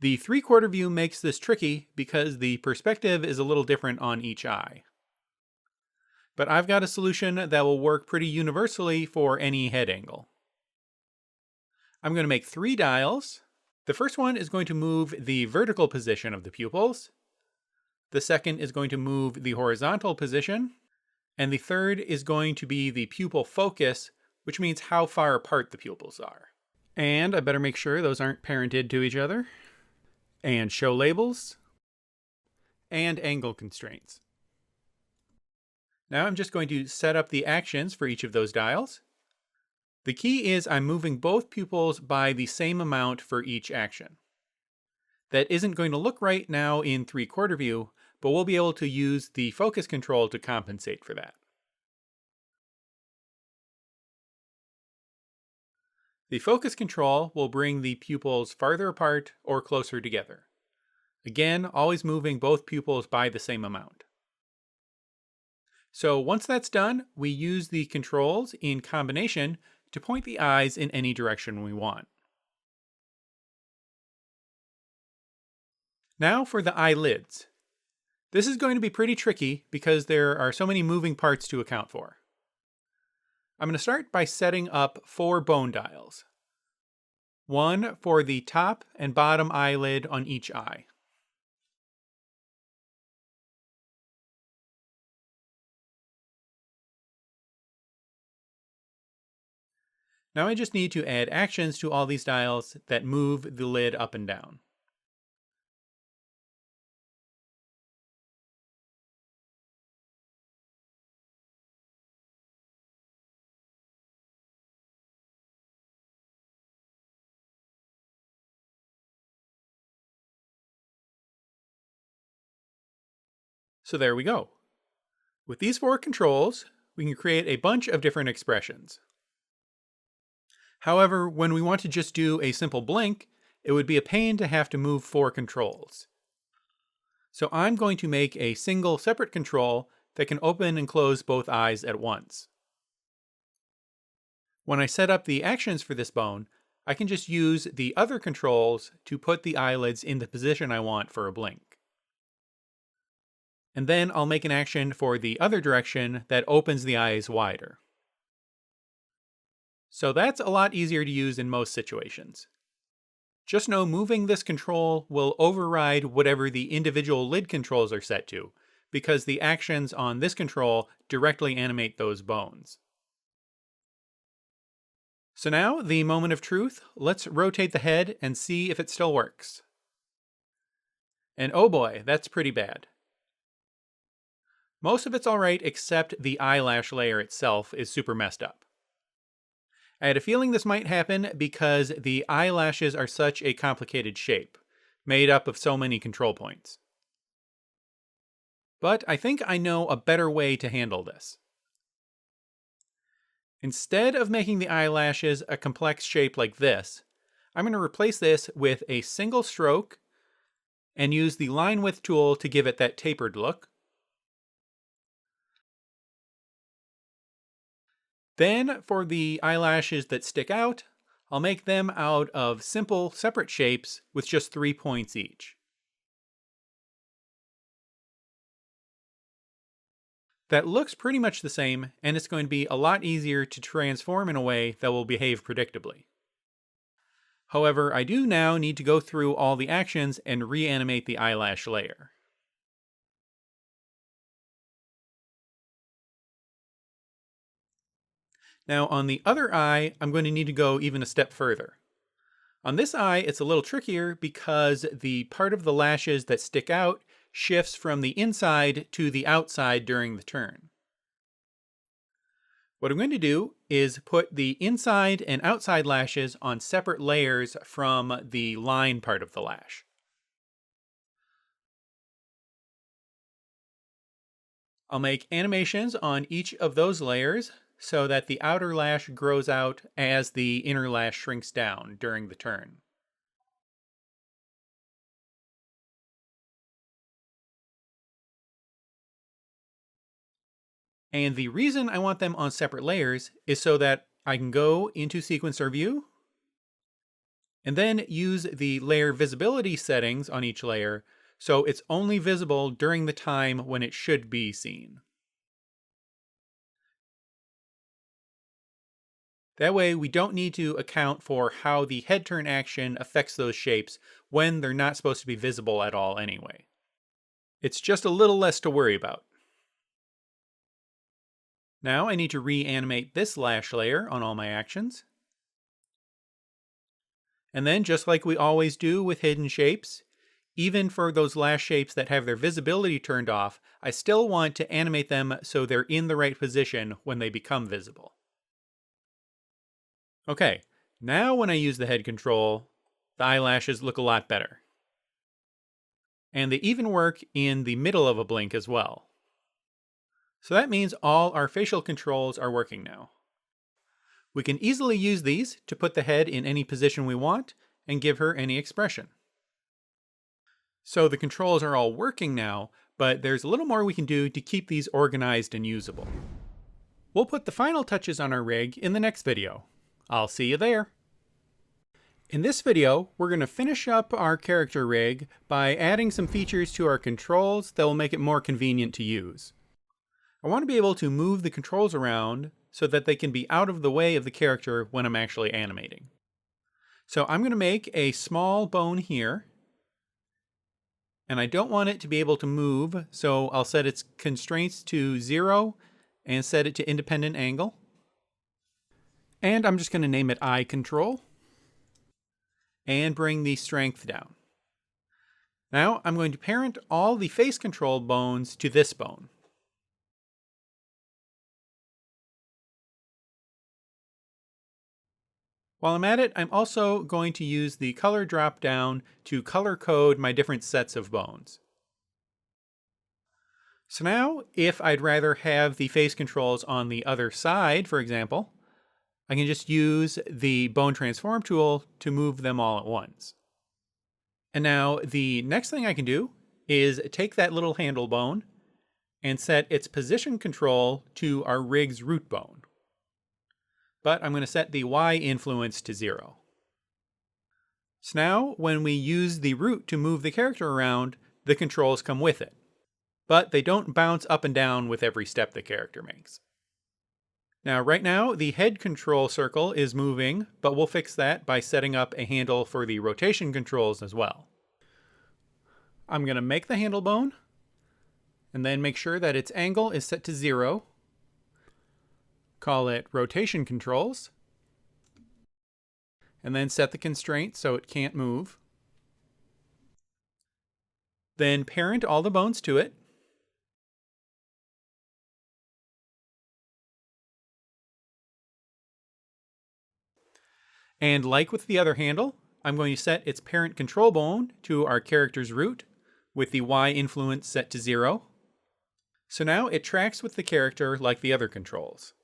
The 3/4 view makes this tricky because the perspective is a little different on each eye. But I've got a solution that will work pretty universally for any head angle. I'm going to make 3 dials. The first one is going to move the vertical position of the pupils. The second is going to move the horizontal position. And the third is going to be the pupil focus, which means how far apart the pupils are. And I better make sure those aren't parented to each other. And show labels. And angle constraints. Now I'm just going to set up the actions for each of those dials. The key is I'm moving both pupils by the same amount for each action. That isn't going to look right now in 3/4 view, but we'll be able to use the focus control to compensate for that. The focus control will bring the pupils farther apart or closer together. Again, always moving both pupils by the same amount. So once that's done, we use the controls in combination to point the eyes in any direction we want. Now for the eyelids. This is going to be pretty tricky because there are so many moving parts to account for. I'm going to start by setting up 4 bone dials. One for the top and bottom eyelid on each eye. Now I just need to add actions to all these dials that move the lid up and down. So there we go. With these 4 controls, we can create a bunch of different expressions. However, when we want to just do a simple blink, it would be a pain to have to move 4 controls. So I'm going to make a single separate control that can open and close both eyes at once. When I set up the actions for this bone, I can just use the other controls to put the eyelids in the position I want for a blink. And then I'll make an action for the other direction that opens the eyes wider. So that's a lot easier to use in most situations. Just know moving this control will override whatever the individual lid controls are set to, because the actions on this control directly animate those bones. So now, the moment of truth, let's rotate the head and see if it still works. And oh boy, that's pretty bad. Most of it's alright except the eyelash layer itself is super messed up. I had a feeling this might happen because the eyelashes are such a complicated shape, made up of so many control points. But I think I know a better way to handle this. Instead of making the eyelashes a complex shape like this, I'm going to replace this with a single stroke and use the line width tool to give it that tapered look. Then, for the eyelashes that stick out, I'll make them out of simple, separate shapes with just 3 points each. That looks pretty much the same, and it's going to be a lot easier to transform in a way that will behave predictably. However, I do now need to go through all the actions and reanimate the eyelash layer. Now on the other eye, I'm going to need to go even a step further. On this eye, it's a little trickier because the part of the lashes that stick out shifts from the inside to the outside during the turn. What I'm going to do is put the inside and outside lashes on separate layers from the line part of the lash. I'll make animations on each of those layers so that the outer lash grows out as the inner lash shrinks down during the turn. And the reason I want them on separate layers is so that I can go into sequencer view and then use the layer visibility settings on each layer so it's only visible during the time when it should be seen. That way we don't need to account for how the head turn action affects those shapes when they're not supposed to be visible at all anyway. It's just a little less to worry about. Now I need to reanimate this lash layer on all my actions. And then, just like we always do with hidden shapes, even for those lash shapes that have their visibility turned off, I still want to animate them so they're in the right position when they become visible. Okay, now when I use the head control, the eyelashes look a lot better. And they even work in the middle of a blink as well. So that means all our facial controls are working now. We can easily use these to put the head in any position we want and give her any expression. So the controls are all working now, but there's a little more we can do to keep these organized and usable. We'll put the final touches on our rig in the next video. I'll see you there. In this video, we're going to finish up our character rig by adding some features to our controls that will make it more convenient to use. I want to be able to move the controls around so that they can be out of the way of the character when I'm actually animating. So I'm going to make a small bone here, and I don't want it to be able to move, so I'll set its constraints to 0 and set it to independent angle. And I'm just going to name it eye control and bring the strength down. Now I'm going to parent all the face control bones to this bone. While I'm at it, I'm also going to use the color drop down to color code my different sets of bones. So now, if I'd rather have the face controls on the other side, for example, I can just use the bone transform tool to move them all at once. And now the next thing I can do is take that little handle bone and set its position control to our rig's root bone. But I'm going to set the Y influence to 0. So now, when we use the root to move the character around, the controls come with it. But they don't bounce up and down with every step the character makes. Now, right now, the head control circle is moving, but we'll fix that by setting up a handle for the rotation controls as well. I'm going to make the handle bone, and then make sure that its angle is set to 0. Call it rotation controls, and then set the constraint so it can't move. Then parent all the bones to it. And like with the other handle, I'm going to set its parent control bone to our character's root with the Y influence set to 0. So now it tracks with the character like the other controls,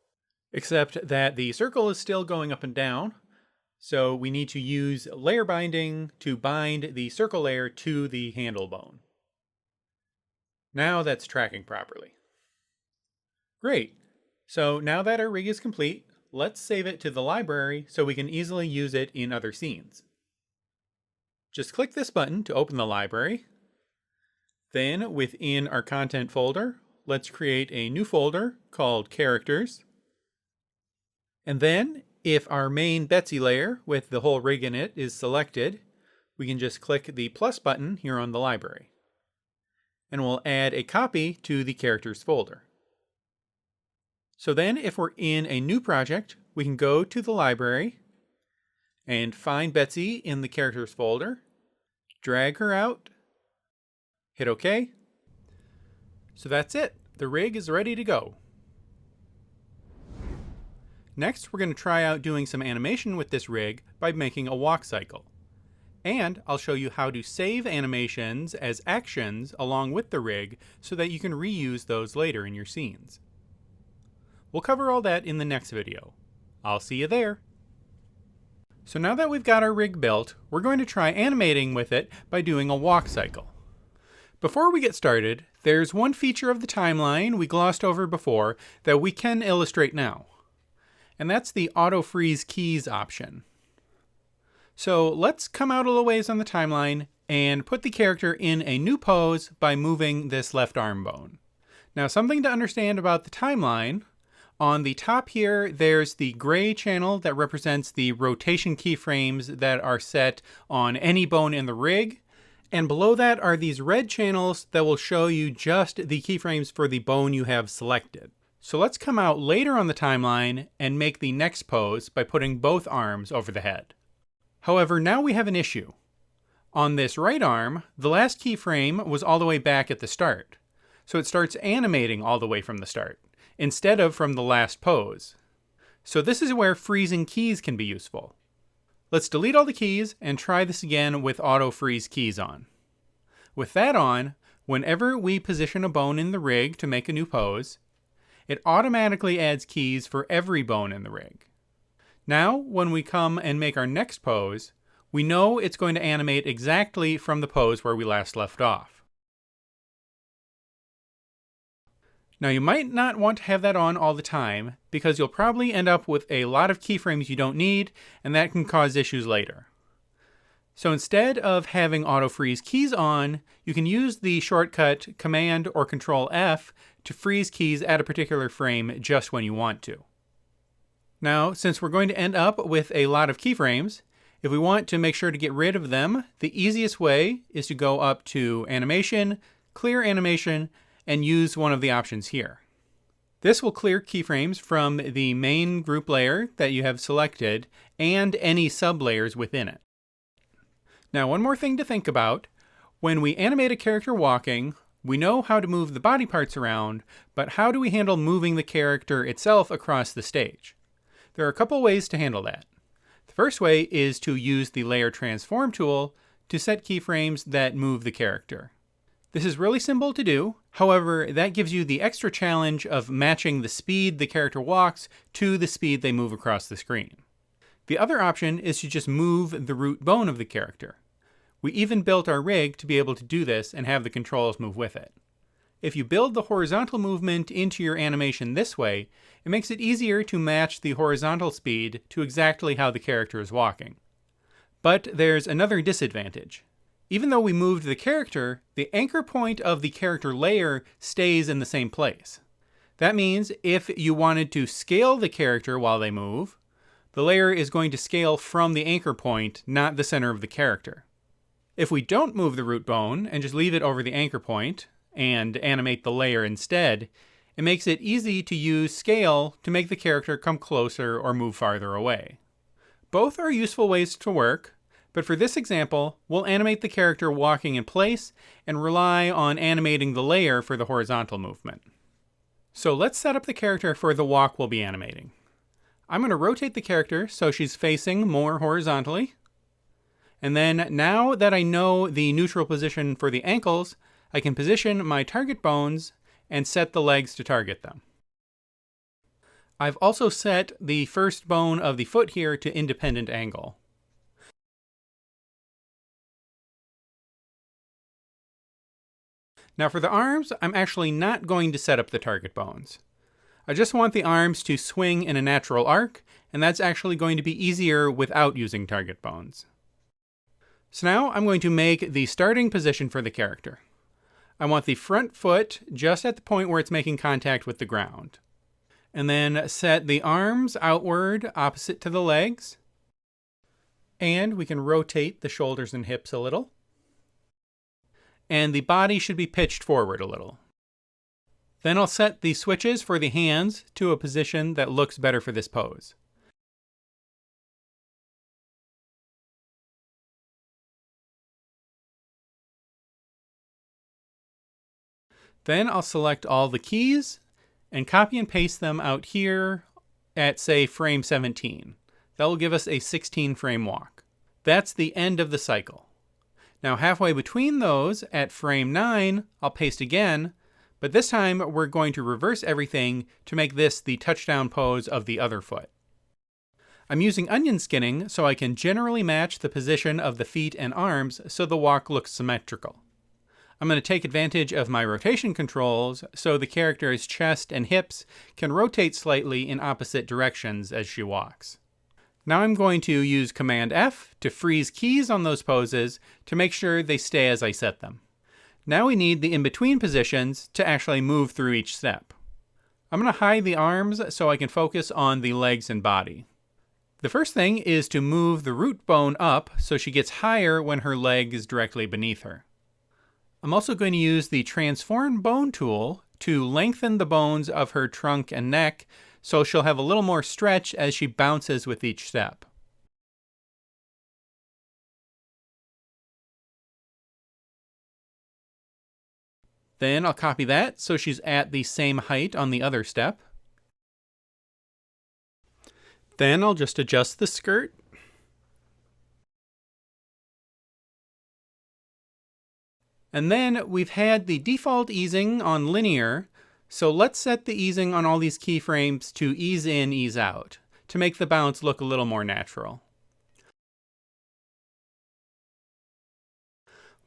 except that the circle is still going up and down. So we need to use layer binding to bind the circle layer to the handle bone. Now that's tracking properly. Great. So now that our rig is complete, let's save it to the library so we can easily use it in other scenes. Just click this button to open the library. Then within our content folder, let's create a new folder called Characters. And then, if our main Betsy layer with the whole rig in it is selected, we can just click the plus button here on the library. And we'll add a copy to the Characters folder. So then, if we're in a new project, we can go to the library and find Betsy in the Characters folder, drag her out, hit OK. So that's it. The rig is ready to go. Next, we're going to try out doing some animation with this rig by making a walk cycle. And I'll show you how to save animations as actions along with the rig so that you can reuse those later in your scenes. We'll cover all that in the next video. I'll see you there. So now that we've got our rig built, we're going to try animating with it by doing a walk cycle. Before we get started, there's one feature of the timeline we glossed over before that we can illustrate now. And that's the auto freeze keys option. So let's come out a little ways on the timeline and put the character in a new pose by moving this left arm bone. Now, something to understand about the timeline, on the top here there's the gray channel that represents the rotation keyframes that are set on any bone in the rig. And below that are these red channels that will show you just the keyframes for the bone you have selected. So let's come out later on the timeline and make the next pose by putting both arms over the head. However, now we have an issue. On this right arm, the last keyframe was all the way back at the start. So it starts animating all the way from the start, instead of from the last pose. So this is where freezing keys can be useful. Let's delete all the keys and try this again with auto freeze keys on. With that on, whenever we position a bone in the rig to make a new pose, it automatically adds keys for every bone in the rig. Now, when we come and make our next pose, we know it's going to animate exactly from the pose where we last left off. Now, you might not want to have that on all the time because you'll probably end up with a lot of keyframes you don't need, and that can cause issues later. So instead of having auto freeze keys on, you can use the shortcut Command or Control F to freeze keys at a particular frame just when you want to. Now, since we're going to end up with a lot of keyframes, if we want to make sure to get rid of them, the easiest way is to go up to Animation, Clear Animation, and use one of the options here. This will clear keyframes from the main group layer that you have selected and any sub-layers within it. Now, one more thing to think about. When we animate a character walking, we know how to move the body parts around, but how do we handle moving the character itself across the stage? There are a couple ways to handle that. The first way is to use the Layer Transform tool to set keyframes that move the character. This is really simple to do. However, that gives you the extra challenge of matching the speed the character walks to the speed they move across the screen. The other option is to just move the root bone of the character. We even built our rig to be able to do this and have the controls move with it. If you build the horizontal movement into your animation this way, it makes it easier to match the horizontal speed to exactly how the character is walking. But there's another disadvantage. Even though we moved the character, the anchor point of the character layer stays in the same place. That means if you wanted to scale the character while they move, the layer is going to scale from the anchor point, not the center of the character. If we don't move the root bone and just leave it over the anchor point and animate the layer instead, it makes it easy to use scale to make the character come closer or move farther away. Both are useful ways to work. But for this example, we'll animate the character walking in place and rely on animating the layer for the horizontal movement. So let's set up the character for the walk we'll be animating. I'm going to rotate the character so she's facing more horizontally. And then now that I know the neutral position for the ankles, I can position my target bones and set the legs to target them. I've also set the first bone of the foot here to independent angle. Now for the arms, I'm actually not going to set up the target bones. I just want the arms to swing in a natural arc, and that's actually going to be easier without using target bones. So now I'm going to make the starting position for the character. I want the front foot just at the point where it's making contact with the ground. And then set the arms outward opposite to the legs. And we can rotate the shoulders and hips a little. And the body should be pitched forward a little. Then I'll set the switches for the hands to a position that looks better for this pose. Then I'll select all the keys and copy and paste them out here at, say, frame 17. That will give us a 16 frame walk. That's the end of the cycle. Now halfway between those, at frame 9, I'll paste again, but this time we're going to reverse everything to make this the touchdown pose of the other foot. I'm using onion skinning so I can generally match the position of the feet and arms so the walk looks symmetrical. I'm going to take advantage of my rotation controls so the character's chest and hips can rotate slightly in opposite directions as she walks. Now I'm going to use Command F to freeze keys on those poses to make sure they stay as I set them. Now we need the in-between positions to actually move through each step. I'm going to hide the arms so I can focus on the legs and body. The first thing is to move the root bone up so she gets higher when her leg is directly beneath her. I'm also going to use the Transform Bone tool to lengthen the bones of her trunk and neck so she'll have a little more stretch as she bounces with each step. Then I'll copy that so she's at the same height on the other step. Then I'll just adjust the skirt. And then we've had the default easing on linear, so let's set the easing on all these keyframes to ease in, ease out, to make the bounce look a little more natural.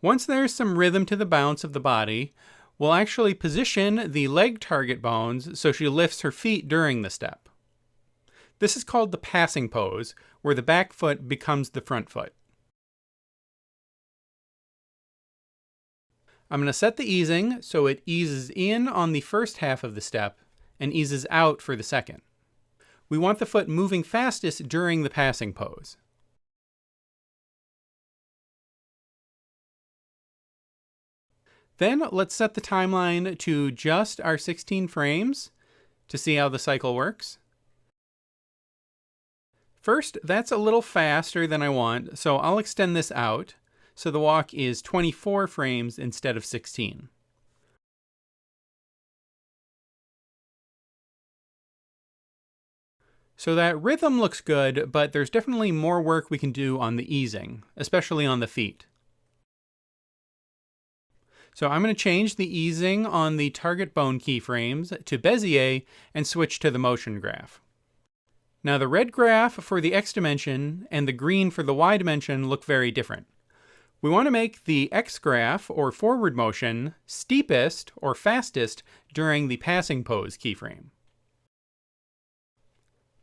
Once there's some rhythm to the bounce of the body, we'll actually position the leg target bones so she lifts her feet during the step. This is called the passing pose, where the back foot becomes the front foot. I'm going to set the easing so it eases in on the first half of the step and eases out for the second. We want the foot moving fastest during the passing pose. Then let's set the timeline to just our 16 frames to see how the cycle works. First, that's a little faster than I want, so I'll extend this out. So the walk is 24 frames instead of 16. So that rhythm looks good, but there's definitely more work we can do on the easing, especially on the feet. So I'm going to change the easing on the target bone keyframes to Bezier and switch to the motion graph. Now the red graph for the X dimension and the green for the Y dimension look very different. We want to make the X graph, or forward motion, steepest or fastest during the passing pose keyframe.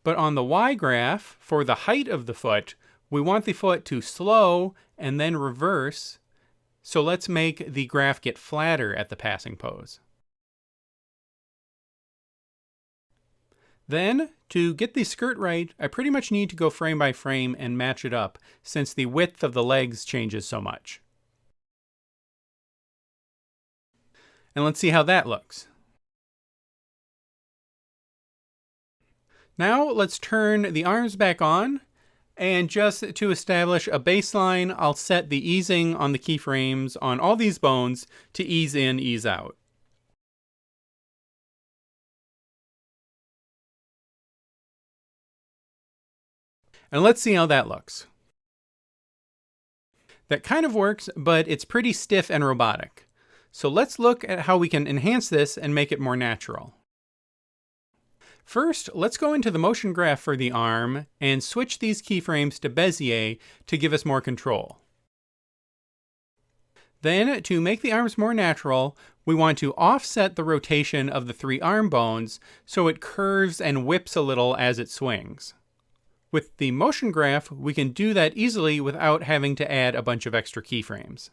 But on the Y graph, for the height of the foot, we want the foot to slow and then reverse, so let's make the graph get flatter at the passing pose. Then, to get the skirt right, I pretty much need to go frame by frame and match it up, since the width of the legs changes so much. And let's see how that looks. Now let's turn the arms back on, and just to establish a baseline, I'll set the easing on the keyframes on all these bones to ease in, ease out. And let's see how that looks. That kind of works, but it's pretty stiff and robotic. So let's look at how we can enhance this and make it more natural. First, let's go into the motion graph for the arm and switch these keyframes to Bezier to give us more control. Then, to make the arms more natural, we want to offset the rotation of the 3 arm bones so it curves and whips a little as it swings. With the motion graph, we can do that easily without having to add a bunch of extra keyframes.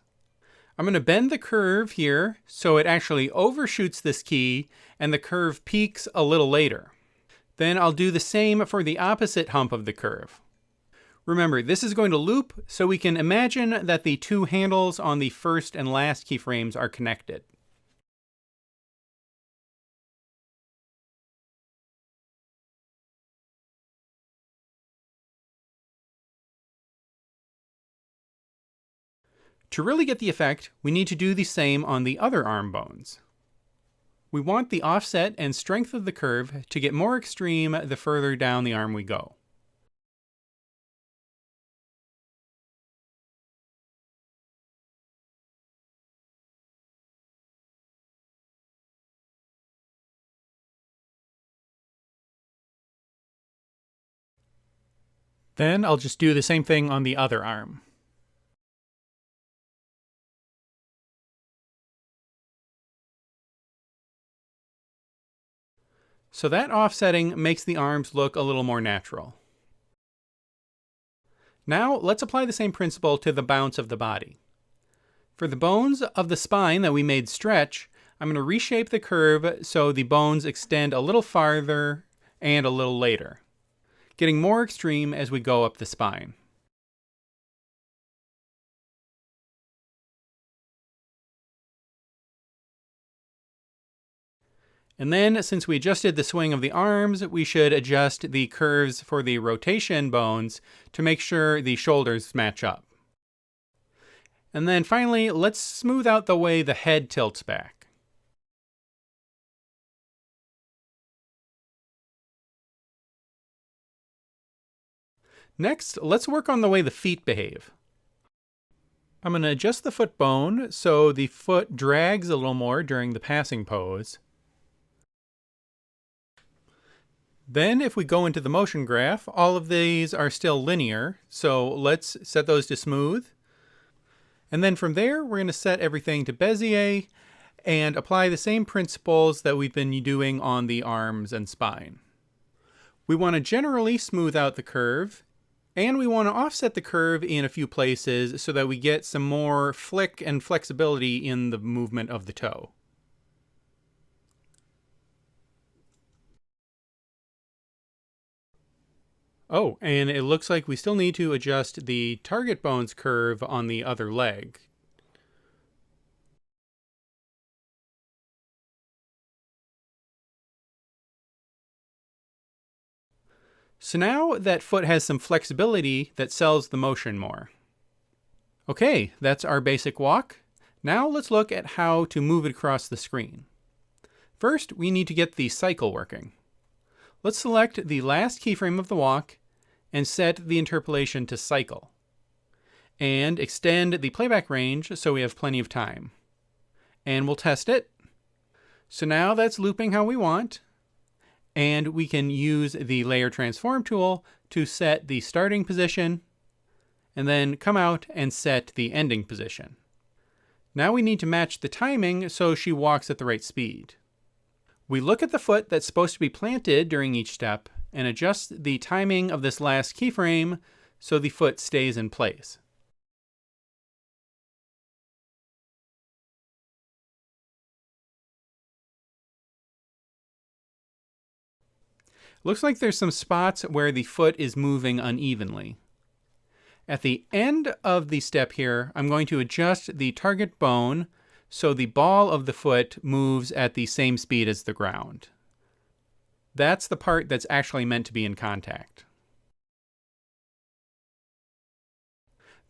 I'm going to bend the curve here so it actually overshoots this key and the curve peaks a little later. Then I'll do the same for the opposite hump of the curve. Remember, this is going to loop, so we can imagine that the two handles on the first and last keyframes are connected. To really get the effect, we need to do the same on the other arm bones. We want the offset and strength of the curve to get more extreme the further down the arm we go. Then I'll just do the same thing on the other arm. So that offsetting makes the arms look a little more natural. Now let's apply the same principle to the bounce of the body. For the bones of the spine that we made stretch, I'm going to reshape the curve so the bones extend a little farther and a little later, getting more extreme as we go up the spine. And then, since we adjusted the swing of the arms, we should adjust the curves for the rotation bones to make sure the shoulders match up. And then finally, let's smooth out the way the head tilts back. Next, let's work on the way the feet behave. I'm going to adjust the foot bone so the foot drags a little more during the passing pose. Then if we go into the motion graph, all of these are still linear, so let's set those to smooth. And then from there, we're going to set everything to Bezier and apply the same principles that we've been doing on the arms and spine. We want to generally smooth out the curve, and we want to offset the curve in a few places so that we get some more flick and flexibility in the movement of the toe. Oh, and it looks like we still need to adjust the target bones curve on the other leg. So now that foot has some flexibility that sells the motion more. Okay, that's our basic walk. Now let's look at how to move it across the screen. First, we need to get the cycle working. Let's select the last keyframe of the walk and set the interpolation to cycle. And extend the playback range so we have plenty of time. And we'll test it. So now that's looping how we want. And we can use the layer transform tool to set the starting position and then come out and set the ending position. Now we need to match the timing so she walks at the right speed. We look at the foot that's supposed to be planted during each step and adjust the timing of this last keyframe so the foot stays in place. Looks like there's some spots where the foot is moving unevenly. At the end of the step here, I'm going to adjust the target bone so the ball of the foot moves at the same speed as the ground. That's the part that's actually meant to be in contact.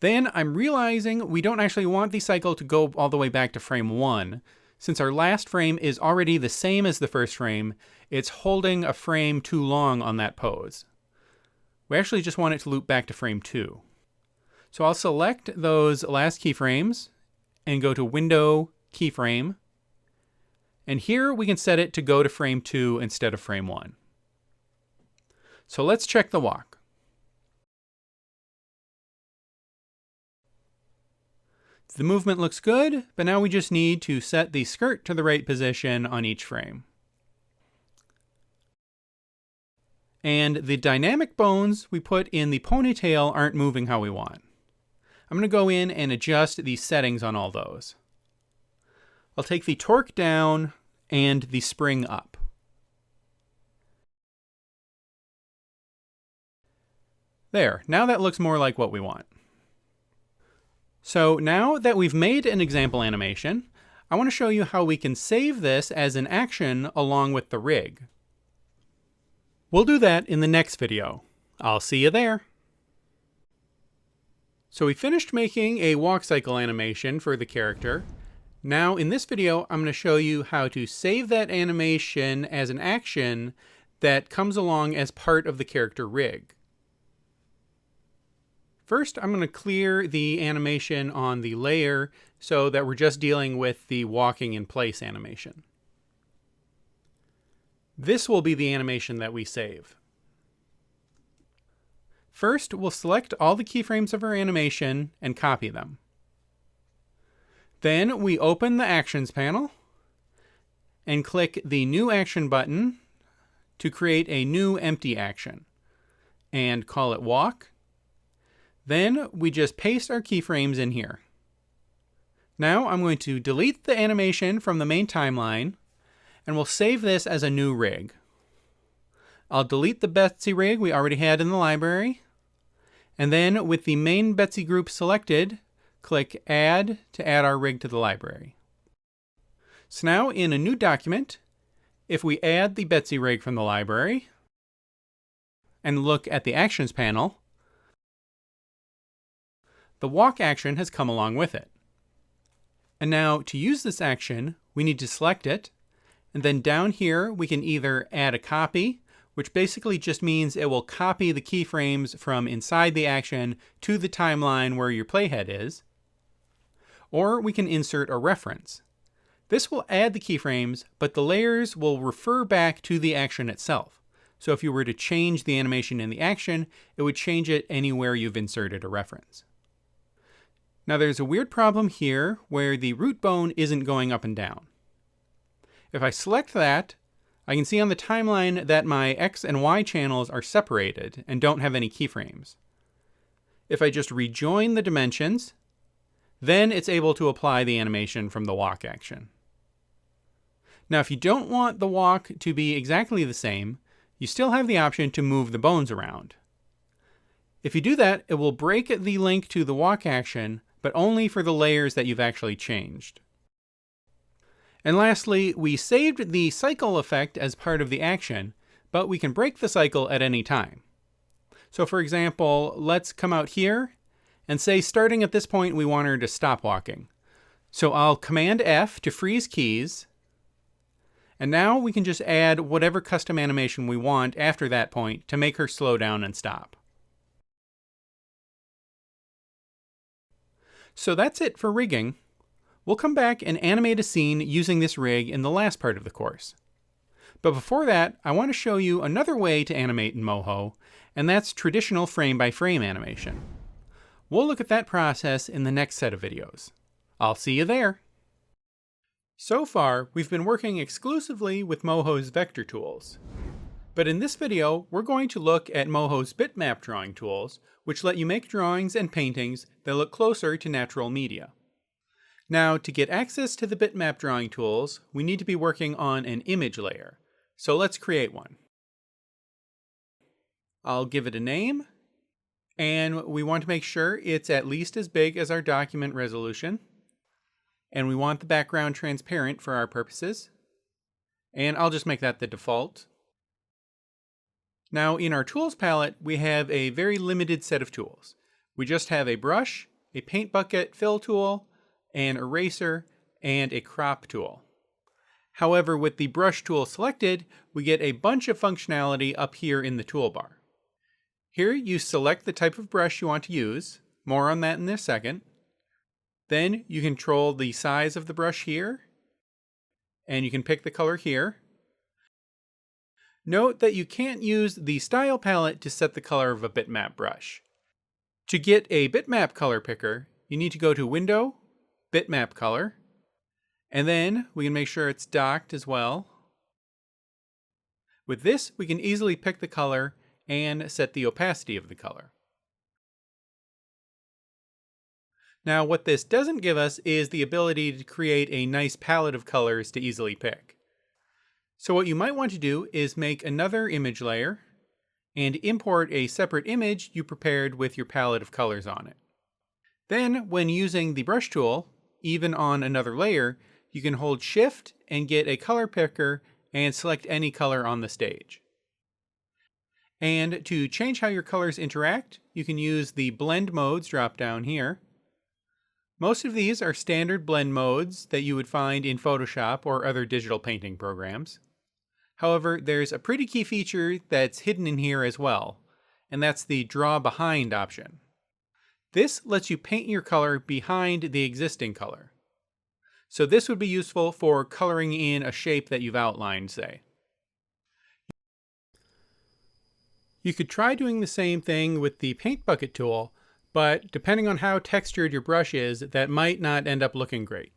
Then I'm realizing we don't actually want the cycle to go all the way back to frame 1. Since our last frame is already the same as the first frame, it's holding a frame too long on that pose. We actually just want it to loop back to frame 2. So I'll select those last keyframes and go to Window, Keyframe. And here we can set it to go to frame 2 instead of frame 1. So let's check the walk. The movement looks good, but now we just need to set the skirt to the right position on each frame. And the dynamic bones we put in the ponytail aren't moving how we want. I'm going to go in and adjust the settings on all those. I'll take the torque down and the spring up. There, now that looks more like what we want. So now that we've made an example animation, I want to show you how we can save this as an action along with the rig. We'll do that in the next video. I'll see you there. So we finished making a walk cycle animation for the character. Now in this video, I'm going to show you how to save that animation as an action that comes along as part of the character rig. First, I'm going to clear the animation on the layer so that we're just dealing with the walking in place animation. This will be the animation that we save. First, we'll select all the keyframes of our animation and copy them. Then we open the Actions panel and click the New Action button to create a new empty action and call it Walk. Then we just paste our keyframes in here. Now I'm going to delete the animation from the main timeline, and we'll save this as a new rig. I'll delete the Betsy rig we already had in the library, and then with the main Betsy group selected, click Add to add our rig to the library. So now in a new document, if we add the Betsy rig from the library and look at the Actions panel, the walk action has come along with it. And now to use this action, we need to select it, and then down here we can either add a copy, which basically just means it will copy the keyframes from inside the action to the timeline where your playhead is, or we can insert a reference. This will add the keyframes, but the layers will refer back to the action itself. So if you were to change the animation in the action, it would change it anywhere you've inserted a reference. Now there's a weird problem here where the root bone isn't going up and down. If I select that, I can see on the timeline that my X and Y channels are separated and don't have any keyframes. If I just rejoin the dimensions, then it's able to apply the animation from the walk action. Now if you don't want the walk to be exactly the same, you still have the option to move the bones around. If you do that, it will break the link to the walk action, but only for the layers that you've actually changed. And lastly, we saved the cycle effect as part of the action, but we can break the cycle at any time. So for example, let's come out here and say starting at this point we want her to stop walking. So I'll Command F to freeze keys, and now we can just add whatever custom animation we want after that point to make her slow down and stop. So that's it for rigging. We'll come back and animate a scene using this rig in the last part of the course. But before that, I want to show you another way to animate in Moho, and that's traditional frame-by-frame animation. We'll look at that process in the next set of videos. I'll see you there. So far, we've been working exclusively with Moho's vector tools. But in this video, we're going to look at Moho's bitmap drawing tools, which let you make drawings and paintings that look closer to natural media. Now, to get access to the bitmap drawing tools, we need to be working on an image layer. So let's create one. I'll give it a name, and we want to make sure it's at least as big as our document resolution. And we want the background transparent for our purposes. And I'll just make that the default. Now in our tools palette, we have a very limited set of tools. We just have a brush, a paint bucket fill tool, an eraser, and a crop tool. However, with the brush tool selected, we get a bunch of functionality up here in the toolbar. Here you select the type of brush you want to use. More on that in a second. Then you control the size of the brush here, and you can pick the color here. Note that you can't use the style palette to set the color of a bitmap brush. To get a bitmap color picker, you need to go to Window, Bitmap Color, and then we can make sure it's docked as well. With this, we can easily pick the color and set the opacity of the color. Now, what this doesn't give us is the ability to create a nice palette of colors to easily pick. So what you might want to do is make another image layer and import a separate image you prepared with your palette of colors on it. Then, when using the brush tool, even on another layer, you can hold Shift and get a color picker and select any color on the stage. And to change how your colors interact, you can use the Blend Modes drop down here. Most of these are standard blend modes that you would find in Photoshop or other digital painting programs. However, there's a pretty key feature that's hidden in here as well, and that's the Draw Behind option. This lets you paint your color behind the existing color. So this would be useful for coloring in a shape that you've outlined, say. You could try doing the same thing with the Paint Bucket tool, but depending on how textured your brush is, that might not end up looking great.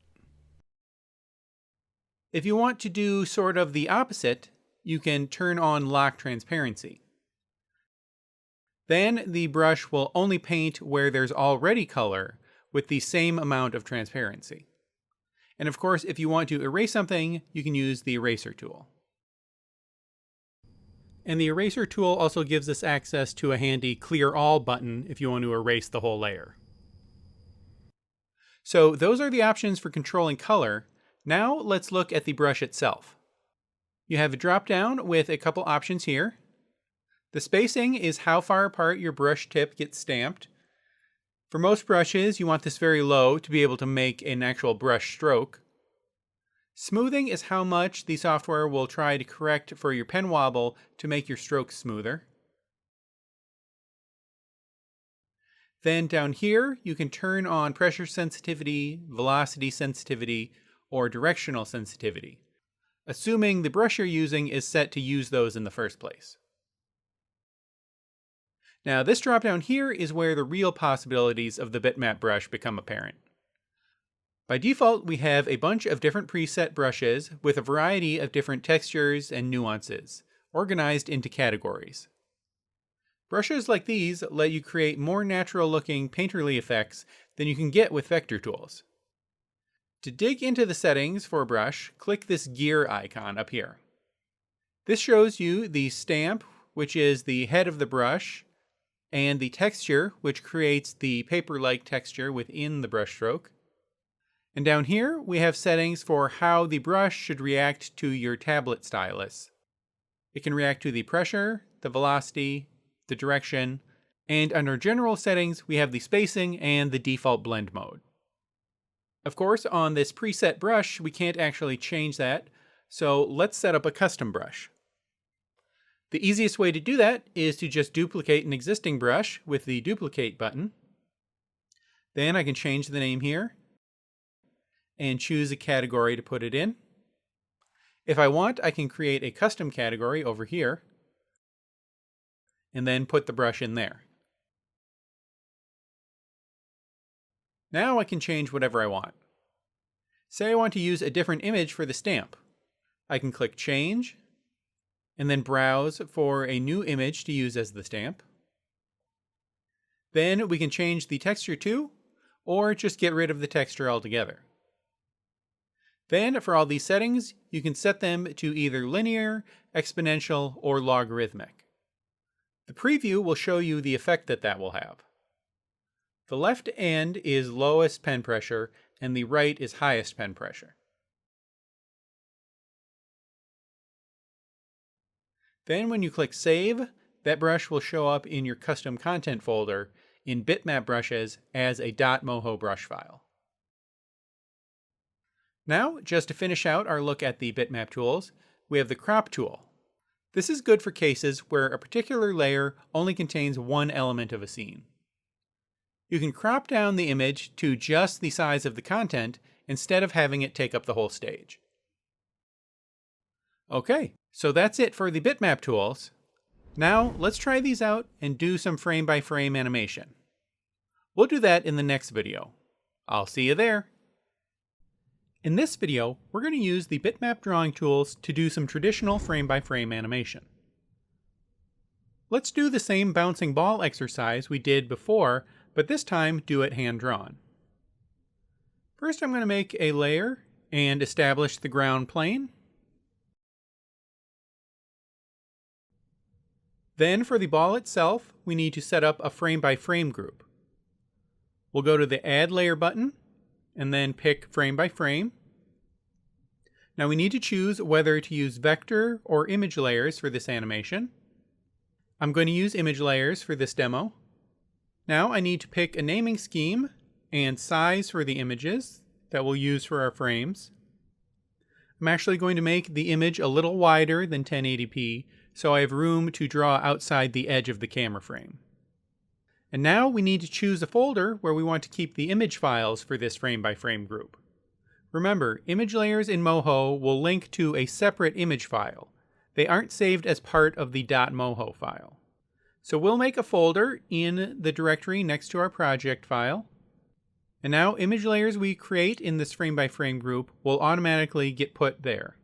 If you want to do sort of the opposite, you can turn on Lock Transparency. Then the brush will only paint where there's already color with the same amount of transparency. And of course, if you want to erase something, you can use the Eraser tool. And the Eraser tool also gives us access to a handy Clear All button if you want to erase the whole layer. So those are the options for controlling color. Now let's look at the brush itself. You have a drop down with a couple options here. The spacing is how far apart your brush tip gets stamped. For most brushes, you want this very low to be able to make an actual brush stroke. Smoothing is how much the software will try to correct for your pen wobble to make your strokes smoother. Then down here, you can turn on pressure sensitivity, velocity sensitivity, or directional sensitivity, assuming the brush you're using is set to use those in the first place. Now this drop down here is where the real possibilities of the bitmap brush become apparent. By default, we have a bunch of different preset brushes with a variety of different textures and nuances, organized into categories. Brushes like these let you create more natural looking painterly effects than you can get with vector tools. To dig into the settings for a brush, click this gear icon up here. This shows you the stamp, which is the head of the brush, and the texture, which creates the paper-like texture within the brushstroke. And down here, we have settings for how the brush should react to your tablet stylus. It can react to the pressure, the velocity, the direction, and under general settings, we have the spacing and the default blend mode. Of course, on this preset brush, we can't actually change that, so let's set up a custom brush. The easiest way to do that is to just duplicate an existing brush with the Duplicate button. Then I can change the name here and choose a category to put it in. If I want, I can create a custom category over here and then put the brush in there. Now I can change whatever I want. Say I want to use a different image for the stamp. I can click Change and then browse for a new image to use as the stamp. Then we can change the texture too, or just get rid of the texture altogether. Then for all these settings, you can set them to either linear, exponential, or logarithmic. The preview will show you the effect that will have. The left end is lowest pen pressure and the right is highest pen pressure. Then when you click Save, that brush will show up in your custom content folder in Bitmap Brushes as a .moho brush file. Now, just to finish out our look at the bitmap tools, we have the Crop tool. This is good for cases where a particular layer only contains one element of a scene. You can crop down the image to just the size of the content instead of having it take up the whole stage. Okay, so that's it for the bitmap tools. Now let's try these out and do some frame-by-frame animation. We'll do that in the next video. I'll see you there. In this video, we're going to use the bitmap drawing tools to do some traditional frame-by-frame animation. Let's do the same bouncing ball exercise we did before, but this time do it hand-drawn. First, I'm going to make a layer and establish the ground plane. Then for the ball itself, we need to set up a frame by frame group. We'll go to the Add Layer button and then pick Frame by Frame. Now we need to choose whether to use vector or image layers for this animation. I'm going to use image layers for this demo. Now I need to pick a naming scheme and size for the images that we'll use for our frames. I'm actually going to make the image a little wider than 1080p so I have room to draw outside the edge of the camera frame. And now we need to choose a folder where we want to keep the image files for this frame by frame group. Remember, image layers in Moho will link to a separate image file. They aren't saved as part of the .moho file. So we'll make a folder in the directory next to our project file. And now image layers we create in this frame by frame group will automatically get put there.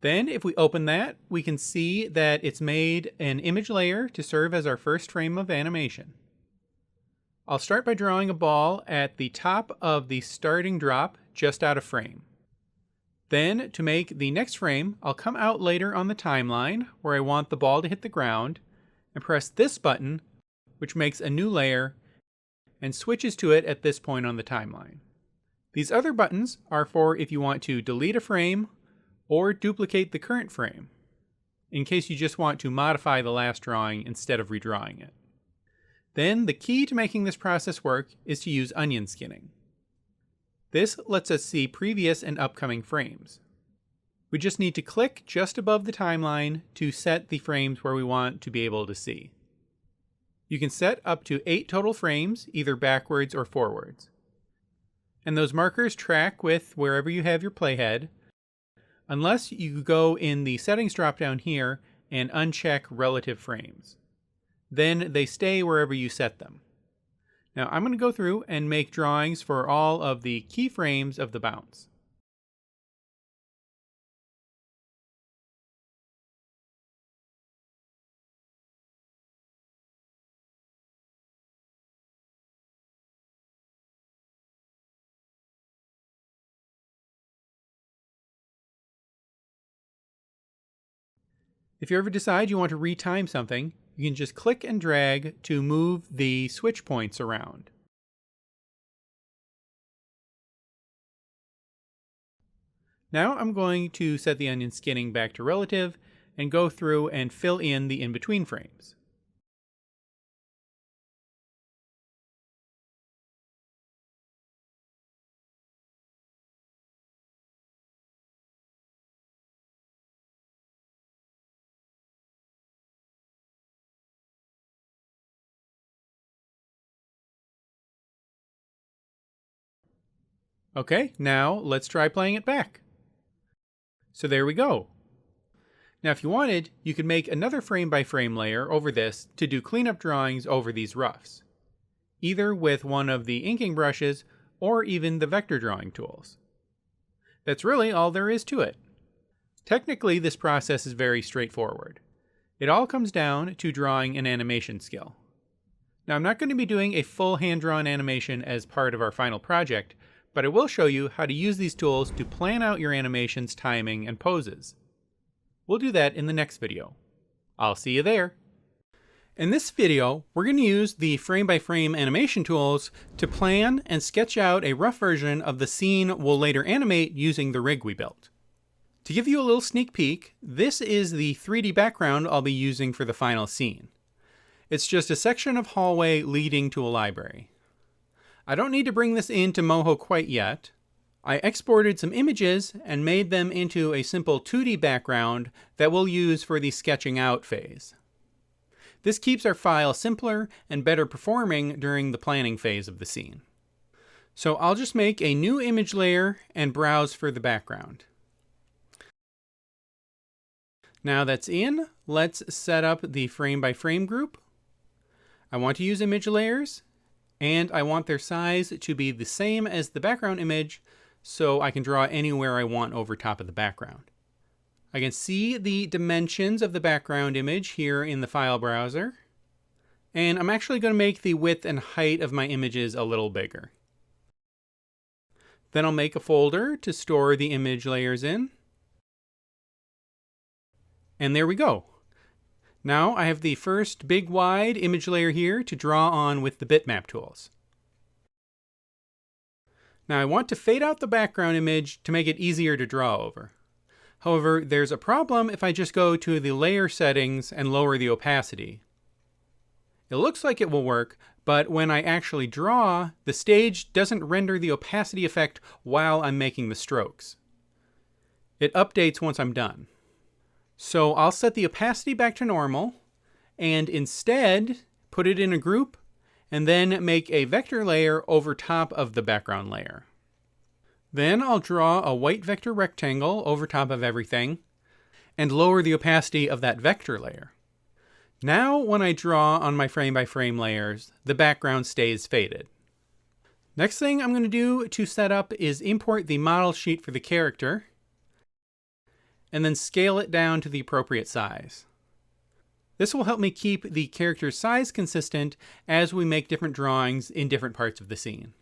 Then if we open that, we can see that it's made an image layer to serve as our first frame of animation. I'll start by drawing a ball at the top of the starting drop just out of frame. Then to make the next frame, I'll come out later on the timeline where I want the ball to hit the ground and press this button, which makes a new layer and switches to it at this point on the timeline. These other buttons are for if you want to delete a frame or duplicate the current frame, in case you just want to modify the last drawing instead of redrawing it. Then the key to making this process work is to use onion skinning. This lets us see previous and upcoming frames. We just need to click just above the timeline to set the frames where we want to be able to see. You can set up to 8 total frames, either backwards or forwards. And those markers track with wherever you have your playhead, unless you go in the settings drop-down here and uncheck relative frames. Then they stay wherever you set them. Now I'm going to go through and make drawings for all of the keyframes of the bounce. If you ever decide you want to retime something, you can just click and drag to move the switch points around. Now I'm going to set the onion skinning back to relative and go through and fill in the in-between frames. Okay, now let's try playing it back. So there we go. Now if you wanted, you could make another frame by frame layer over this to do cleanup drawings over these roughs, either with one of the inking brushes or even the vector drawing tools. That's really all there is to it. Technically, this process is very straightforward. It all comes down to drawing an animation skill. Now I'm not going to be doing a full hand-drawn animation as part of our final project, but I will show you how to use these tools to plan out your animation's timing and poses. We'll do that in the next video. I'll see you there. In this video, we're going to use the frame-by-frame animation tools to plan and sketch out a rough version of the scene we'll later animate using the rig we built. To give you a little sneak peek, this is the 3D background I'll be using for the final scene. It's just a section of hallway leading to a library. I don't need to bring this into Moho quite yet. I exported some images and made them into a simple 2D background that we'll use for the sketching out phase. This keeps our file simpler and better performing during the planning phase of the scene. So I'll just make a new image layer and browse for the background. Now that's in, let's set up the frame by frame group. I want to use image layers, and I want their size to be the same as the background image so I can draw anywhere I want over top of the background. I can see the dimensions of the background image here in the file browser, and I'm actually going to make the width and height of my images a little bigger. Then I'll make a folder to store the image layers in. And there we go. Now I have the first big wide image layer here to draw on with the bitmap tools. Now I want to fade out the background image to make it easier to draw over. However, there's a problem if I just go to the layer settings and lower the opacity. It looks like it will work, but when I actually draw, the stage doesn't render the opacity effect while I'm making the strokes. It updates once I'm done. So I'll set the opacity back to normal, and instead put it in a group, and then make a vector layer over top of the background layer. Then I'll draw a white vector rectangle over top of everything, and lower the opacity of that vector layer. Now when I draw on my frame by frame layers, the background stays faded. Next thing I'm going to do to set up is import the model sheet for the character, and then scale it down to the appropriate size. This will help me keep the character's size consistent as we make different drawings in different parts of the scene.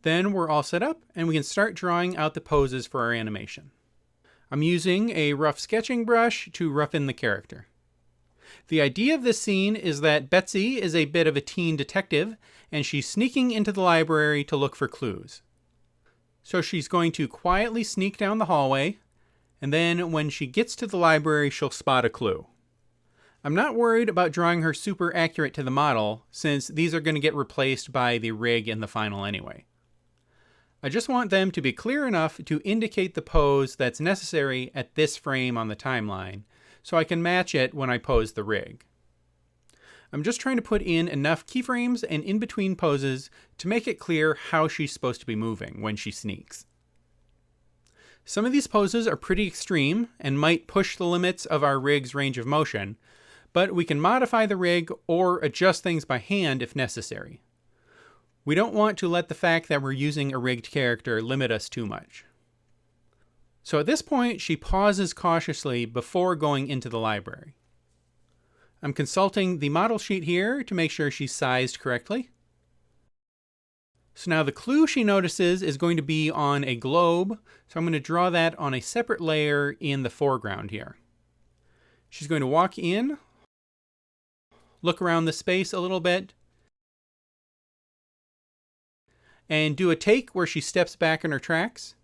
Then we're all set up and we can start drawing out the poses for our animation. I'm using a rough sketching brush to roughen the character. The idea of this scene is that Betsy is a bit of a teen detective and she's sneaking into the library to look for clues. So she's going to quietly sneak down the hallway, and then when she gets to the library she'll spot a clue. I'm not worried about drawing her super accurate to the model, since these are going to get replaced by the rig in the final anyway. I just want them to be clear enough to indicate the pose that's necessary at this frame on the timeline, so I can match it when I pose the rig. I'm just trying to put in enough keyframes and in-between poses to make it clear how she's supposed to be moving when she sneaks. Some of these poses are pretty extreme and might push the limits of our rig's range of motion, but we can modify the rig or adjust things by hand if necessary. We don't want to let the fact that we're using a rigged character limit us too much. So at this point, she pauses cautiously before going into the library. I'm consulting the model sheet here to make sure she's sized correctly. So now the clue she notices is going to be on a globe, so I'm going to draw that on a separate layer in the foreground here. She's going to walk in, look around the space a little bit, and do a take where she steps back in her tracks.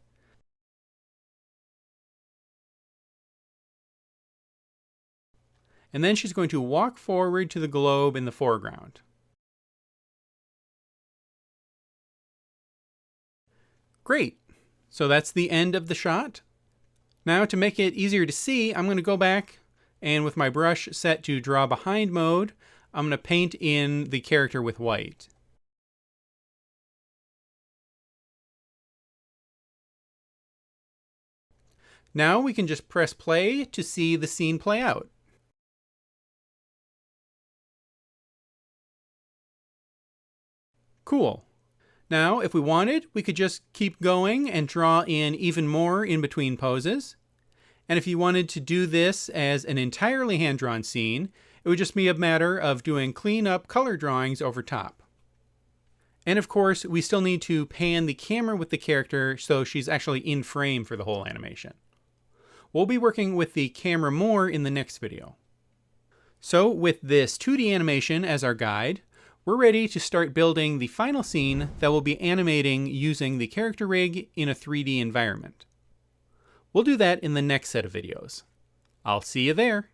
And then she's going to walk forward to the globe in the foreground. Great! So that's the end of the shot. Now to make it easier to see, I'm going to go back and with my brush set to draw behind mode, I'm going to paint in the character with white. Now we can just press play to see the scene play out. Cool. Now, if we wanted, we could just keep going and draw in even more in between poses. And if you wanted to do this as an entirely hand-drawn scene, it would just be a matter of doing clean-up color drawings over top. And of course, we still need to pan the camera with the character so she's actually in frame for the whole animation. We'll be working with the camera more in the next video. So with this 2D animation as our guide, we're ready to start building the final scene that will be animating using the character rig in a 3D environment. We'll do that in the next set of videos. I'll see you there.